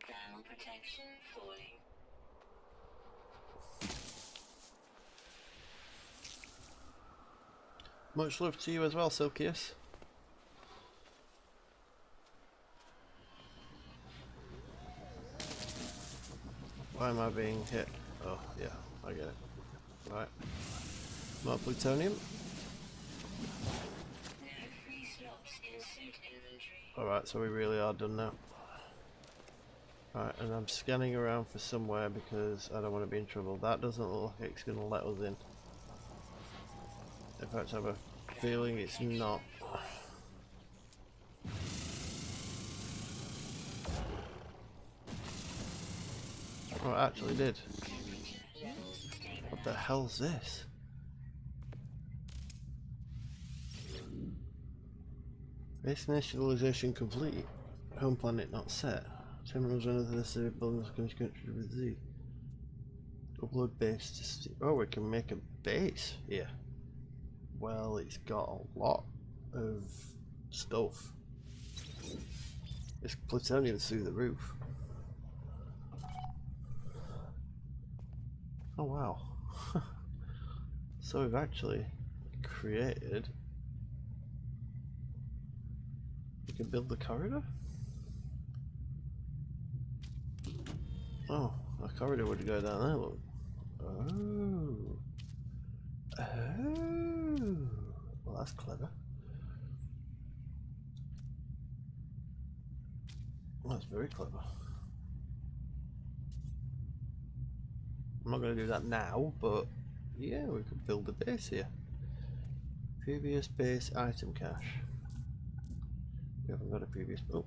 Thermal protection falling. Much love to you as well, Silkius. Why am I being hit? Oh, yeah, I get it. Right. More plutonium. No free slots in suit inventory. Alright, so we really are done now. Right, and I'm scanning around for somewhere because I don't want to be in trouble. That doesn't look like it's going to let us in. In fact, I have a feeling it's not. Oh, it actually did. What the hell's this? Base initialization complete. Home planet not set. Terminals run into the city buildings country with Z. Upload base to see. Oh, we can make a base here. Well, it's got a lot of stuff. It's plutonium through the roof. Oh wow. So we've actually created. We can build the corridor? Oh, a corridor would go down there, look. Oh. Oh. Well, that's clever. That's very clever. I'm not going to do that now, but yeah, we could build a base here. Previous base item cache. We haven't got a previous. Oh.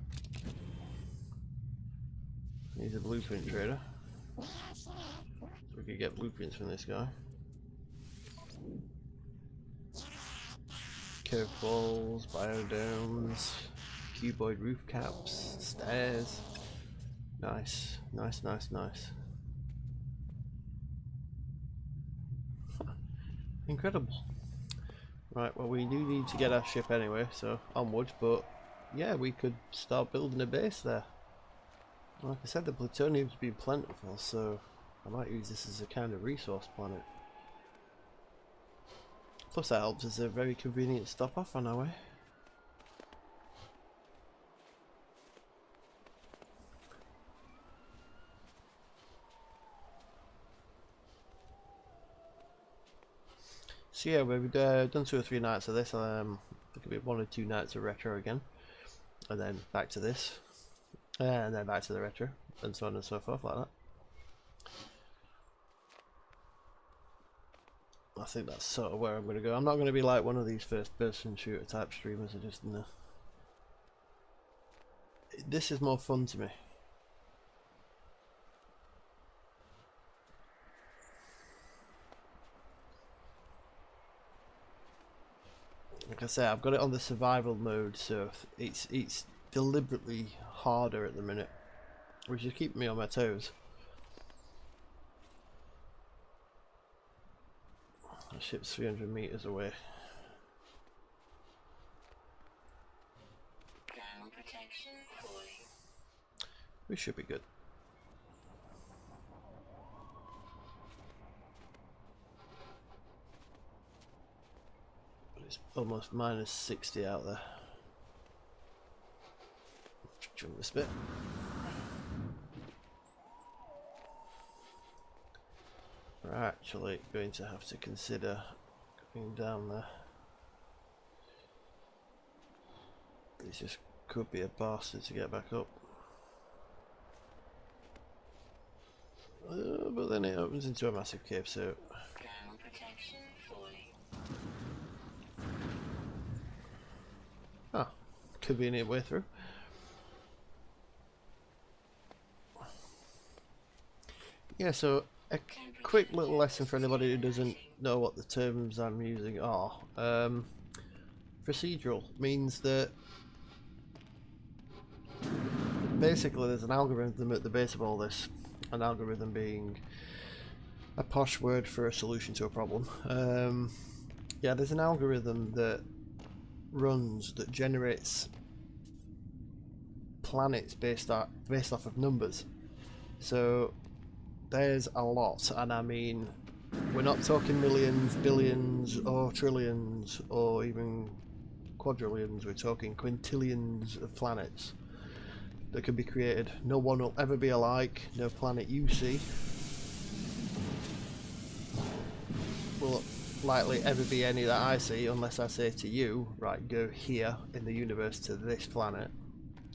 He's a blueprint trader. We could get blueprints from this guy. Curved walls, biodomes, cuboid roof caps, stairs. Nice, nice, nice, nice. Incredible. Right, well, we do need to get our ship anyway, so onwards, but yeah, we could start building a base there. Like I said, the plutonium's been plentiful, so I might use this as a kind of resource planet. Plus that helps as a very convenient stop off on our way. So yeah, we've done 2 or 3 nights of this. It could be 1 or 2 nights of retro again, and then back to this, and then back to the retro, and so on and so forth like that. I think that's sort of where I'm going to go. I'm not going to be like one of these first-person shooter type streamers. I just no. This is more fun to me. Like I say, I've got it on the survival mode, so it's deliberately harder at the minute, which is keeping me on my toes. The ship's 300 meters away. Thermal protection falling. We should be good. But it's almost minus 60 out there. Jump this bit. We're actually going to have to consider going down there. This just could be a bastard to get back up. But then it opens into a massive cave, so Thermal protection falling. convenient way through. Yeah, so a quick little lesson for anybody who doesn't know what the terms I'm using are. Procedural means that basically there's an algorithm at the base of all this. An algorithm being a posh word for a solution to a problem. Yeah, there's an algorithm that runs that generates planets based off of numbers. So there's a lot, and I mean, we're not talking millions, billions, or trillions, or even quadrillions. We're talking quintillions of planets that can be created. No one will ever be alike. No planet you see will likely ever be any that I see, unless I say to you, right, go here in the universe to this planet.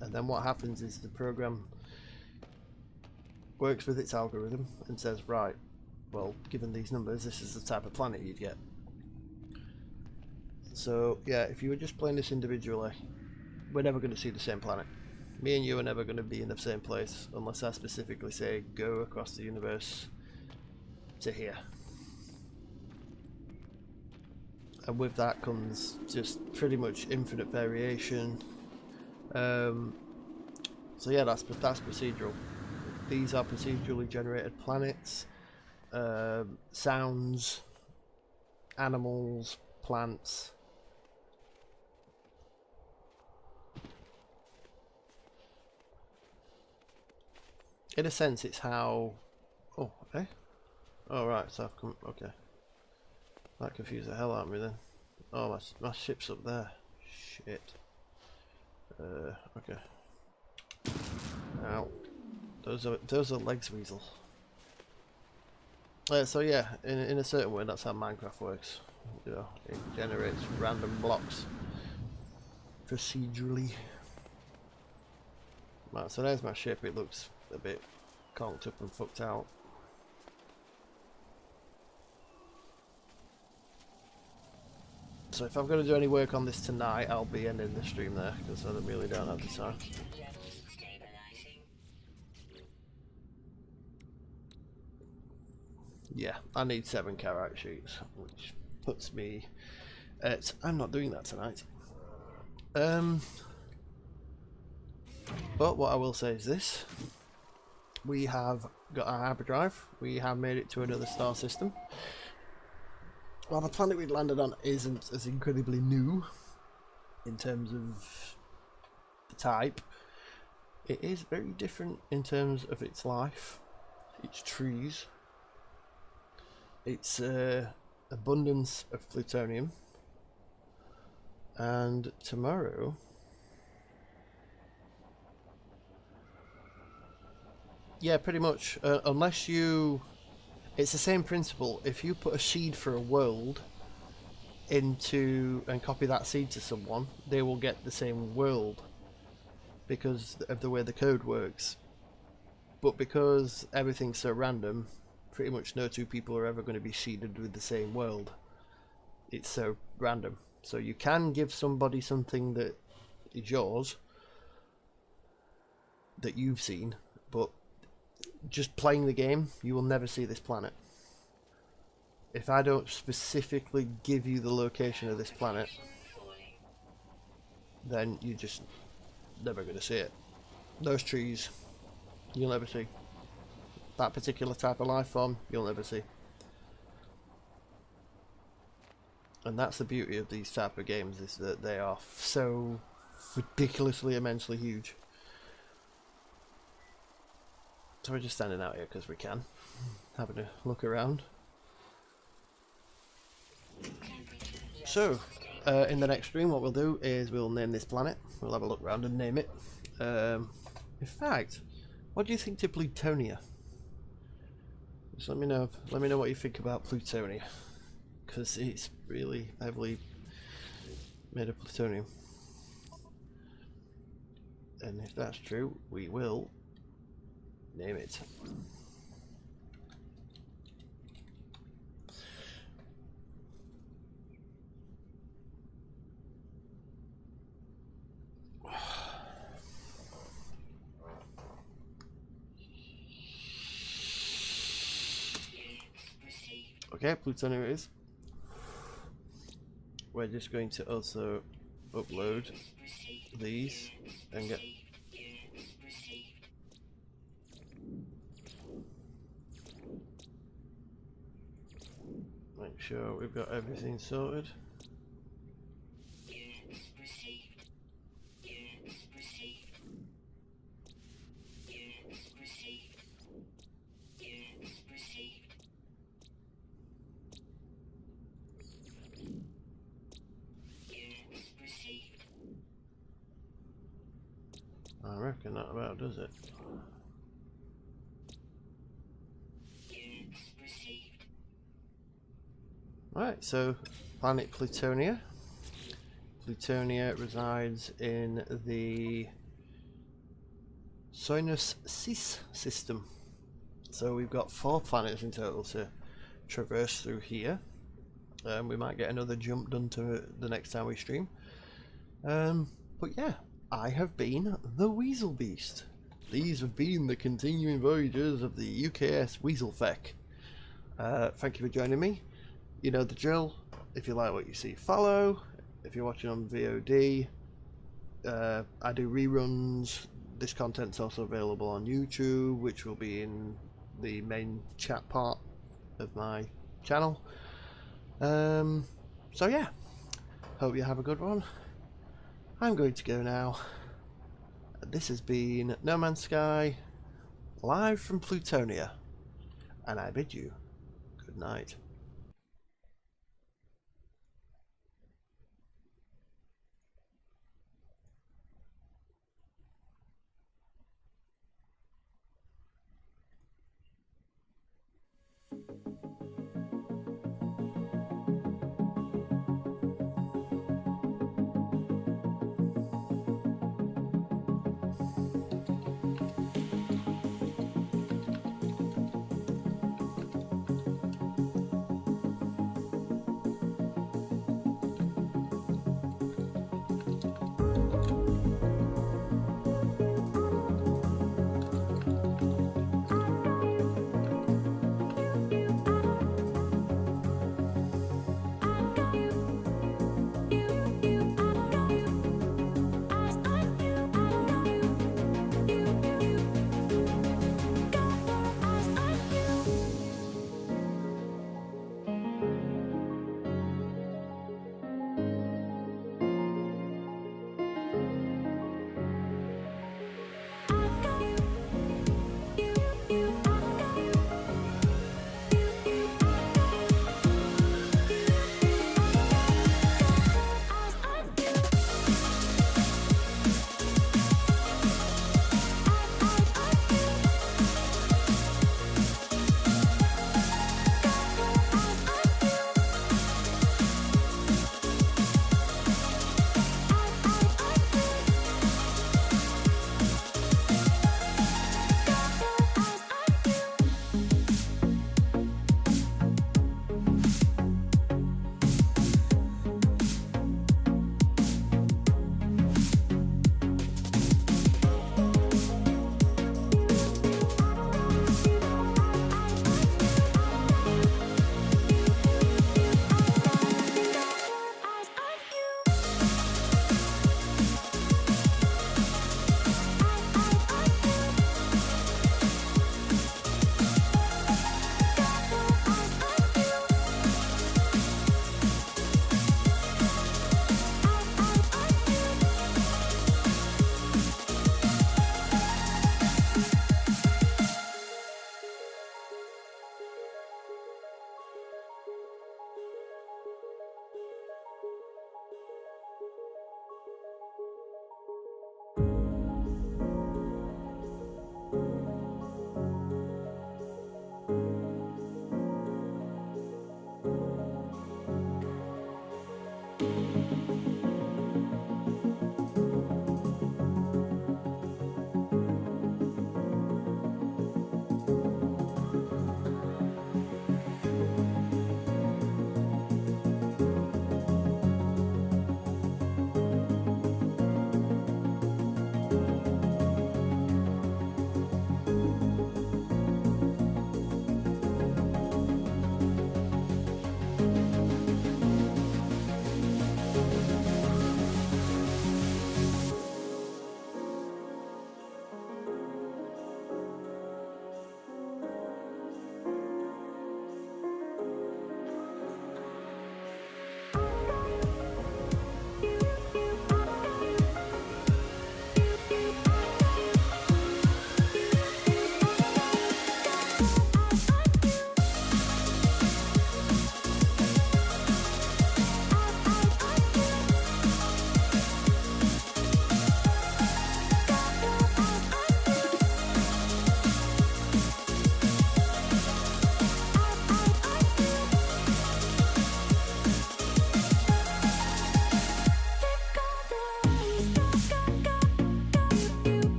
And then what happens is the program works with its algorithm and says, right, well, given these numbers, this is the type of planet you'd get. So yeah, if you were just playing this individually, we're never going to see the same planet. Me and you are never going to be in the same place unless I specifically say go across the universe to here. And with that comes just pretty much infinite variation. So yeah, that's procedural. These are procedurally generated planets, sounds, animals, plants. In a sense, it's how. Oh, okay. Oh, right. So I've come. Okay. That confused the hell out of me then. Oh, my ship's up there. Shit. Okay. Ow. Those are legs, Weasel. So yeah, in a certain way, that's how Minecraft works. You know, it generates random blocks procedurally. Right, so there's my ship. It looks a bit conked up and fucked out. So if I'm going to do any work on this tonight, I'll be ending the stream there because I really don't have the time. Levels stabilizing. Yeah, I need 7 character sheets, which puts me at. I'm not doing that tonight. But what I will say is this: we have got our hyperdrive. We have made it to another star system. While the planet we landed on isn't as incredibly new in terms of the type, it is very different in terms of its life, its trees, its abundance of plutonium. And tomorrow, yeah, pretty much, unless you, it's the same principle. If you put a seed for a world into and copy that seed to someone, they will get the same world because of the way the code works. But because everything's so random, pretty much no two people are ever going to be seeded with the same world. It's so random. So you can give somebody something that is yours, that you've seen, but just playing the game, you will never see this planet. If I don't specifically give you the location of this planet, then you're just never going to see it. Those trees, you'll never see. That particular type of life form, you'll never see. And that's the beauty of these type of games, is that they are so ridiculously, immensely huge. So we're just standing out here because we can, having a look around. So, in the next stream, what we'll do is we'll name this planet. We'll have a look around and name it. In fact, what do you think to Plutonia? Just let me know. Let me know what you think about Plutonia, because it's really heavily made of plutonium. And if that's true, we will name it. Okay, plutonium it is. We're just going to also upload these and get make sure we've got everything sorted. I reckon that about does it. Right, so planet Plutonia. Plutonia resides in the Sinus Cis system. So we've got 4 planets in total to traverse through here. We might get another jump done to the next time we stream. But yeah, I have been the Weasel Beast. These have been the continuing voyages of the UKS Weaselfeck. Thank you for joining me. You know the drill. If you like what you see, follow. If you're watching on VOD, I do reruns. This content's also available on YouTube, which will be in the main chat part of my channel. So yeah, hope you have a good one. I'm going to go now. This has been No Man's Sky, live from Plutonia, and I bid you good night.